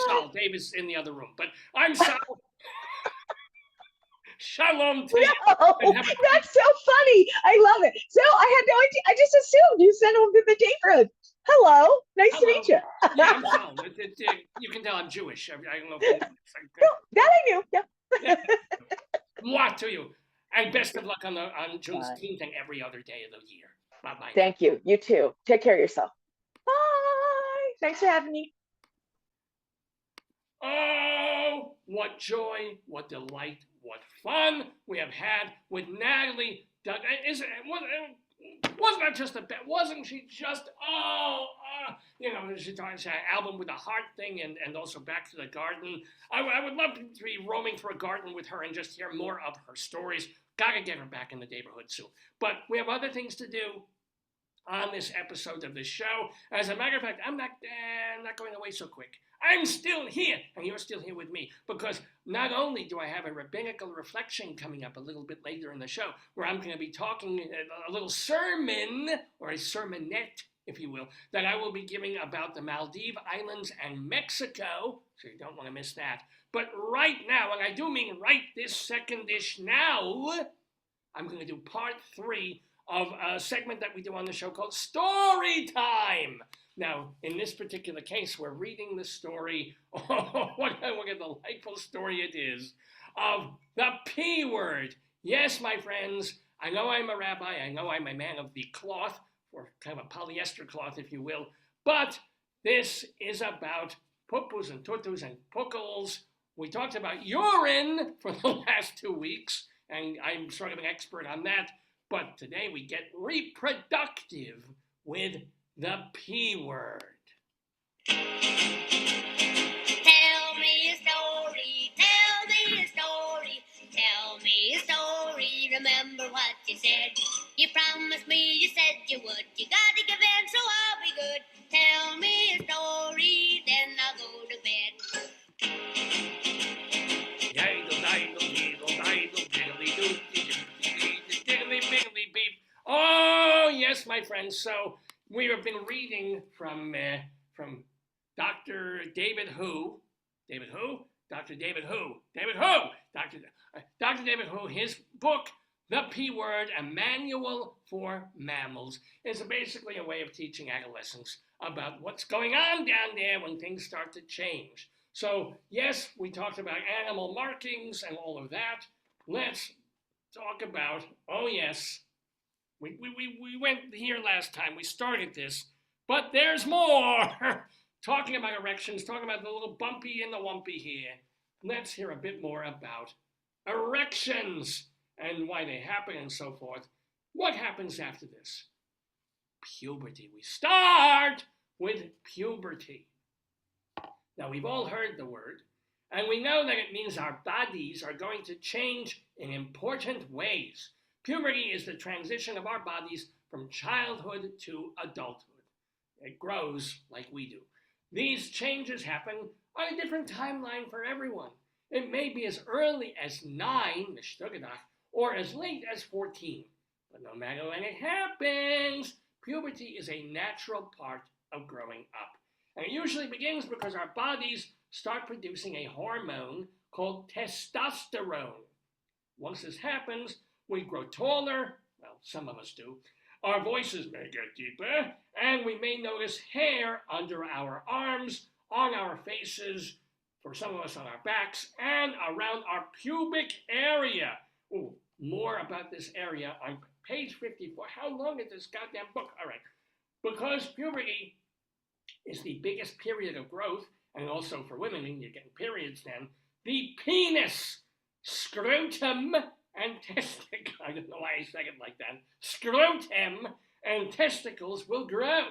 Sal. Dave is in the other room, but I'm Sal. Shalom to you. No, that's so funny. I love it. So I had no idea. I just assumed you sent him to the neighborhood. Hello. Nice to meet you. Yeah, I'm Sal. You can tell I'm Jewish. I don't know. No, that I knew. Yeah. Mwah to you. And best of luck on Juneteenth and every other day of the year. Bye-bye. Thank you. You too. Take care of yourself. Bye. Thanks for having me. Oh, what joy, what delight, what fun we have had with Natalie Douglas. Wasn't that just wasn't she just, she talks an album with a heart thing and also Back to the Garden. I would love to be roaming through a garden with her and just hear more of her stories. Gotta get her back in the neighborhood soon. But we have other things to do on this episode of the show. As a matter of fact, I'm not going away so quick. I'm still here, and you're still here with me, because not only do I have a Rabbinical Reflection coming up a little bit later in the show, where I'm going to be talking a little sermon, or a sermonette, if you will, that I will be giving about the Maldives Islands and Mexico, so you don't want to miss that. But right now, and I do mean right this second-ish now, I'm going to do part 3 of a segment that we do on the show called StoryTime. Now, in this particular case, we're reading the story, what a delightful story it is, of the P word. Yes, my friends, I know I'm a rabbi, I know I'm a man of the cloth, or kind of a polyester cloth, if you will, but this is about pupus and tutus and puckles. We talked about urine for the last 2 weeks, and I'm sort of an expert on that. But today we get reproductive with the P word. Tell me a story, tell me a story, tell me a story, remember what you said. You promised me, you said you would, you gotta give in, so I'll be good. Tell me a story, then I'll go to bed. Oh, yes, my friends. So we have been reading from Dr. David Who. David Who? Dr. David Who. David Who? Dr. David Who, his book, The P Word, A Manual for Mammals, is basically a way of teaching adolescents about what's going on down there when things start to change. So, yes, we talked about animal markings and all of that. Let's talk about, oh yes, we went here last time, we started this, but there's more! Talking about erections, talking about the little bumpy and the wumpy here. Let's hear a bit more about erections and why they happen and so forth. What happens after this? Puberty. We start with puberty. Now, we've all heard the word, and we know that it means our bodies are going to change in important ways. Puberty is the transition of our bodies from childhood to adulthood. It grows like we do. These changes happen on a different timeline for everyone. It may be as early as 9, or as late as 14. But no matter when it happens, puberty is a natural part of growing up. And it usually begins because our bodies start producing a hormone called testosterone. Once this happens, we grow taller, well, some of us do, our voices may get deeper, and we may notice hair under our arms, on our faces, for some of us on our backs, and around our pubic area. Ooh, more about this area on page 54. How long is this goddamn book? All right. Because puberty is the biggest period of growth, and also for women, you're getting periods then, the penis, scrotum, and testicle, I don't know why I said it like that, scrotum and testicles will grow.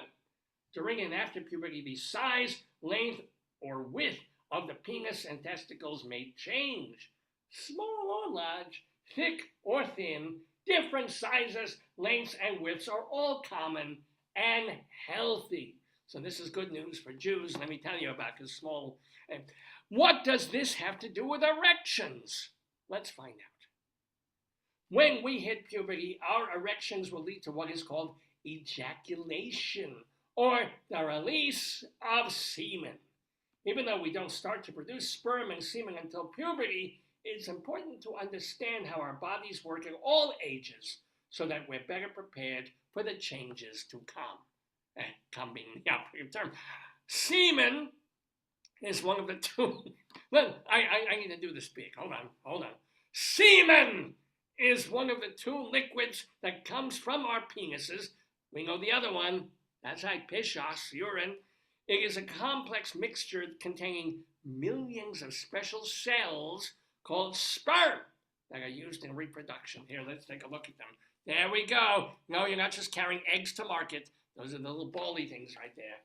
During and after puberty, the size, length, or width of the penis and testicles may change. Small or large, thick or thin, different sizes, lengths, and widths are all common and healthy. So this is good news for Jews. Let me tell you about this small. What does this have to do with erections? Let's find out. When we hit puberty, our erections will lead to what is called ejaculation, or the release of semen. Even though we don't start to produce sperm and semen until puberty, it's important to understand how our bodies work at all ages so that we're better prepared for the changes to come. Come being the operative term. Semen is one of the two. Look, I need to do this big. Hold on. Semen is one of the two liquids that comes from our penises. We know the other one. That's right, pishas, urine. It is a complex mixture containing millions of special cells called sperm that are used in reproduction. Here, let's take a look at them. There we go. No, you're not just carrying eggs to market. Those are the little bally things right there.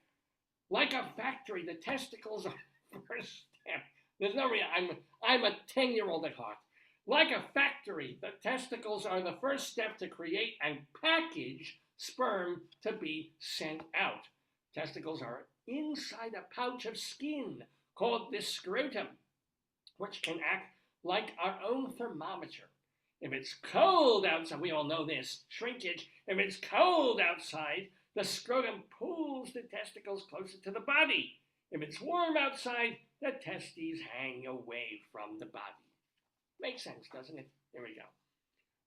Like a factory, the testicles are the first step. There's no reason. I'm a 10-year-old at heart. Like a factory, the testicles are the first step to create and package sperm to be sent out. Testicles are inside a pouch of skin called the scrotum, which can act like our own thermometer. If it's cold outside, we all know this, shrinkage. If it's cold outside, the scrotum pulls the testicles closer to the body. If it's warm outside, the testes hang away from the body. Makes sense, doesn't it? Here we go.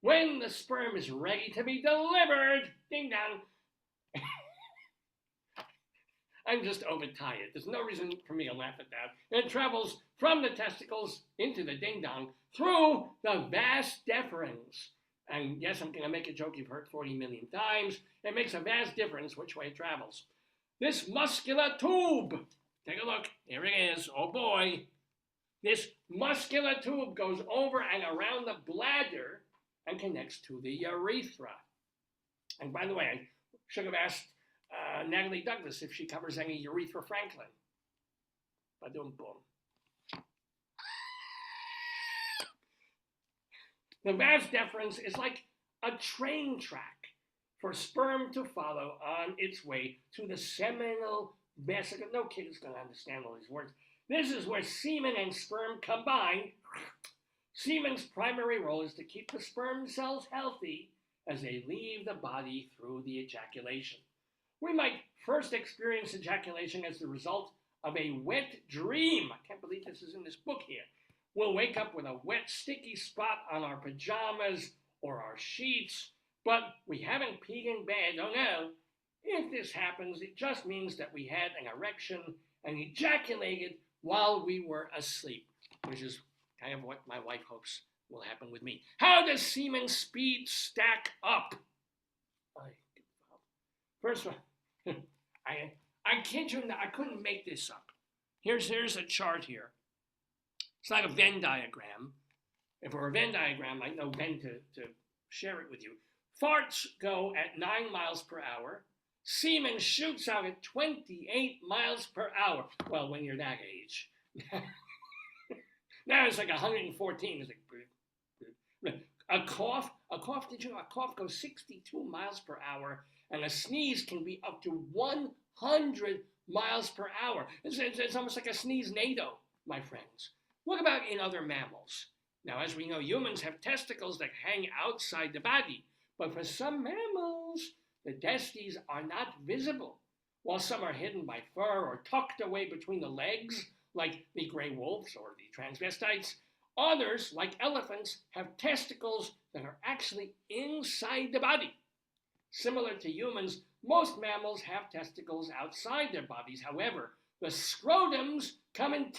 When the sperm is ready to be delivered, ding dong. I'm just overtired. There's no reason for me to laugh at that. It travels from the testicles into the ding dong through the vas deferens. And yes, I'm going to make a joke you've heard 40 million times. It makes a vast difference which way it travels. This muscular tube, take a look. Here it is. Oh boy. This muscular tube goes over and around the bladder and connects to the urethra. And by the way, I should have asked Natalie Douglas if she covers any urethra Franklin. Ba-dum boom. The vas deferens is like a train track for sperm to follow on its way to the seminal vesicle. No kid is going to understand all these words. This is where semen and sperm combine. Semen's primary role is to keep the sperm cells healthy as they leave the body through the ejaculation. We might first experience ejaculation as the result of a wet dream. I can't believe this is in this book here. We'll wake up with a wet, sticky spot on our pajamas or our sheets, but we haven't peed in bed. Oh no. If this happens, it just means that we had an erection and ejaculated while we were asleep, which is kind of what my wife hopes will happen with me. How does semen speed stack up? First one, I kid you not, I couldn't make this up. Here's a chart here. It's like a Venn diagram. If it were a Venn diagram, I know when to share it with you. Farts go at 9 miles per hour. Semen shoots out at 28 miles per hour. Well, when you're that age. Now it's like 114. It's like, a cough, did you know a cough goes 62 miles per hour, and a sneeze can be up to 100 miles per hour. It's almost like a sneeze NATO, my friends. What about in other mammals? Now, as we know, humans have testicles that hang outside the body, but for some mammals, the testes are not visible, while some are hidden by fur or tucked away between the legs like the gray wolves or the transvestites. Others, like elephants, have testicles that are actually inside the body. Similar to humans, most mammals have testicles outside their bodies. However, the scrotums come in.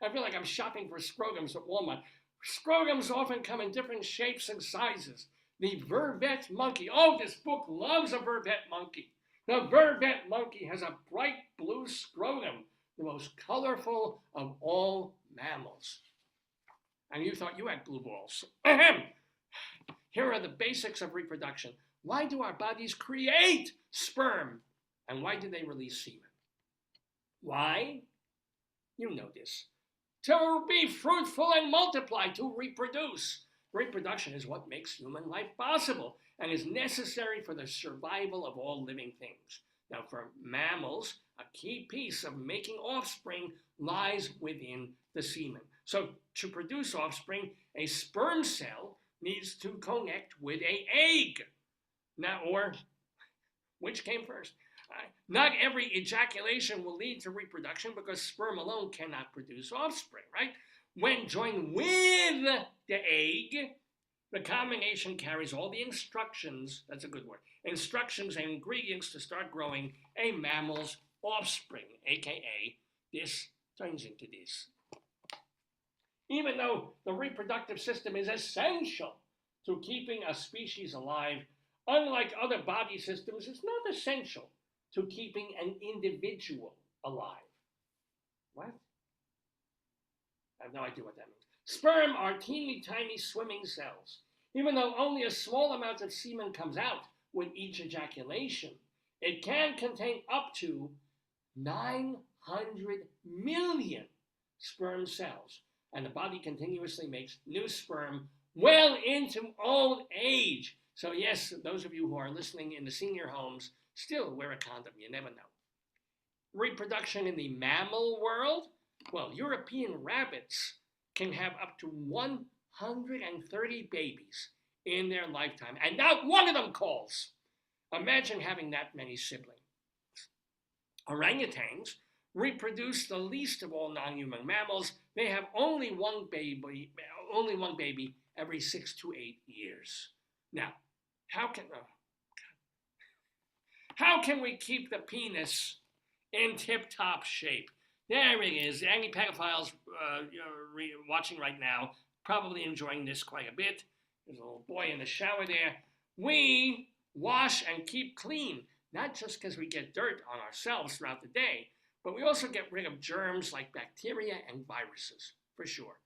I feel like I'm shopping for scrotums at Walmart. Scrotums often come in different shapes and sizes. The vervet monkey. Oh, this book loves a vervet monkey. The vervet monkey has a bright blue scrotum, the most colorful of all mammals. And you thought you had blue balls. Ahem. Here are the basics of reproduction. Why do our bodies create sperm? And why do they release semen? Why? You know this. To be fruitful and multiply, to reproduce. Reproduction is what makes human life possible and is necessary for the survival of all living things. Now, for mammals, a key piece of making offspring lies within the semen. So, to produce offspring, a sperm cell needs to connect with an egg. Now, or which came first? Not every ejaculation will lead to reproduction because sperm alone cannot produce offspring, right? When joined with the egg, the combination carries all the instructions, that's a good word, instructions and ingredients to start growing a mammal's offspring, aka this turns into this. Even though the reproductive system is essential to keeping a species alive, unlike other body systems, it's not essential to keeping an individual alive. What? I have no idea what that means. Sperm are teeny tiny swimming cells. Even though only a small amount of semen comes out with each ejaculation, it can contain up to 900 million sperm cells, and the body continuously makes new sperm well into old age. So yes, those of you who are listening in the senior homes, still wear a condom, you never know. Reproduction in the mammal world? Well, European rabbits can have up to 130 babies in their lifetime, and not one of them calls. Imagine having that many siblings. Orangutans reproduce the least of all non-human mammals. They have only one baby every 6 to 8 years. Now, how can we keep the penis in tip-top shape? There it is. Any pedophiles watching right now, probably enjoying this quite a bit. There's a little boy in the shower there. We wash and keep clean, not just because we get dirt on ourselves throughout the day, but we also get rid of germs like bacteria and viruses, for sure.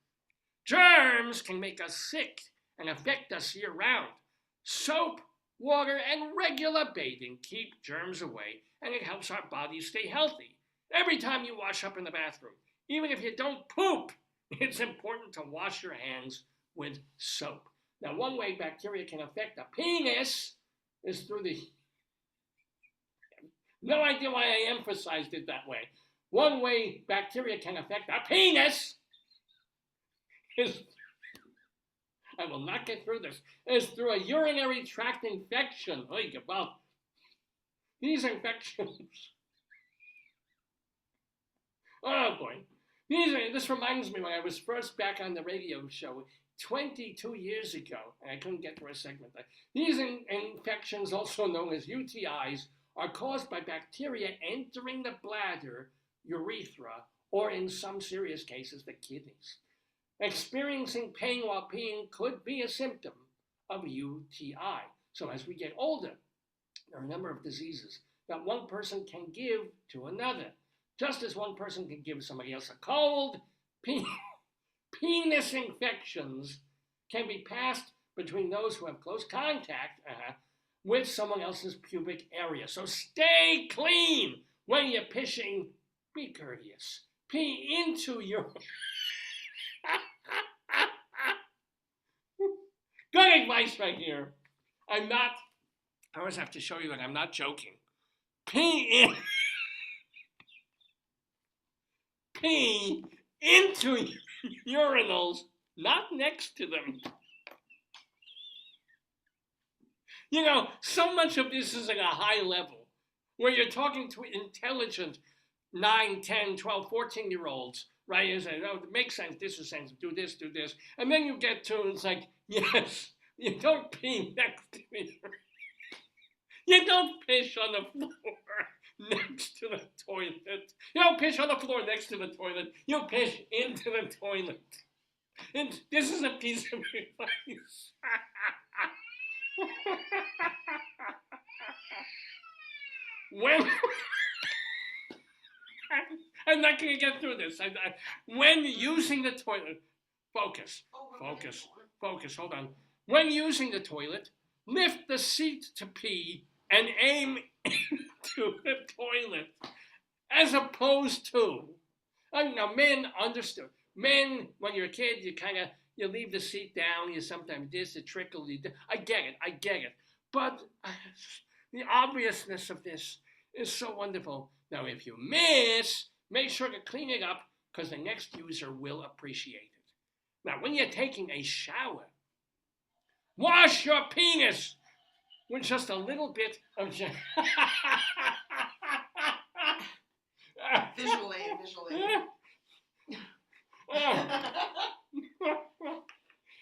Germs can make us sick and affect us year-round. Soap, water, and regular bathing keep germs away, and it helps our bodies stay healthy. Every time you wash up in the bathroom, even if you don't poop, it's important to wash your hands with soap. Now, one way bacteria can affect the penis is through the... No idea why I emphasized it that way. One way bacteria can affect the penis is... I will not get through this. Is through a urinary tract infection. These infections... Oh boy. This reminds me when I was first back on the radio show 22 years ago, and I couldn't get through a segment. These infections, also known as UTIs, are caused by bacteria entering the bladder, urethra, or in some serious cases, the kidneys. Experiencing pain while peeing could be a symptom of UTI. So as we get older, there are a number of diseases that one person can give to another. Just as one person can give somebody else a cold, penis infections can be passed between those who have close contact with someone else's pubic area. So stay clean when you're pissing. Be courteous. Pee into your... Good advice right here. I always have to show you that I'm not joking. Pee into urinals, not next to them. You know, so much of this is at a high level, where you're talking to intelligent, 9, 10, 12, 14-year-olds, right? You say, no, it makes sense, this is sense, do this. And then you get to, it's like, yes, you don't pee next to me. You don't piss on the floor next to the toilet. You don't piss on the floor next to the toilet. You piss into the toilet. And this is a piece of advice. When I'm not going to get through this. When using the toilet, focus, hold on. When using the toilet, lift the seat to pee and aim into the toilet, as opposed to, now men understood. Men, when you're a kid, you leave the seat down, you sometimes this, it trickles, I get it. But the obviousness of this is so wonderful. Now, if you miss, make sure to clean it up, because the next user will appreciate it. Now, when you're taking a shower, wash your penis with just a little bit of Visually.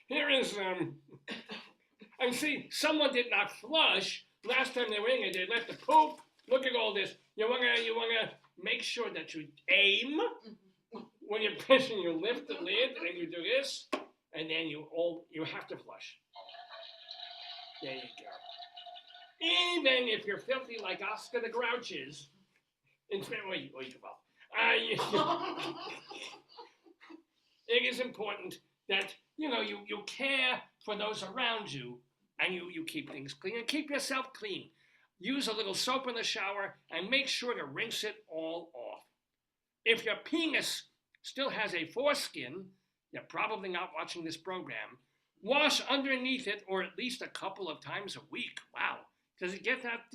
Here is and see, someone did not flush last time they were in it. They left the poop. Look at all this. You wanna make sure that you aim when you're pissing. You lift the lid and you do this, and then you have to flush. There you go. Even if you're filthy like Oscar the Grouch is, it is important that you care for those around you, and you keep things clean and keep yourself clean. Use a little soap in the shower and make sure to rinse it all off. If your penis still has a foreskin, you're probably not watching this program. Wash underneath it, or at least a couple of times a week. Wow. Does it get that?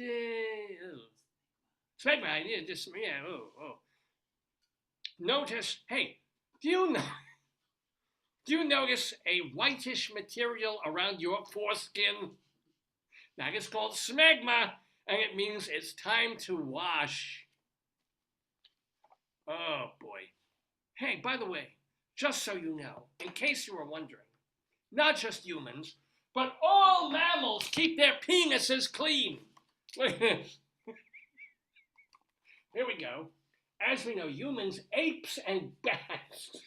Notice, hey, do you notice a whitish material around your foreskin? That is called smegma, and it means it's time to wash. Oh boy. Hey, by the way, just so you know, in case you were wondering, not just humans, but all mammals keep their penises clean. Look at this. Here we go. As we know, humans, apes, and bats,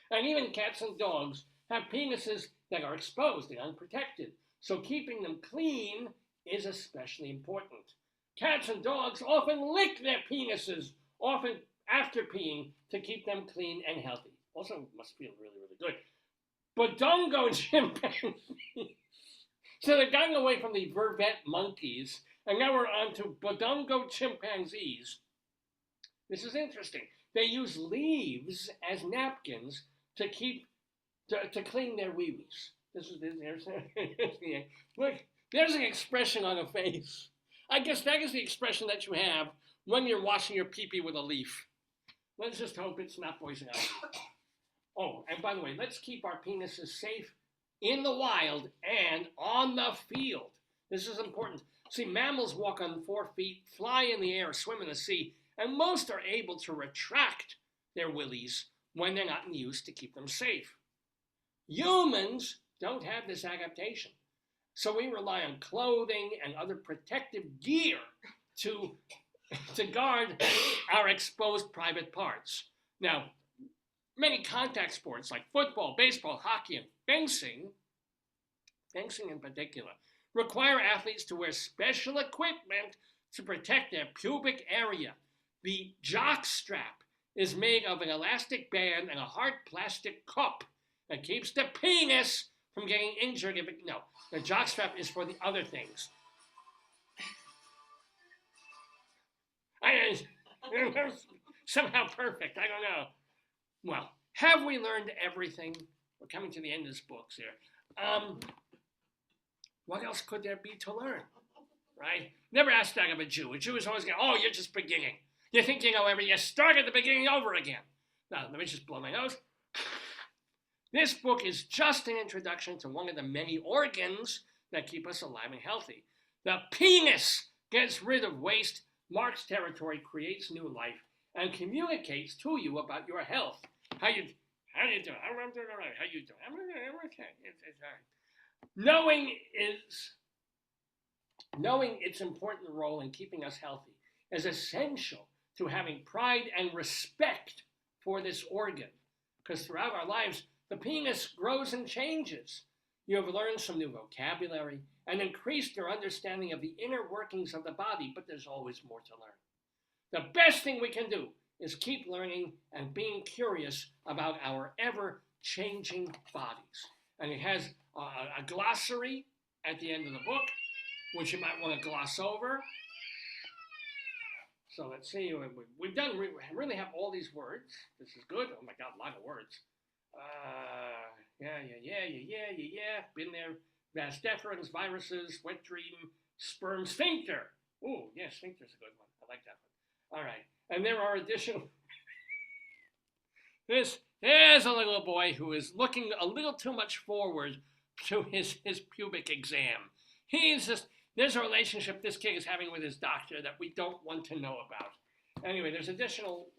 and even cats and dogs have penises that are exposed and unprotected. So keeping them clean is especially important. Cats and dogs often lick their penises, often after peeing, to keep them clean and healthy. Also, must feel really, really good. Bodongo chimpanzees. So they've gotten away from the vervet monkeys, and now we're on to bodongo chimpanzees. This is interesting. They use leaves as napkins to clean their wee-wees. Look, there's an expression on a face. I guess that is the expression that you have when you're washing your pee-pee with a leaf. Let's just hope it's not poison ivy. Oh, and by the way, let's keep our penises safe in the wild and on the field. This is important. See, mammals walk on 4 feet, fly in the air, swim in the sea, and most are able to retract their willies when they're not in use to keep them safe. Humans don't have this adaptation, so we rely on clothing and other protective gear to guard our exposed private parts. Now, many contact sports like football, baseball, hockey, and fencing in particular, require athletes to wear special equipment to protect their pubic area. The jock strap is made of an elastic band and a hard plastic cup that keeps the penis from getting injured. No, the jock strap is for the other things. Somehow perfect, I don't know. Well, have we learned everything? We're coming to the end of this book here. What else could there be to learn, right? Never ask that of a Jew. A Jew is always going, oh, you're just beginning. You think you know everything. You start at the beginning over again. Now, let me just blow my nose. This book is just an introduction to one of the many organs that keep us alive and healthy. The penis gets rid of waste, marks territory, creates new life. and communicates to you about your health. How you doing? I'm doing all right. How you doing? I'm okay. It's all right. Knowing its important role in keeping us healthy is essential to having pride and respect for this organ, because throughout our lives, the penis grows and changes. You have learned some new vocabulary and increased your understanding of the inner workings of the body, but there's always more to learn. The best thing we can do is keep learning and being curious about our ever-changing bodies. And it has a glossary at the end of the book, which you might want to gloss over. So let's see, we really have all these words. This is good. Oh my God, a lot of words. Yeah. Been there. Vas deferens, viruses, wet dream, sperm, sphincter. Ooh, yeah, sphincter's a good one. I like that one. All right. And there are additional. There's a little boy who is looking a little too much forward to his pubic exam. There's a relationship this kid is having with his doctor that we don't want to know about. Anyway, there's additional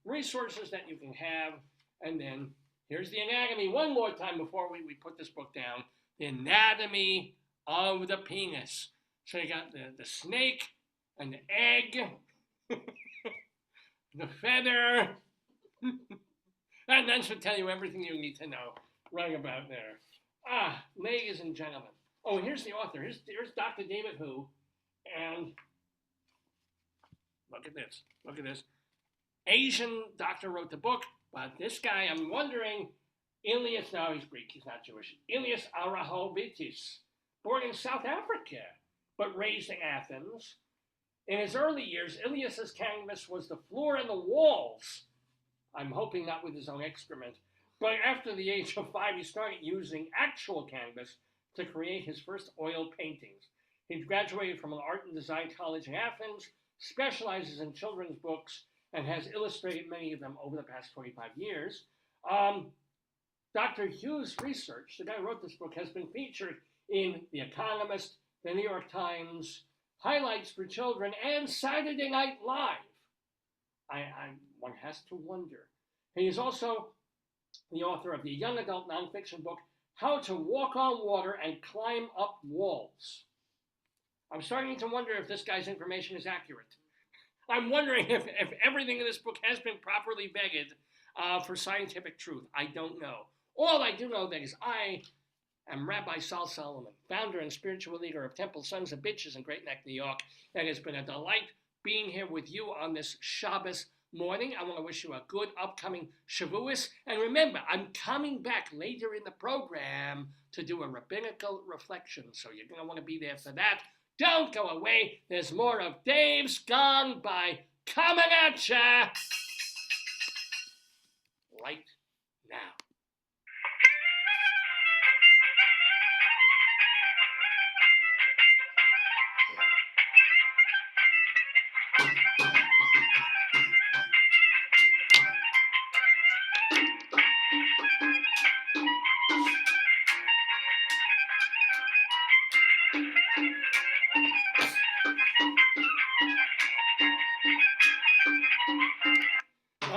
resources that you can have. And then here's the anatomy one more time before we put this book down. The anatomy of the penis. So you got the snake and the egg, the feather, and that should tell you everything you need to know right about there. Ladies and gentlemen. Oh, here's the author. Here's Dr. David Hu, and look at this. Asian doctor wrote the book, but this guy, I'm wondering, Ilias, no, he's Greek, he's not Jewish. Ilias Arahovitis, born in South Africa, but raised in Athens. In his early years, Ilias's canvas was the floor and the walls. I'm hoping not with his own excrement. But after the age of 5, he started using actual canvas to create his first oil paintings. He graduated from an art and design college in Athens, specializes in children's books, and has illustrated many of them over the past 25 years. Dr. Hu's research, the guy who wrote this book, has been featured in The Economist, The New York Times, Highlights for Children, and Saturday Night Live. One has to wonder. He is also the author of the young adult nonfiction book, How to Walk on Water and Climb Up Walls. I'm starting to wonder if this guy's information is accurate. I'm wondering if everything in this book has been properly vetted for scientific truth. I don't know. All I do know is I am Rabbi Sol Solomon, founder and spiritual leader of Temple Sons of Bitches in Great Neck, New York. It has been a delight being here with you on this Shabbos morning. I want to wish you a good upcoming Shavuos. And remember, I'm coming back later in the program to do a Rabbinical Reflection. So you're going to want to be there for that. Don't go away. There's more of Dave's Gone By coming at ya right now.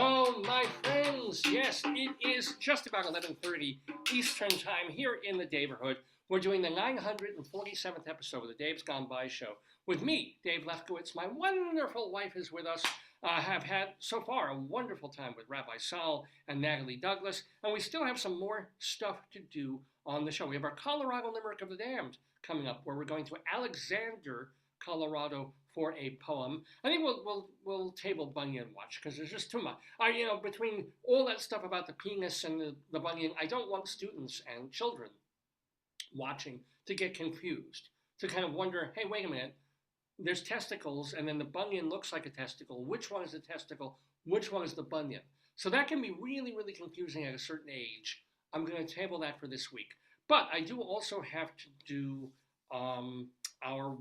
Oh, my friends, yes, it is just about 11:30 Eastern Time here in the neighborhood. We're doing the 947th episode of the Dave's Gone By show with me, Dave Lefkowitz. My wonderful wife is with us. Have had so far a wonderful time with Rabbi Sol and Natalie Douglas, and we still have some more stuff to do on the show. We have our Colorado Limerick of the Damned coming up, where we're going to Alexander, Colorado, for a poem. I think we'll table Bunyan watch because there's just too much. Between all that stuff about the penis and the Bunyan, I don't want students and children watching to get confused, to kind of wonder, hey, wait a minute, there's testicles, and then the Bunyan looks like a testicle. Which one is the testicle? Which one is the Bunyan? So that can be really, really confusing at a certain age. I'm going to table that for this week. But I do also have to do our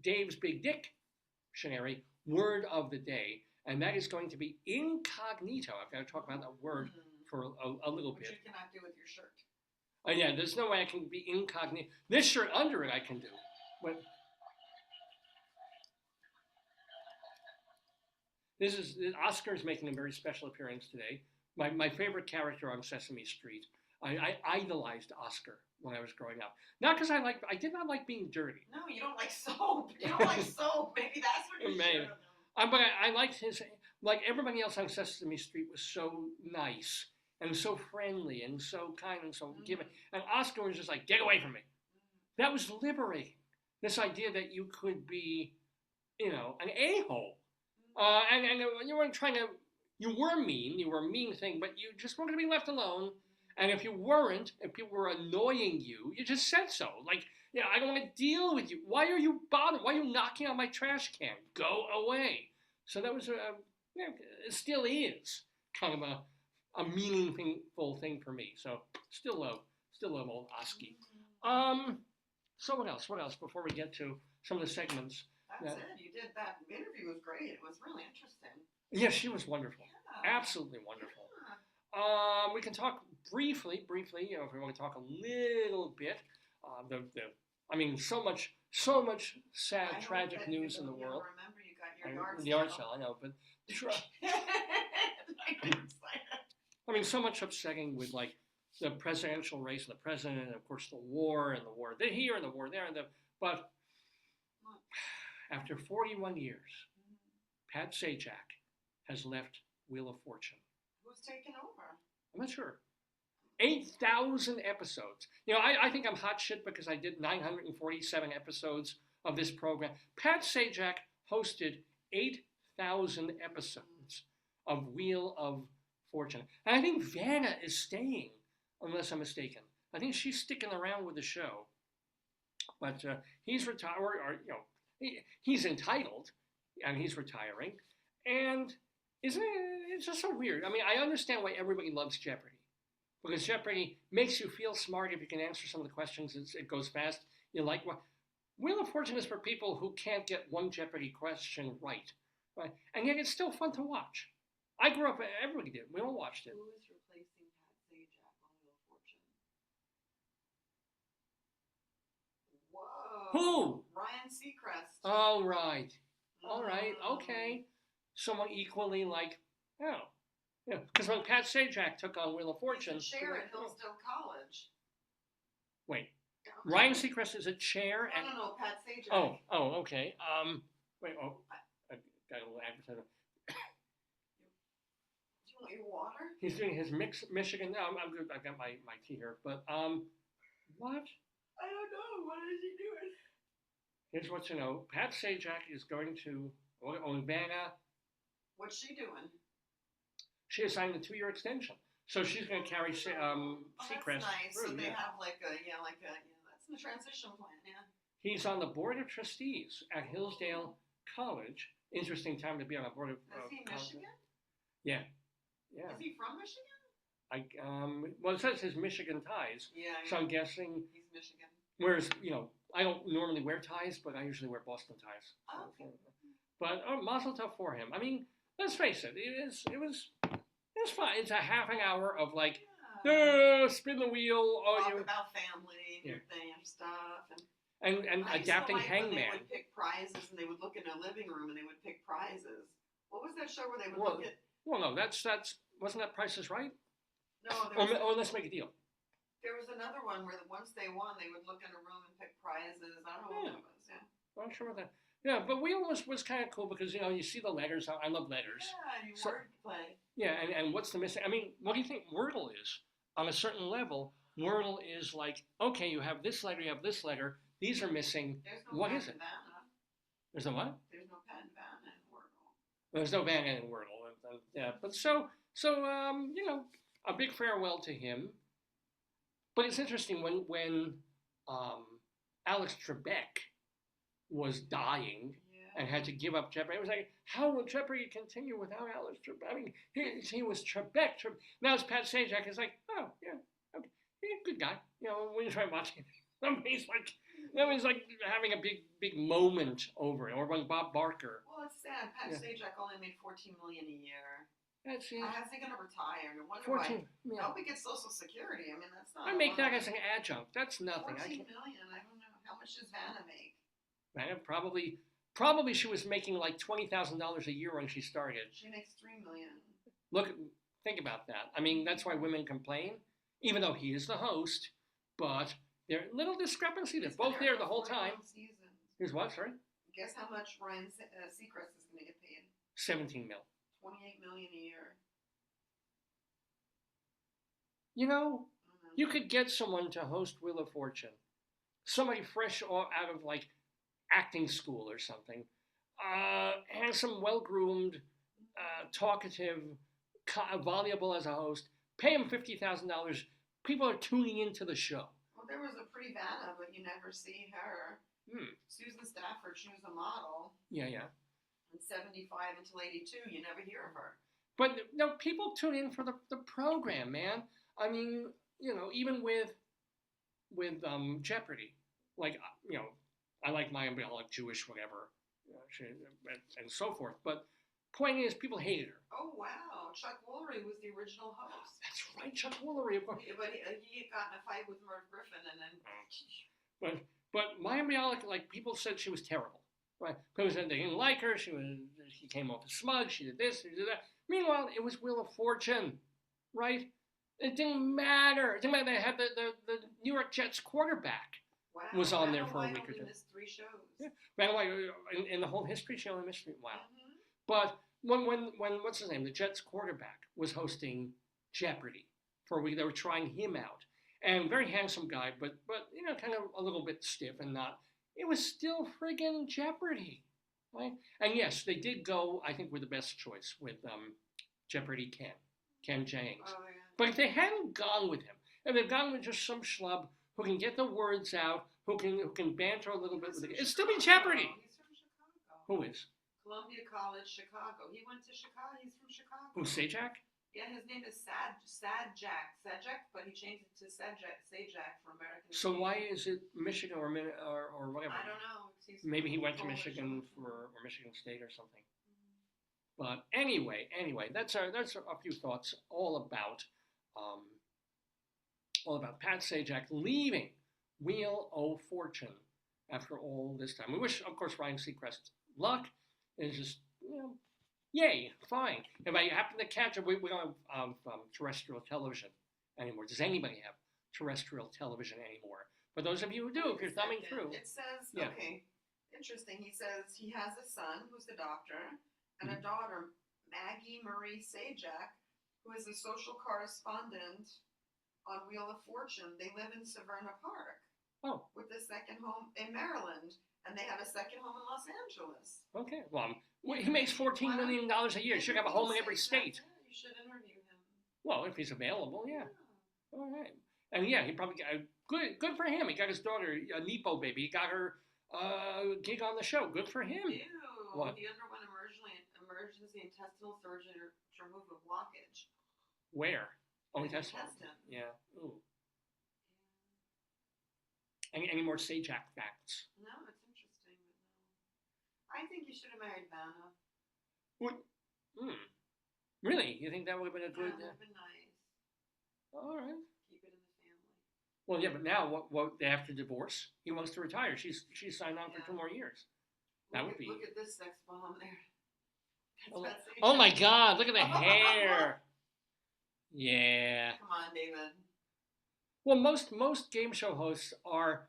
Dave's Big Dictionary word of the day, and that is going to be incognito. I've got to talk about that word for a little bit. Which you cannot do with your shirt. Yeah, there's no way I can be incognito. This shirt under it I can do, but Oscar's making a very special appearance today. My favorite character on Sesame Street. I idolized Oscar when I was growing up. Not because I did not like being dirty. No, you don't like soap. You don't like soap. Maybe that's what you Maybe. should have known. But I liked his, like everybody else on Sesame Street was so nice and so friendly and so kind and so giving. And Oscar was just like, get away from me. That was liberating. This idea that you could be, an a-hole. And you weren't trying to, you were a mean thing, but you just weren't going to be left alone. And if you weren't, if people were annoying you, you just said so. Like, I don't want to deal with you. Why are you bothered? Why are you knocking on my trash can? Go away. So that was, it still is kind of a meaningful thing for me. So still love old Oski. So what else before we get to some of the segments? That's it. You did that interview was great. It was really interesting. Yeah, she was wonderful. Yeah. Absolutely wonderful. Yeah. We can talk briefly, if we want to talk a little bit. So much sad, I tragic hope that news in the you'll world. remember you got your yard The yard sale, I know, but so much upsetting with like the presidential race and the president, and of course the war here and the war there, but after 41 years, Pat Sajak has left Wheel of Fortune. Who's taking over? I'm not sure. 8,000 episodes. I think I'm hot shit because I did 947 episodes of this program. Pat Sajak hosted 8,000 episodes of Wheel of Fortune. And I think Vanna is staying, unless I'm mistaken. I think she's sticking around with the show. But he's retired, he's entitled, and he's retiring. And it's just so weird. I understand why everybody loves Jeopardy. Because Jeopardy makes you feel smart if you can answer some of the questions. It goes fast. You like what? Wheel of Fortune is for people who can't get one Jeopardy question right. And yet it's still fun to watch. I grew up, everybody did. We all watched it. Who is replacing Pat Sajak on Wheel of Fortune? Whoa. Who? Ryan Seacrest. Oh, right. All right. Okay. Someone equally like, because when Pat Sajak took on Wheel of Fortune. He's a chair at Hillsdale College. Wait. Ryan Seacrest is a chair at. No, Pat Sajak. Oh, okay. I got a little advertisement. Do you want your water? He's doing his Michigan. No, I'm good. I've got my tea here. But what? I don't know. What is he doing? Here's what you know. Pat Sajak is going to own Vanna. What's she doing? She assigned a 2-year extension, so she's going to carry Seacrest. That's nice. through. So they have that's the transition plan. Yeah. He's on the board of trustees at Hillsdale College. Interesting time to be on a board of. Is he Michigan? Yeah. Is he from Michigan? Well, it says his Michigan ties. Yeah. So I'm guessing. He's Michigan. Whereas I don't normally wear ties, but I usually wear Boston ties. Oh, okay. But mazel tov for him. Let's face it. It was fun. It's a half an hour of like, spin the wheel. Talk about family and your thing and stuff and I adapting used to like when Hangman. they would pick prizes and they would look in their living room and they would pick prizes. What was that show where they would look at? Well, no, that's wasn't that Price is Right? No, Or Let's Make a Deal. there was another one where once they won, they would look in a room and pick prizes. I don't know what that was. Yeah. I'm not sure about that. Yeah, but Wheel was kind of cool because you see the letters. I love letters. Yeah, you wordplay. Yeah, and what's the missing? What do you think Wordle is? On a certain level, Wordle is like, okay, you have this letter, you have this letter. These are missing. There's no What Pat is it? and Vanna. There's no what? There's no Pat and Vanna in Wordle. There's no Vanna in Wordle. Yeah, but so a big farewell to him. But it's interesting when Alex Trebek was dying and had to give up Jeopardy. It was like, how will Jeopardy continue without Alex Trebek? He was Trebek. Now it's Pat Sajak. It's like, oh yeah, okay, he's a good guy. When you try watching him, he's like having a big moment over it. Or when Bob Barker. Well, it's sad. Pat Sajak only made $14 million a year. That's it. How's he gonna retire? No wonder 14. why. Yeah. I hope he gets Social Security. That's not. I make that as an adjunct. That's nothing. 14 million. I don't know. How much does Vanna make? Vanna probably Probably she was making like $20,000 a year when she started. She makes $3 million. Look, think about that. I mean, that's why women complain, even though he is the host. But there's little discrepancy. They're He's been both there the for whole 41 time. Seasons. Here's what? Sorry, Guess how much Ryan Seacrest is going to get paid? 17 mil. $28 million a year. You know, Mhm. you could get someone to host Wheel of Fortune, somebody fresh out of like acting school or something, handsome, well-groomed, talkative, voluble as a host. Pay him $50,000. People are tuning into the show. Well, there was a pretty Vanna, but you never see her. Susan Stafford, she was a model. Yeah. In 75 until 82, you never hear of her. But no, people tune in for the program, man. I mean, you know, even with Jeopardy, like, you know, I like my embryonic Jewish whatever, and so forth. But point is, people hated her. Oh wow, Chuck Woolery was the original host. That's right, Chuck Woolery, of course. But he had gotten in a fight with Merv Griffin, and then. But my embryonic, like, people said she was terrible. Right? People said they didn't like her. She came off as smug. She did this. She did that. Meanwhile, it was Wheel of Fortune, right? It didn't matter. It didn't matter. They had the New York Jets quarterback was on there for a week or two. Missed 3 shows. Yeah. By the way, in the whole history, she only missed 3. Wow. Mm-hmm. But when what's his name? The Jets quarterback was hosting Jeopardy for a week. They were trying him out, and very handsome guy, but you know, kind of a little bit stiff and not. It was still friggin' Jeopardy, right? And yes, they did go, I think, with the best choice with Jeopardy Ken Jennings. Oh, yeah. But if they hadn't gone with him, if they'd gone with just some schlub who can get the words out, who can banter a little bit with it, it'd still be Jeopardy. He's from Chicago. Who is? Columbia College, Chicago. He went to Chicago. He's from Chicago. Who, Sajak? Yeah, his name is Sajak, but he changed it to Sajak for American. So why is it Michigan or whatever? I don't know. Maybe he went to Michigan or Michigan State or something. But anyway, that's a few thoughts all about Pat Sajak leaving Wheel of Fortune after all this time. We wish, of course, Ryan Seacrest luck. It's just, you know, yay, fine. If I happen to catch it, we don't have terrestrial television anymore. Does anybody have terrestrial television anymore? For those of you who do, if you're thumbing through. It says, Yeah. Okay, interesting. He says he has a son who's a doctor and a daughter, Maggie Marie Sajak, who is a social correspondent on Wheel of Fortune. They live in Severna Park. Oh. With a second home in Maryland. And they have a second home in Los Angeles. Okay, well, he makes $14 million a year. He should have a home in every state. Yeah, you should interview him. Well, if he's available, yeah. All right. And yeah, he probably got good for him. He got his daughter, a Nepo baby. He got her gig on the show. Good for him. Ew. What? He underwent emergency intestinal surgery to remove a blockage. Where? Oh, In intestine. intestine. Yeah. Ooh. Any more Sajak facts? No, it's interesting. But no. I think you should have married Vanna. What? Really? You think that would have been a good? Yeah, that would have been nice. All right. Keep it in the family. Well, yeah, but now what? After divorce, he wants to retire. She's signed on for Yeah. 2 more years. That would be. Look at this sex bomb there. Oh my God! Look at the hair. Yeah. Come on, David. Well, most game show hosts are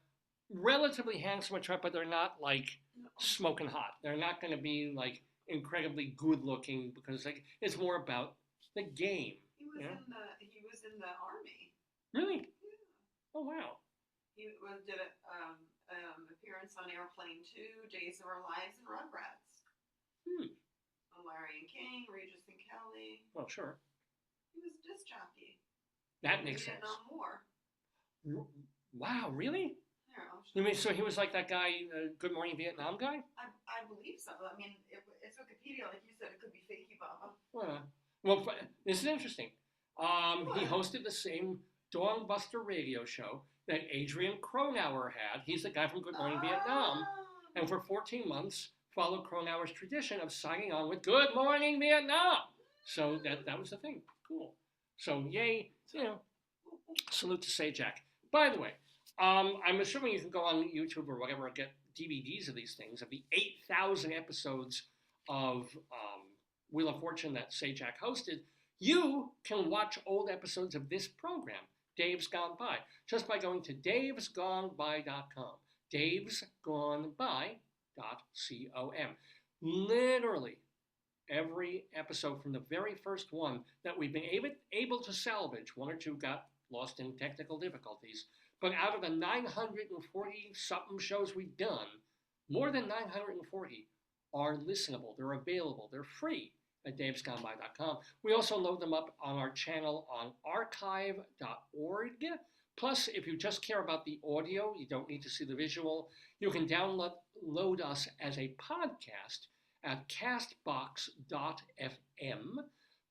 relatively handsome, attractive, but they're not like smoking hot. They're not going to be like incredibly good looking because like it's more about the game. He was in the army. Really? Yeah. Oh wow. He did an appearance on Airplane 2, Days of Our Lives, and Rugrats. On Larry and King, Regis and Kelly. Well, sure. He was a disc jockey. That makes sense. Vietnam War. Wow, really? Here, I'll show You mean so he was like that guy, Good Morning Vietnam guy? I believe so. I mean, it's Wikipedia, like you said. It could be fakey Baba. Well, this is interesting. He hosted the same Dawn Buster radio show that Adrian Cronauer had. He's the guy from Good Morning Vietnam. And for 14 months, followed Cronauer's tradition of signing on with Good Morning Vietnam. So that was the thing. Cool. So yay, salute to Sajak. By the way, I'm assuming you can go on YouTube or whatever and get DVDs of these things, of the 8,000 episodes of Wheel of Fortune that Sajak hosted, you can watch old episodes of this program, Dave's Gone By, just by going to davesgoneby.com. davesgoneby.com. Literally, every episode from the very first one that we've been able to salvage, one or two got lost in technical difficulties, but out of the 940-something shows we've done, more than 940 are listenable. They're available. They're free at davesgoneby.com. We also load them up on our channel on archive.org. Plus, if you just care about the audio, you don't need to see the visual, you can download us as a podcast at castbox.fm.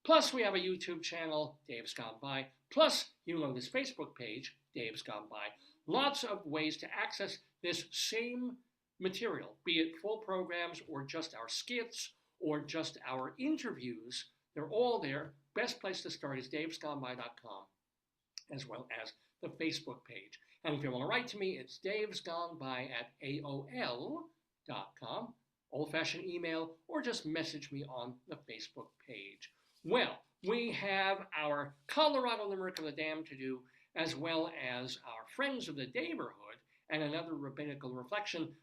Plus, we have a YouTube channel, Dave's Gone By. Plus, you know this Facebook page, Dave's Gone By. Lots of ways to access this same material, be it full programs or just our skits or just our interviews. They're all there. Best place to start is davesgoneby.com, as well as the Facebook page. And if you want to write to me, it's davesgoneby@aol.com, old-fashioned email, or just message me on the Facebook page. Well, we have our Colorado Limerick of the Dam to do, as well as our Friends of the Neighborhood, and another Rabbinical Reflection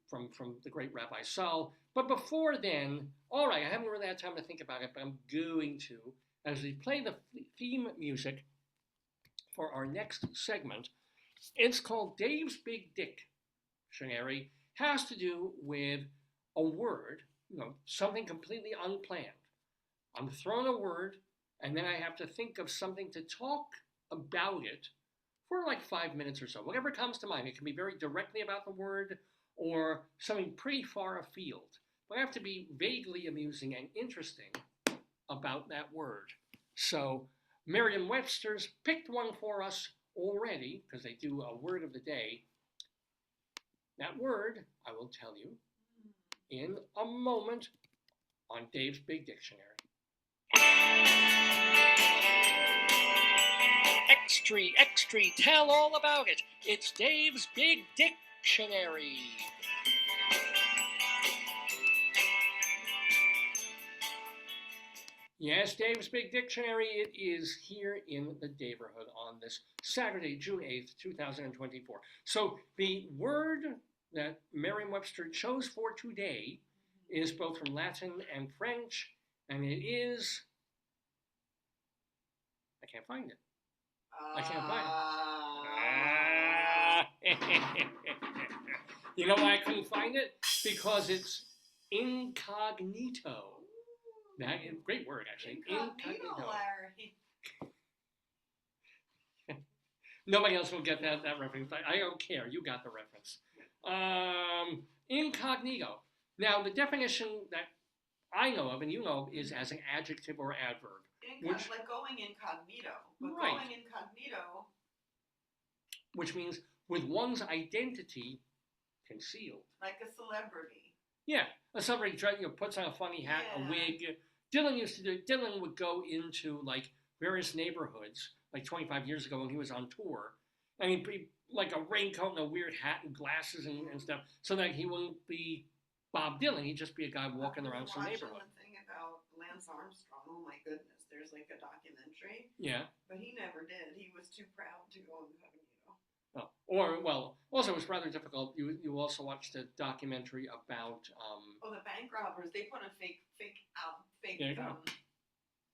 from the great Rabbi Sol. But before then, all right, I haven't really had time to think about it, but I'm going to, as we play the theme music for our next segment. It's called Dave's Big Dictionary. Has to do with a word, something completely unplanned. I'm thrown a word, and then I have to think of something to talk about it for like 5 minutes or so. Whatever comes to mind. It can be very directly about the word or something pretty far afield. But I have to be vaguely amusing and interesting about that word. So Merriam-Webster's picked one for us already, because they do a word of the day. That word, I will tell you in a moment on Dave's Big Dictionary. Extra, tell all about it. It's Dave's Big Dictionary. Yes, Dave's Big Dictionary. It is here in the neighborhood on this Saturday, June 8th, 2024. So the word that Merriam-Webster chose for today is both from Latin and French, and it is... I can't find it. I can't find it. You know why I couldn't find it? Because it's incognito. That is a great word, actually. Incognito. Nobody else will get that reference. I don't care. You got the reference. Incognito. Now, the definition that I know of and you know of is as an adjective or adverb. Like going incognito. But right. Going incognito. Which means with one's identity concealed. Like a celebrity. Yeah. Somebody puts on a funny hat, a wig. Dylan used to do it. Dylan would go into like various neighborhoods like 25 years ago when he was on tour. And he'd be like a raincoat and a weird hat and glasses and stuff so that he wouldn't be Bob Dylan. He'd just be a guy walking around some neighborhood. The thing about Lance Armstrong, oh my goodness, there's like a documentary. Yeah. But he never did. He was too proud to go incognito. Oh, also it was rather difficult. You also watched a documentary about the bank robbers. They put on fake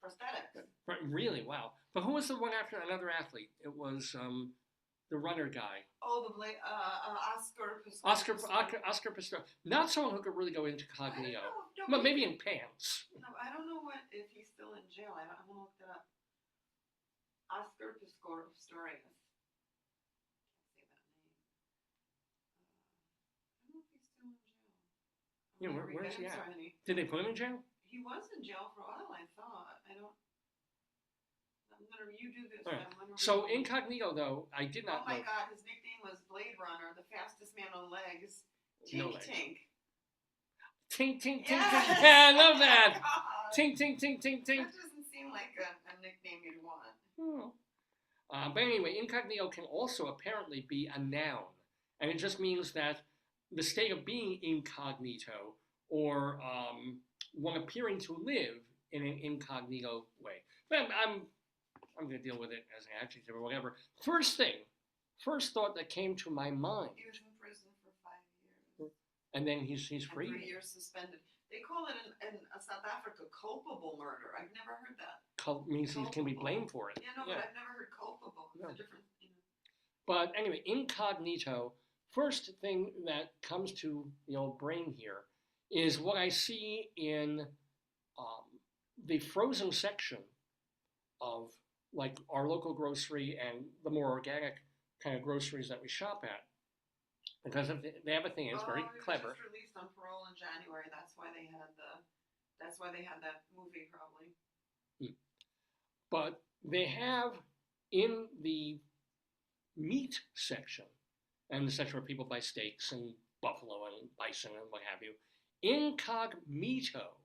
prosthetics. Really, wow. But who was the one after another athlete? It was the runner guy. Oh, Oscar Pistorius. Oscar Pistorius. Not someone who could really go into cognito. But maybe in pants. No, I don't know if he's still in jail. I'm gonna look that up. Oscar Pistorius. Yeah, where is he at? Did they put him in jail? He was in jail for a while, I thought. You do this. Right. So incognito, though, I did not know. Oh my God, his nickname was Blade Runner, the fastest man on legs. Tink No legs. Tink. Tink, tink, tink, Yeah. tink. Yeah, I love that. God. Tink, tink, tink, tink, tink. That doesn't seem like a nickname you'd want. But anyway, incognito can also apparently be a noun. And it just means that the state of being incognito, or one appearing to live in an incognito way. But I'm going to deal with it as an adjective or whatever. First thought that came to my mind. He was in prison for 5 years. And then he's And free. 3 years suspended. They call it in South Africa culpable murder. I've never heard that. Means he can be blamed for it. Yeah, no, but I've never heard culpable. It's No. a different. But anyway, incognito. First thing that comes to the old brain here is what I see in the frozen section of like our local grocery and the more organic kind of groceries that we shop at. Because if they have a thing, it's very clever. He was just released on parole in January. That's why they had that movie probably. But they have in the meat section, and the section where people buy steaks and buffalo and bison and what have you, incognito,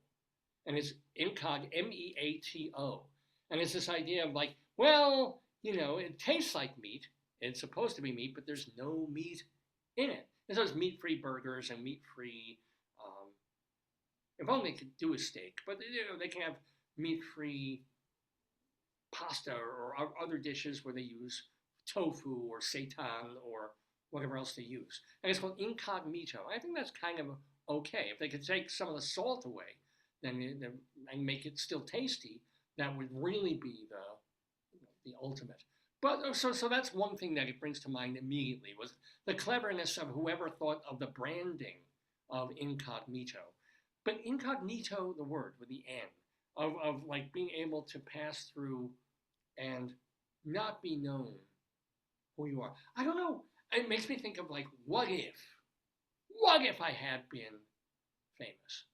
and it's incog, M-E-A-T-O, and it's this idea of like, well, it tastes like meat, it's supposed to be meat, but there's no meat in it. And so it's meat-free burgers and meat-free, if only they could do a steak, but they can have meat-free pasta or other dishes where they use tofu or seitan or whatever else they use. And it's called incognito. I think that's kind of okay. If they could take some of the salt away and make it still tasty, that would really be the ultimate. But so that's one thing that it brings to mind immediately was the cleverness of whoever thought of the branding of incognito. But incognito, the word with the N, of like being able to pass through and not be known who you are. I don't know. It makes me think of like, what if I had been famous?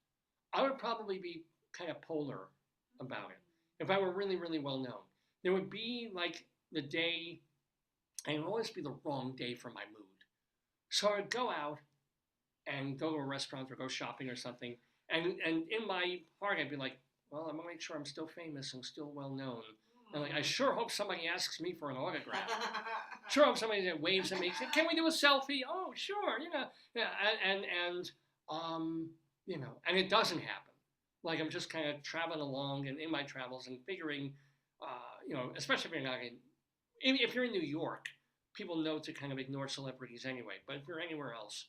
I would probably be kind of polar about it. If I were really, really well known, there would be like the day, and it would always be the wrong day for my mood. So I would go out and go to a restaurant or go shopping or something, and in my heart I'd be like, well, I'm gonna make sure I'm still famous and still well known. And like, I sure hope somebody asks me for an autograph. Sure hope somebody waves at me, says, can we do a selfie? Oh, sure, yeah, and it doesn't happen. Like I'm just kind of traveling along and in my travels and figuring, especially if you're in New York, people know to kind of ignore celebrities anyway. But if you're anywhere else,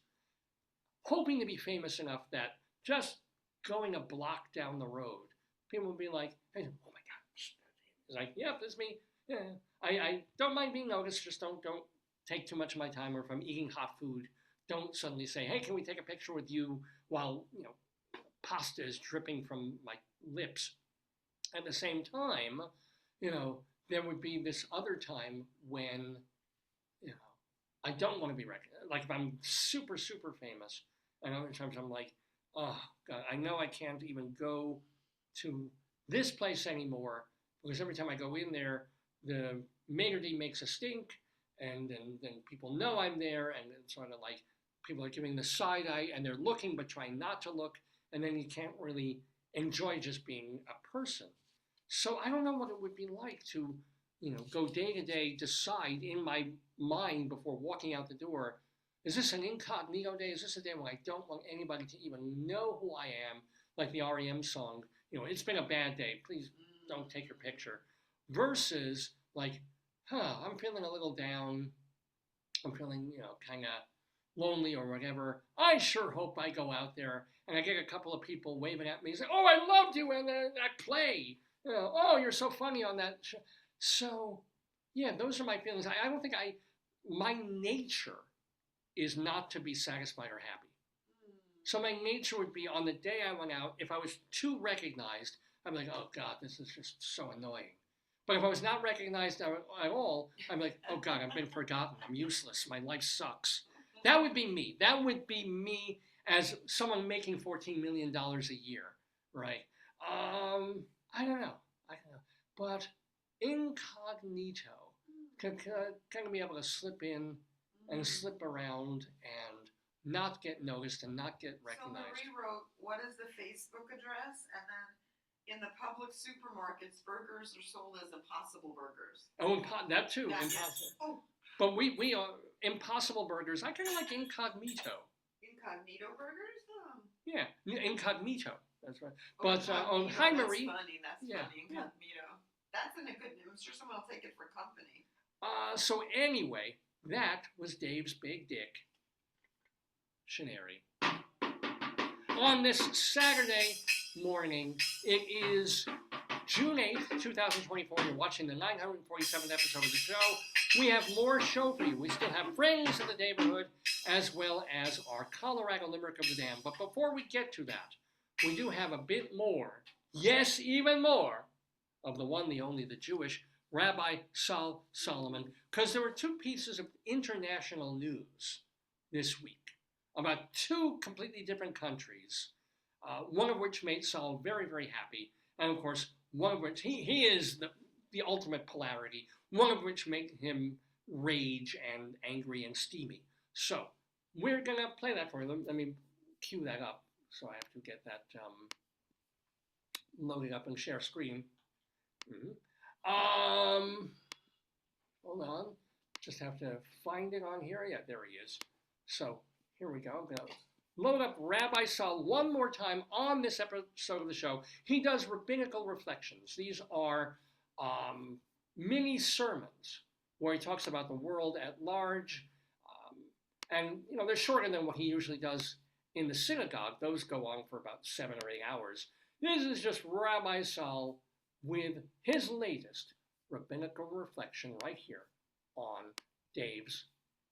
hoping to be famous enough that just going a block down the road, people will be like, hey, oh my God. It's like, yeah, that's me. Yeah, I don't mind being noticed. Just don't take too much of my time. Or if I'm eating hot food, don't suddenly say, hey, can we take a picture with you while pasta is dripping from my lips. At the same time, there would be this other time when, I don't want to be recognized. Like if I'm super, super famous, and other times I'm like, oh God, I know I can't even go to this place anymore because every time I go in there, the maitre d' makes a stink, and then people know I'm there, and it's sort of like people are giving the side eye, and they're looking but trying not to look, and then you can't really enjoy just being a person. So I don't know what it would be like to, go day to day, decide in my mind before walking out the door, is this an incognito day? Is this a day when I don't want anybody to even know who I am? Like the REM song, it's been a bad day, please don't take your picture. Versus like, I'm feeling a little down, I'm feeling, kind of lonely or whatever. I sure hope I go out there and I get a couple of people waving at me and say, oh, I loved you in that play. Oh, you're so funny on that show. So, yeah, those are my feelings. I don't think my nature is not to be satisfied or happy. So my nature would be on the day I went out, if I was too recognized, I'd be like, oh God, this is just so annoying. But if I was not recognized at all, I'm like, oh God, I've been forgotten. I'm useless. My life sucks. That would be me. That would be me as someone making $14 million a year, right? I don't know. But incognito can kind of be able to slip in and slip around and not get noticed and not get recognized. So Marie wrote, what is the Facebook address? And then in the public supermarkets, burgers are sold as Impossible Burgers. Oh, that too, Yes. Impossible. Oh. But we are Impossible Burgers. I kind of like incognito. Incognito burgers? Yeah, incognito. That's right. Oh, But on incognito, Hi that's Marie. funny. That's Yeah, funny. Incognito. That's in a good. I'm sure someone will take it for company. So anyway, that was Dave's Big Dick Shinary. On this Saturday morning, it is June 8th, 2024. You're watching the 947th episode of the show. We have more show for you. We still have Friends of the Neighborhood, as well as our Colorado Limerick of the Dam. But before we get to that, we do have a bit more, yes, even more, of the one, the only, the Jewish Rabbi Sol Solomon, because there were two pieces of international news this week about two completely different countries, one of which made Sol very, very happy, and of course, one of which, he is the ultimate polarity, one of which made him rage and angry and steamy. So, we're going to play that for you. Let me cue that up. So I have to get that loaded up and share screen. Hold on. Just have to find it on here. Yeah, there he is. So here we go. I'm going to load up Rabbi Sol one more time on this episode of the show. He does Rabbinical Reflections. These are mini sermons where he talks about the world at large. And, you know, they're shorter than what he usually does in the synagogue. Those go on for about 7 or 8 hours. This is just Rabbi Sol with his latest Rabbinical Reflection right here on Dave's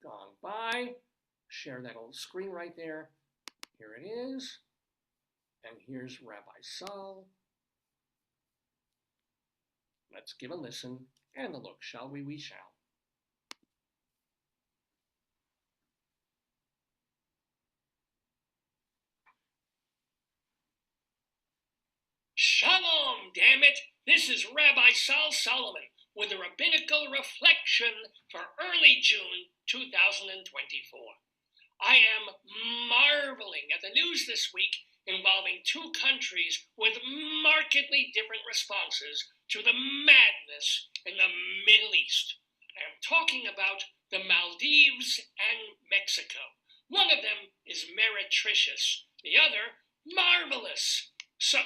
Gone By. Share that old screen right there. Here it is. And here's Rabbi Sol. Let's give a listen and a look, shall we? We shall. Shalom, damn it! This is Rabbi Sol Solomon with a Rabbinical Reflection for early June 2024. I am marveling at the news this week involving two countries with markedly different responses to the madness in the Middle East. I am talking about the Maldives and Mexico. One of them is meretricious, the other marvelous. So,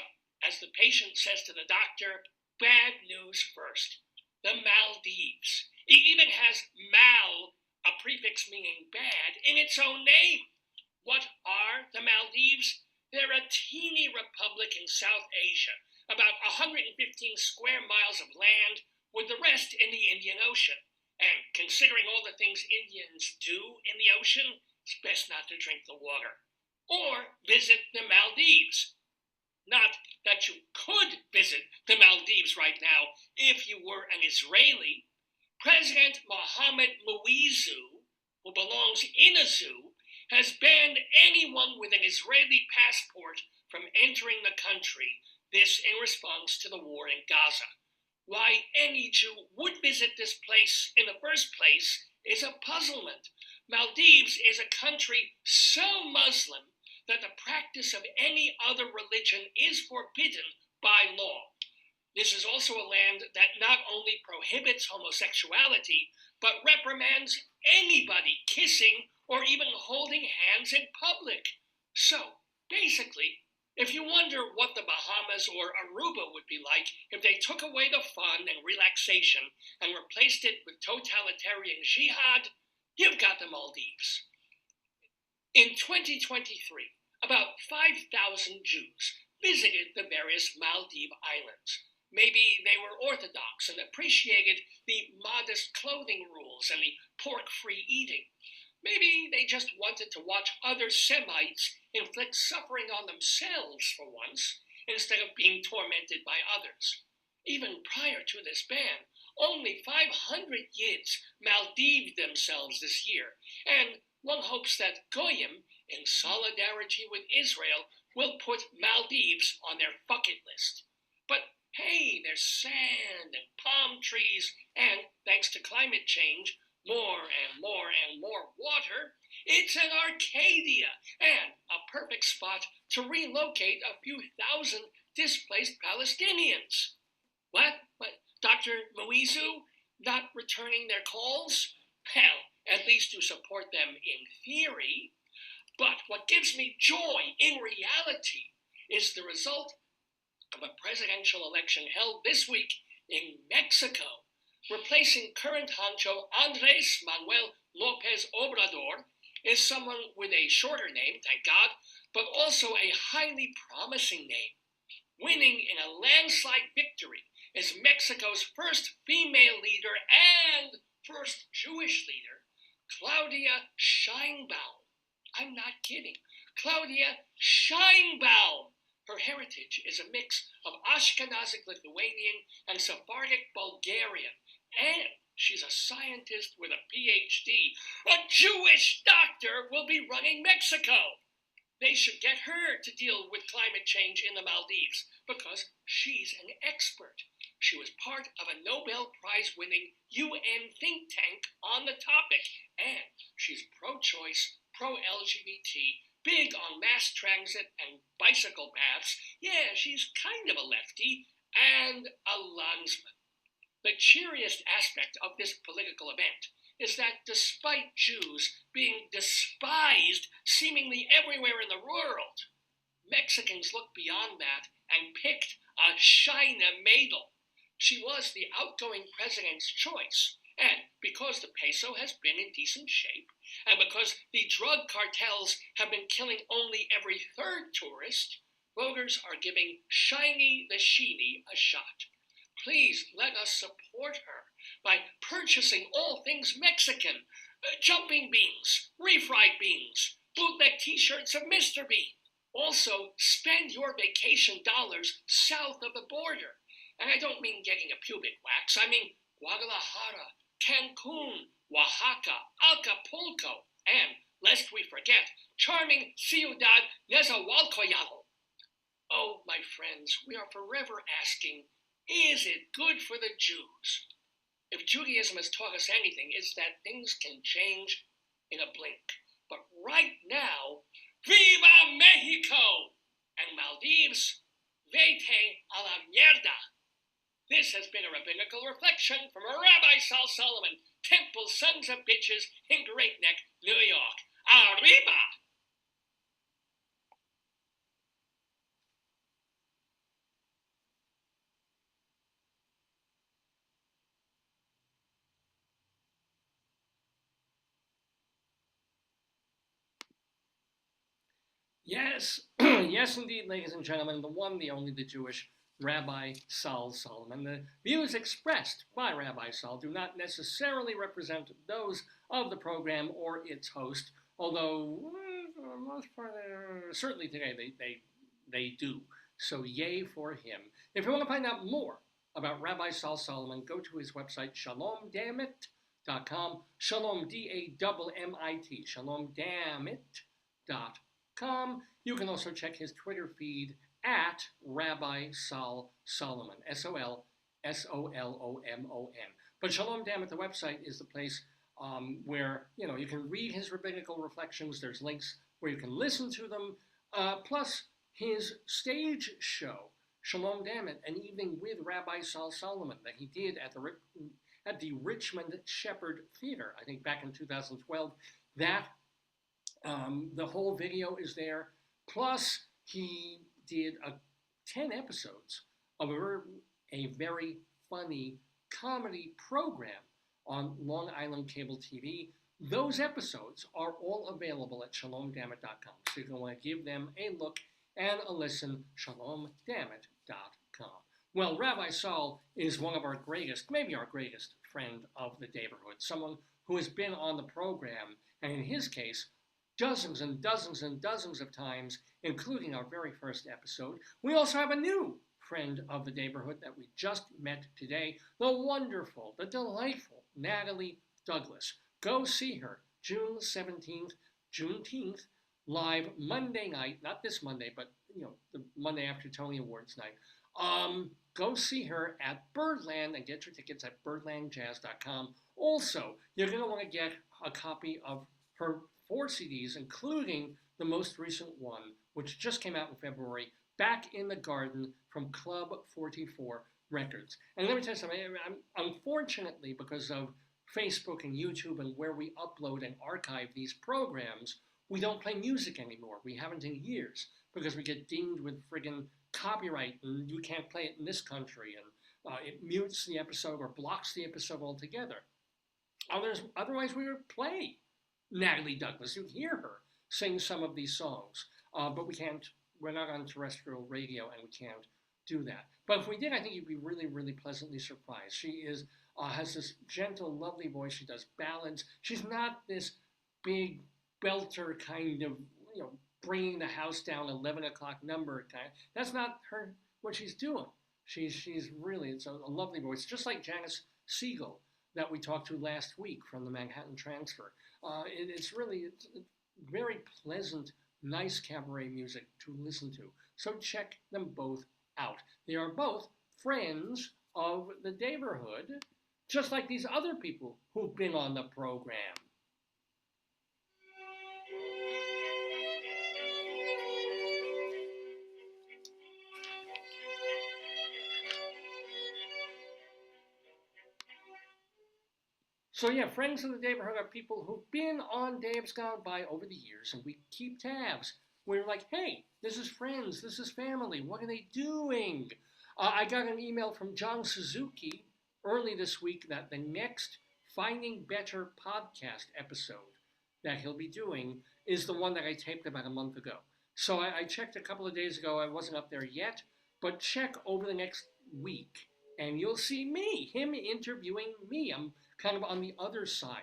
as the patient says to the doctor, bad news first. The Maldives. It even has mal, a prefix meaning bad, in its own name. What are the Maldives? They're a teeny republic in South Asia, about 115 square miles of land, with the rest in the Indian Ocean. And considering all the things Indians do in the ocean, it's best not to drink the water. Or visit the Maldives. Not that you could visit the Maldives right now if you were an Israeli. President Mohammed Muizu, who belongs in a zoo, has banned anyone with an Israeli passport from entering the country, this in response to the war in Gaza. Why any Jew would visit this place in the first place is a puzzlement. Maldives is a country so Muslim that the practice of any other religion is forbidden by law. This is also a land that not only prohibits homosexuality, but reprimands anybody kissing or even holding hands in public. So, basically, if you wonder what the Bahamas or Aruba would be like if they took away the fun and relaxation and replaced it with totalitarian jihad, you've got the Maldives. In 2023, about 5,000 Jews visited the various Maldive islands. Maybe they were Orthodox and appreciated the modest clothing rules and the pork-free eating. Maybe they just wanted to watch other Semites inflict suffering on themselves for once, instead of being tormented by others. Even prior to this ban, only 500 Yids Maldived themselves this year, and one hopes that Goyim, in solidarity with Israel, will put Maldives on their bucket list. But hey, there's sand and palm trees, and thanks to climate change, more and more and more water. It's an Arcadia, and a perfect spot to relocate a few thousand displaced Palestinians. What? Dr. Muizu not returning their calls? Hell, at least to support them in theory. But what gives me joy in reality is the result of a presidential election held this week in Mexico, replacing current honcho Andres Manuel Lopez Obrador is someone with a shorter name, thank God, but also a highly promising name. Winning in a landslide victory is Mexico's first female leader and first Jewish leader, Claudia Sheinbaum. I'm not kidding. Claudia Sheinbaum. Her heritage is a mix of Ashkenazic Lithuanian and Sephardic Bulgarian, and she's a scientist with a PhD. A Jewish doctor will be running Mexico. They should get her to deal with climate change in the Maldives because she's an expert. She was part of a Nobel Prize-winning UN think tank on the topic, and she's pro-choice, pro-LGBT, big on mass transit and bicycle paths. Yeah, she's kind of a lefty, and a landsman. The cheeriest aspect of this political event is that despite Jews being despised seemingly everywhere in the world, Mexicans looked beyond that and picked a Shaina Madel. She was the outgoing president's choice, and because the peso has been in decent shape, and because the drug cartels have been killing only every third tourist, voters are giving Shiny the Sheeny a shot. Please let us support her by purchasing all things Mexican, jumping beans, refried beans, bootleg t-shirts of Mr. Bean. Also, spend your vacation dollars south of the border. And I don't mean getting a pubic wax, I mean Guadalajara, Cancun, Oaxaca, Acapulco, and, lest we forget, charming Ciudad Nezahualcóyotl. Oh, my friends, we are forever asking, is it good for the Jews? If Judaism has taught us anything, it's that things can change in a blink. But right now, Viva Mexico! And Maldives, vete a la mierda! This has been a Rabbinical Reflection from Rabbi Sol Solomon, Temple Sons of Bitches in Great Neck, New York. Arriba! Yes, yes indeed, ladies and gentlemen, the one, the only, the Jewish Rabbi Sol Solomon. The views expressed by Rabbi Sol do not necessarily represent those of the program or its host, although for the most part, certainly today they do. So yay for him. If you want to find out more about Rabbi Sol Solomon, go to his website, shalomdammit.com, shalom, D-A-M-M-I-T, shalomdammit.com. You can also check his Twitter feed at Rabbi Sol Solomon, S-O-L-S-O-L-O-M-O-N. But Shalom Dammit, the website, is the place where you can read his rabbinical reflections. There's links where you can listen to them, plus his stage show, Shalom Dammit, an evening with Rabbi Sol Solomon that he did at the Richmond Shepherd Theater, I think back in 2012. That the whole video is there. Plus, he did 10 episodes of a very funny comedy program on Long Island Cable TV. Those episodes are all available at shalomdammit.com, so you're going to give them a look and a listen, shalomdammit.com. Well, Rabbi Sol is one of our greatest, maybe our greatest friend of the neighborhood, someone who has been on the program, and in his case, dozens and dozens and dozens of times, including our very first episode. We also have a new friend of the neighborhood that we just met today, the wonderful, the delightful Natalie Douglas. Go see her June 17th, Juneteenth, live Monday night, not this Monday, but the Monday after Tony Awards night. Go see her at Birdland and get your tickets at birdlandjazz.com. Also, you're going to want to get a copy of her 4 CDs, including the most recent one, which just came out in February, Back in the Garden from Club 44 Records. And let me tell you something, unfortunately, because of Facebook and YouTube and where we upload and archive these programs, We don't play music anymore. We haven't in years because we get dinged with friggin' copyright and you can't play it in this country and it mutes the episode or blocks the episode altogether. Otherwise, we would play Natalie Douglas. You'd hear her sing some of these songs, but we can't. We're not on terrestrial radio, and we can't do that. But if we did, I think you'd be really, really pleasantly surprised. She has this gentle, lovely voice. She does ballads. She's not this big belter kind of, bringing the house down 11 o'clock number kind. That's not what she's doing. She's really, it's a lovely voice, just like Janice Siegel that we talked to last week from the Manhattan Transfer. It's very pleasant, nice cabaret music to listen to. So check them both out. They are both friends of the neighborhood, just like these other people who've been on the program. So yeah, friends of the neighborhood are people who've been on Dave's Gone By over the years, and we keep tabs. We're like, hey, this is friends, this is family, what are they doing? I got an email from John Suzuki early this week that the next Finding Better podcast episode that he'll be doing is the one that I taped about a month ago. So I checked a couple of days ago, I wasn't up there yet, but check over the next week, and you'll see him interviewing me. I'm kind of on the other side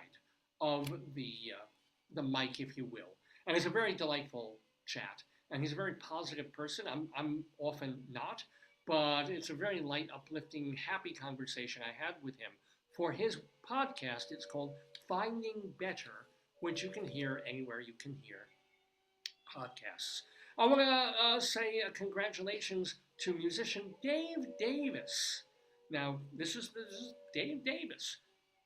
of the mic, if you will. And it's a very delightful chat. And he's a very positive person. I'm often not, but it's a very light, uplifting, happy conversation I had with him. For his podcast, it's called Finding Better, which you can hear anywhere you can hear podcasts. I want to say congratulations to musician Dave Davis. Now, this is Dave Davis,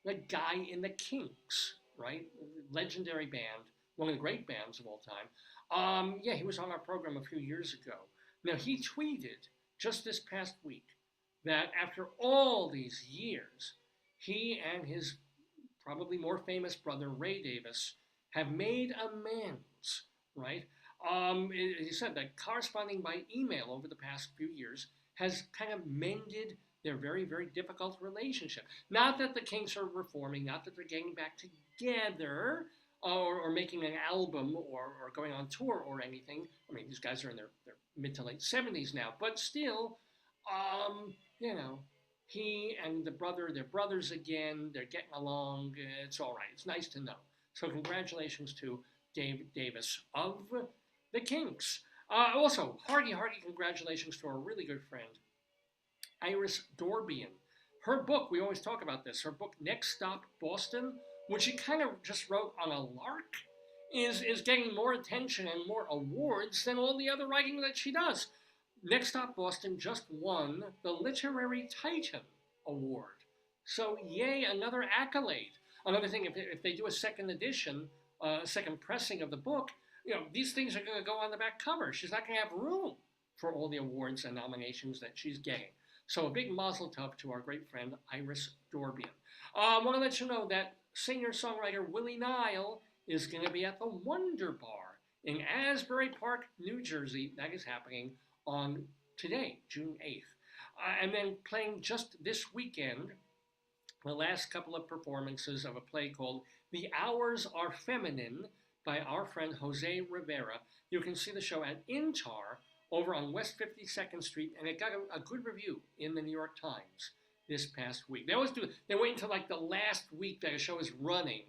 the guy in the Kinks, right? Legendary band, one of the great bands of all time. He was on our program a few years ago. Now, he tweeted just this past week that after all these years, he and his probably more famous brother, Ray Davis, have made amends, right? He said that corresponding by email over the past few years has kind of mended their very, very difficult relationship. Not that the Kinks are reforming, not that they're getting back together or making an album or going on tour or anything. I mean, these guys are in their mid to late 70s now, but still, he and the brother, they're brothers again, they're getting along, it's all right, it's nice to know. So congratulations to Dave Davis of the Kinks. Also, hearty congratulations to our really good friend, Iris Dorbian. Her book, we always talk about this, her book, Next Stop Boston, which she kind of just wrote on a lark, is getting more attention and more awards than all the other writing that she does. Next Stop Boston just won the Literary Titan Award. So yay, another accolade. Another thing, if they do a second edition, second pressing of the book, these things are going to go on the back cover. She's not going to have room for all the awards and nominations that she's getting. So a big mazel tov to our great friend, Iris Dorbian. I want to let you know that singer-songwriter Willie Nile is going to be at the Wonder Bar in Asbury Park, New Jersey. That is happening on today, June 8th. And then playing just this weekend, the last couple of performances of a play called The Hours Are Feminine by our friend Jose Rivera. You can see the show at Intar over on West 52nd Street, and it got a good review in the New York Times this past week. They wait until like the last week that a show is running,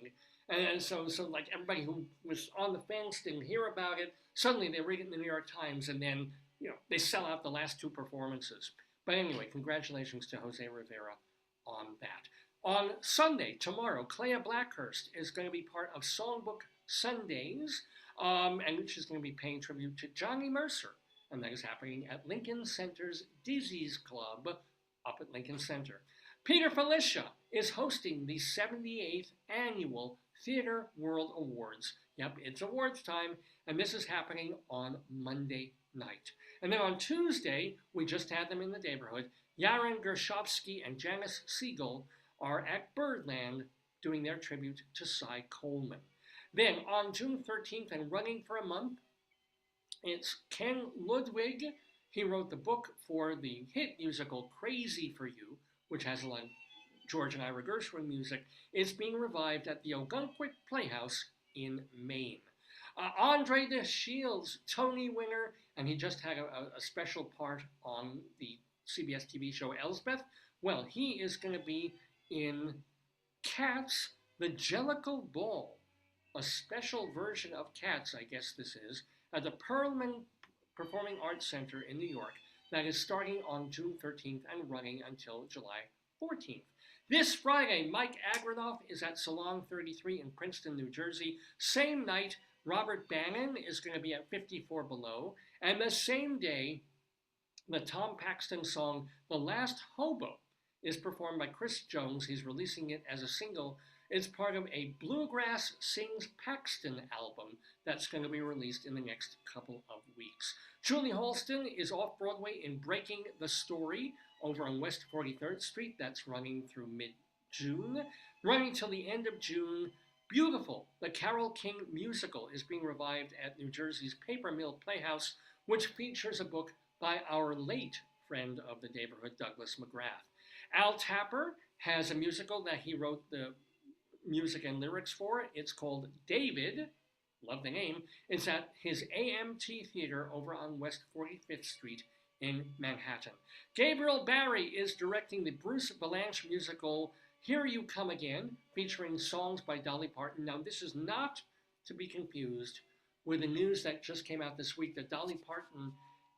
and so like everybody who was on the fence didn't hear about it, suddenly they read it in the New York Times, and then they sell out the last two performances. But anyway, congratulations to Jose Rivera on that. On Sunday, tomorrow, Clea Blackhurst is going to be part of Songbook Sundays, and she's going to be paying tribute to Johnny Mercer, and that is happening at Lincoln Center's Dizzy's Club up at Lincoln Center. Peter Felicia is hosting the 78th Annual Theater World Awards. Yep, it's awards time, and this is happening on Monday night. And then on Tuesday, we just had them in the neighborhood, Yaren Gershovsky and Janice Siegel are at Birdland doing their tribute to Cy Coleman. Then on June 13th and running for a month, it's Ken Ludwig. He wrote the book for the hit musical Crazy for You, which has a lot of George and Ira Gershwin music. It's being revived at the Ogunquit Playhouse in Maine. Andre De Shields, Tony winner, and he just had a special part on the CBS TV show Elsbeth. Well, he is going to be in Cats, the Jellicle Ball, a special version of Cats, I guess this is, at the Perlman Performing Arts Center in New York that is starting on June 13th and running until July 14th. This Friday, Mike Agranoff is at Salon 33 in Princeton, New Jersey. Same night, Robert Bannon is going to be at 54 Below. And the same day, the Tom Paxton song, The Last Hobo, is performed by Chris Jones. He's releasing it as a single. It's part of a Bluegrass Sings Paxton album that's going to be released in the next couple of weeks. Julie Halston is off-Broadway in Breaking the Story over on West 43rd Street. That's running through mid-June. Running till the end of June, Beautiful, the Carole King musical, is being revived at New Jersey's Paper Mill Playhouse, which features a book by our late friend of the neighborhood, Douglas McGrath. Al Tapper has a musical that he wrote the music and lyrics for. It's called David. Love the name. It's at his AMT Theater over on West 45th Street in Manhattan. Gabriel Barry is directing the Bruce Valanche musical Here You Come Again, featuring songs by Dolly Parton. Now, this is not to be confused with the news that just came out this week that Dolly Parton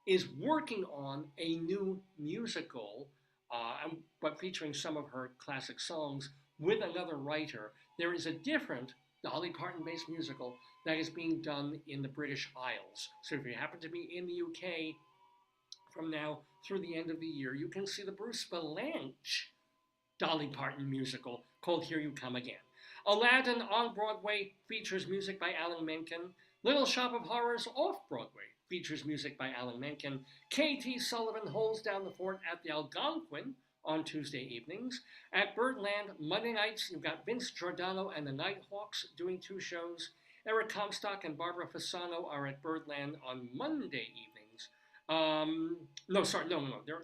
is working on a new musical, but featuring some of her classic songs with another writer. There is a different Dolly Parton-based musical that is being done in the British Isles. So if you happen to be in the UK from now through the end of the year, you can see the Bruce Valanche Dolly Parton musical called Here You Come Again. Aladdin on Broadway features music by Alan Menken. Little Shop of Horrors off-Broadway features music by Alan Menken. K.T. Sullivan holds down the fort at the Algonquin on Tuesday evenings. At Birdland, Monday nights, you've got Vince Giordano and the Nighthawks doing 2 shows. Eric Comstock and Barbara Fasano are at Birdland on Monday evenings. No,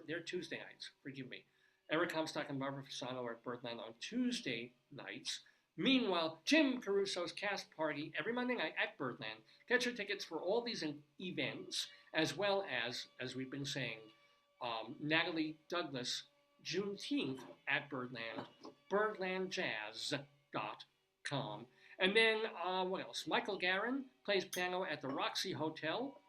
they're Tuesday nights, forgive me. Eric Comstock and Barbara Fasano are at Birdland on Tuesday nights. Meanwhile, Jim Caruso's cast party every Monday night at Birdland. Get your tickets for all these events, as well as we've been saying, Natalie Douglas, Juneteenth at Birdland, birdlandjazz.com. And then, what else? Michael Garin plays piano at the Roxy Hotel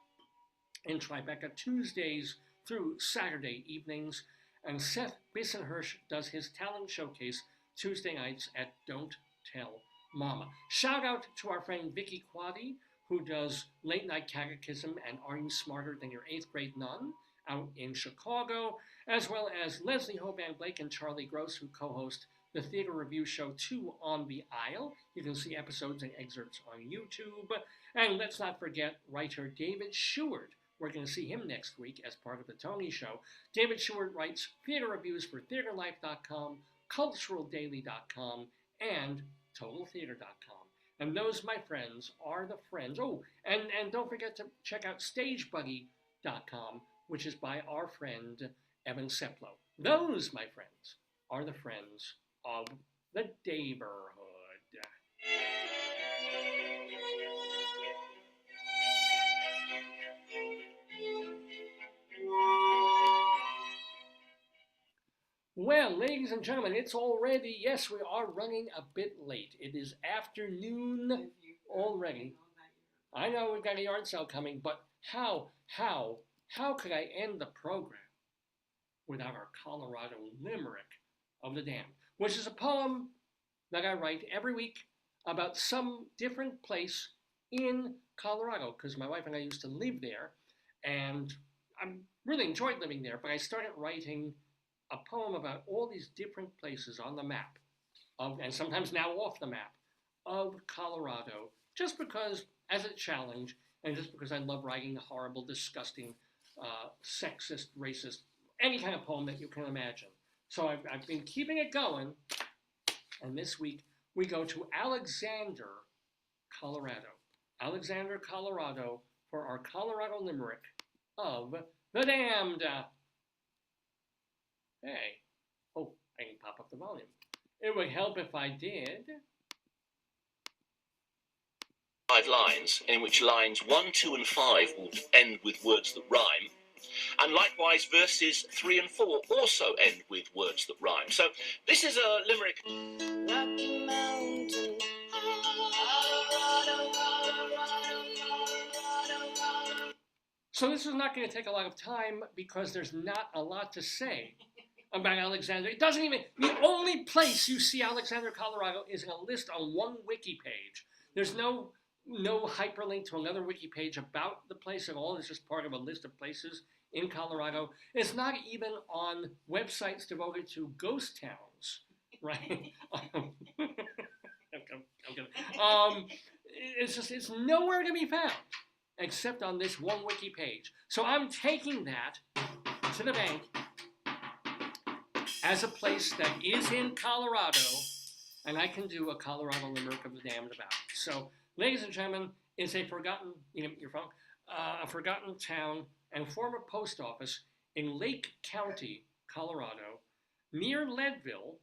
in Tribeca Tuesdays through Saturday evenings. And Seth Bissenhirsch does his talent showcase Tuesday nights at Don't Tell Mama. Shout out to our friend Vicky Quaddy, who does Late Night Catechism and Are You Smarter Than Your 8th Grade Nun out in Chicago, as well as Leslie Hoban Blake and Charlie Gross, who co-host the theater review show 2 on the Aisle. You can see episodes and excerpts on YouTube. And let's not forget writer David Sheward. We're going to see him next week as part of the Tony Show. David Sheward writes theater reviews for TheaterLife.com, CulturalDaily.com, and TotalTheater.com. And those, my friends, are the friends. Oh, and don't forget to check out StageBuddy.com, which is by our friend Evan Seplow. Those, my friends, are the friends of the neighborhood. Well, ladies and gentlemen, it's already, yes, we are running a bit late. It is afternoon already. I know we've got a yard sale coming, but how could I end the program without our Colorado Limerick of the Damned, which is a poem that I write every week about some different place in Colorado, because my wife and I used to live there, and I really enjoyed living there, but I started writing a poem about all these different places on the map, and sometimes now off the map, of Colorado, just because, as a challenge, and just because I love writing horrible, disgusting, sexist, racist, any kind of poem that you can imagine. So I've been keeping it going, and this week we go to Alexander Colorado. Alexander, Colorado, for our Colorado Limerick of the Damned. Hey. Oh, I can pop up the volume. It would help if I did. 5 lines, in which lines 1, 2, and 5 will end with words that rhyme. And likewise, verses 3 and 4 also end with words that rhyme. So this is a limerick. Rocky Mountain, Colorado, Colorado, Colorado, Colorado. So this is not going to take a lot of time because there's not a lot to say about Alexander. It doesn't even, the only place you see Alexander, Colorado is in a list on one wiki page. There's no hyperlink to another wiki page about the place at all. It's just part of a list of places in Colorado. It's not even on websites devoted to ghost towns, right? I'm kidding. It's nowhere to be found except on this one wiki page. So I'm taking that to the bank as a place that is in Colorado, and I can do a Colorado Limerick of the Damned about it. So, ladies and gentlemen, it's a forgotten, your phone, a forgotten town and former post office in Lake County, Colorado, near Leadville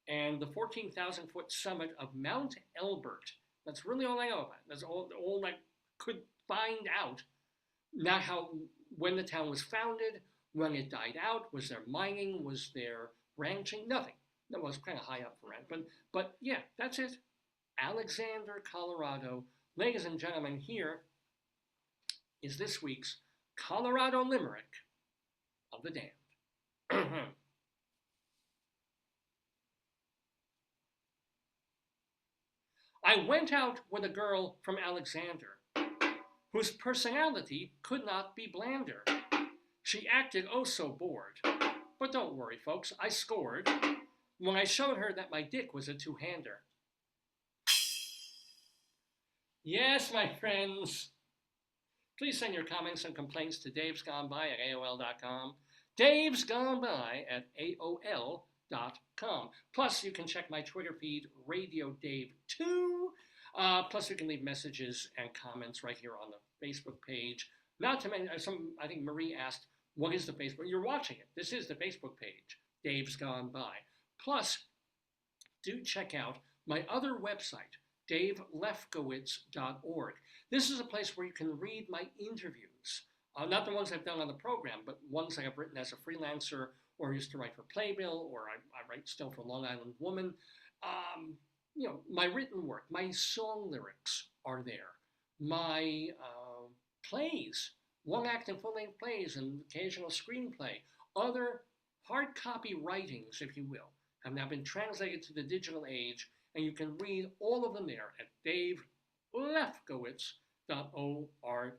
and the 14,000-foot summit of Mount Elbert. That's really all I know about it. That's all I could find out. Not when the town was founded, when it died out, was there mining, was there ranching, nothing. That was kind of high up for rent, but yeah, that's it. Alexander, Colorado. Ladies and gentlemen, here is this week's Colorado Limerick of the Damned. I went out with a girl from Alexander, whose personality could not be blander. She acted oh so bored. But don't worry, folks, I scored when I showed her that my dick was a two-hander. Yes, my friends. Please send your comments and complaints to davesgoneby at AOL.com. davesgoneby at AOL.com. Plus, you can check my Twitter feed, Radio Dave 2. Plus, you can leave messages and comments right here on the Facebook page. Not to mention, I think Marie asked, what is the Facebook? You're watching it. This is the Facebook page, Dave's Gone By. Plus, do check out my other website, davelefkowitz.org. This is a place where you can read my interviews. Not the ones I've done on the program, but ones I have written as a freelancer or used to write for Playbill, or I write still for Long Island Woman. My written work, my song lyrics are there. My plays, one-act and full-length plays and occasional screenplay, other hard copy writings, if you will, have now been translated to the digital age, and you can read all of them there at davelefkowitz.org.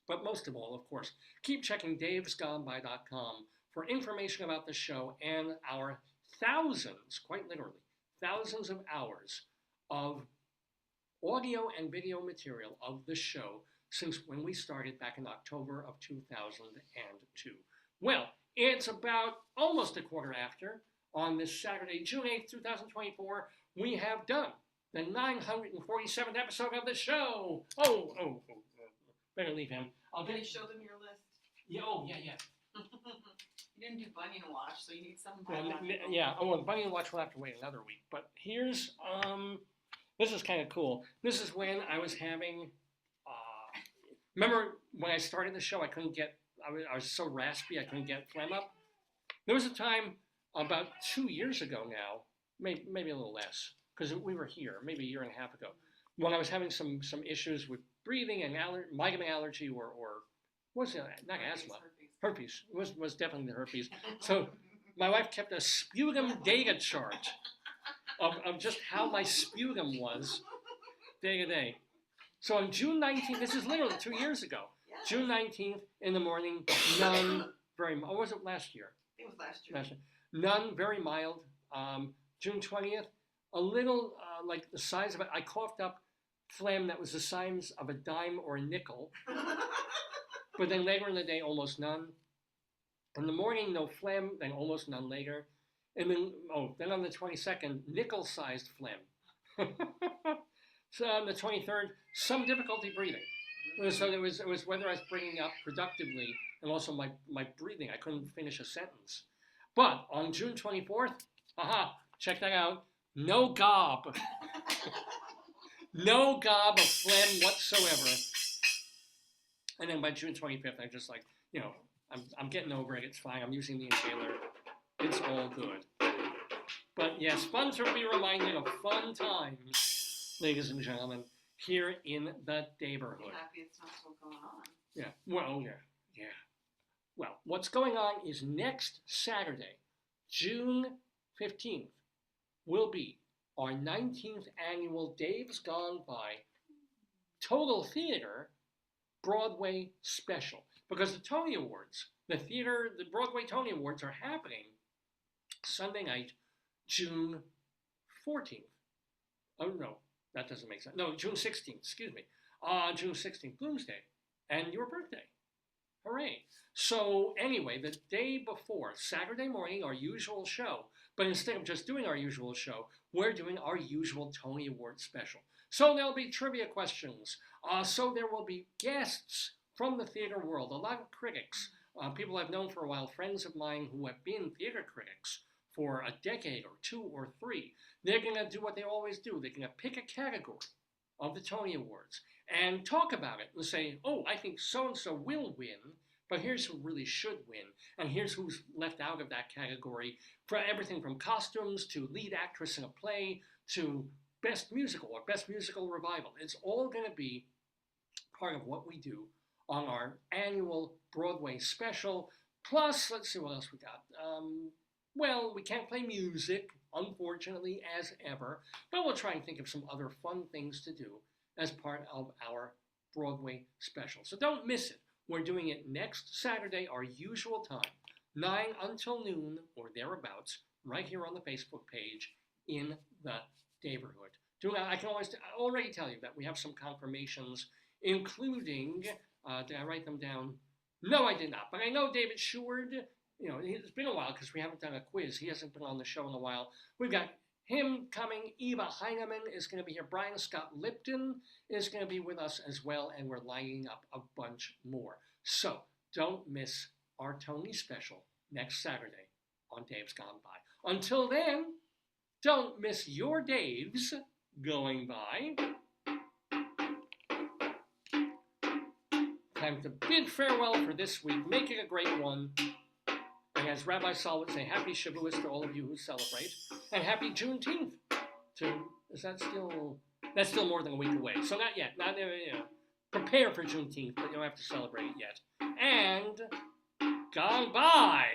But most of all, of course, keep checking davesgoneby.com for information about the show and our thousands, quite literally, thousands of hours of audio and video material of the show since when we started back in October of 2002. Well, it's about almost a quarter after. On this Saturday, June 8th, 2024, we have done the 947th episode of the show. Oh, better leave him. Can you show them your list? Yeah, yeah. You didn't do Bunny and Watch, so you need some. The Bunny and Watch will have to wait another week. But here's, this is kind of cool. This is when I was having, remember when I started the show, I was so raspy, I couldn't get phlegm up. There was a time about 2 years ago now, maybe a little less, because we were here, maybe a year and a half ago, when I was having some issues with breathing and migraine allergy or what's it, not asthma, herpes. It was definitely the herpes. So my wife kept a sputum data chart of just how my sputum was day to day. So on June 19th, this is literally 2 years ago, Yes. June 19th in the morning, none, or was it last year? It was last year. None, very mild. June 20th, a little like the size of it. I coughed up phlegm that was the size of a dime or a nickel. But then later in the day, almost none. In the morning, no phlegm, then almost none later. And then on the 22nd, nickel-sized phlegm. the 23rd, some difficulty breathing. So it was whether I was bringing up productively and also my breathing. I couldn't finish a sentence. But on June 24th, check that out. No gob. No gob of phlegm whatsoever. And then by June 25th, I'm just like, I'm getting over it. It's fine. I'm using the inhaler. It's all good. But yes, fun to be reminded of fun times, ladies and gentlemen, here in the neighborhood. I'm happy it's not still going on. Yeah. Well, yeah. Well, what's going on is next Saturday, June 15th, will be our 19th annual Dave's Gone By Total Theater Broadway special. Because the Tony Awards, the Broadway Tony Awards are happening Sunday night, June 14th. Oh, no, that doesn't make sense. No, June 16th, excuse me. June 16th, Bloomsday, and your birthday. Hooray. So anyway, the day before, Saturday morning, our usual show, but instead of just doing our usual show, we're doing our usual Tony Award special. So there'll be trivia questions. So there will be guests from the theater world, a lot of critics, people I've known for a while, friends of mine who have been theater critics for a decade or two or three. They're going to do what they always do. They're going to pick a category of the Tony Awards and talk about it and say, oh, I think so-and-so will win, but here's who really should win, and here's who's left out of that category, for everything from costumes to lead actress in a play to best musical or best musical revival. It's all going to be part of what we do on our annual Broadway special. Plus, let's see what else we got. Well, we can't play music, unfortunately, as ever, but we'll try and think of some other fun things to do as part of our Broadway special. So don't miss it. We're doing it next Saturday, our usual time, 9 until noon or thereabouts, right here on the Facebook page in the neighborhood. I can already tell you that we have some confirmations, including, did I write them down? No, I did not. But I know David Sheward, it's been a while because we haven't done a quiz. He hasn't been on the show in a while. We've got him coming. Eva Heineman is going to be here. Brian Scott Lipton is going to be with us as well, and we're lining up a bunch more. So don't miss our Tony special next Saturday on Dave's Gone By. Until then, don't miss your Daves going by. Time to bid farewell for this week. Make it a great one. And as Rabbi Sol would say, happy Shavuos to all of you who celebrate, and happy Juneteenth. That's still more than a week away. So not yet. Prepare for Juneteenth, but you don't have to celebrate it yet. And gone by.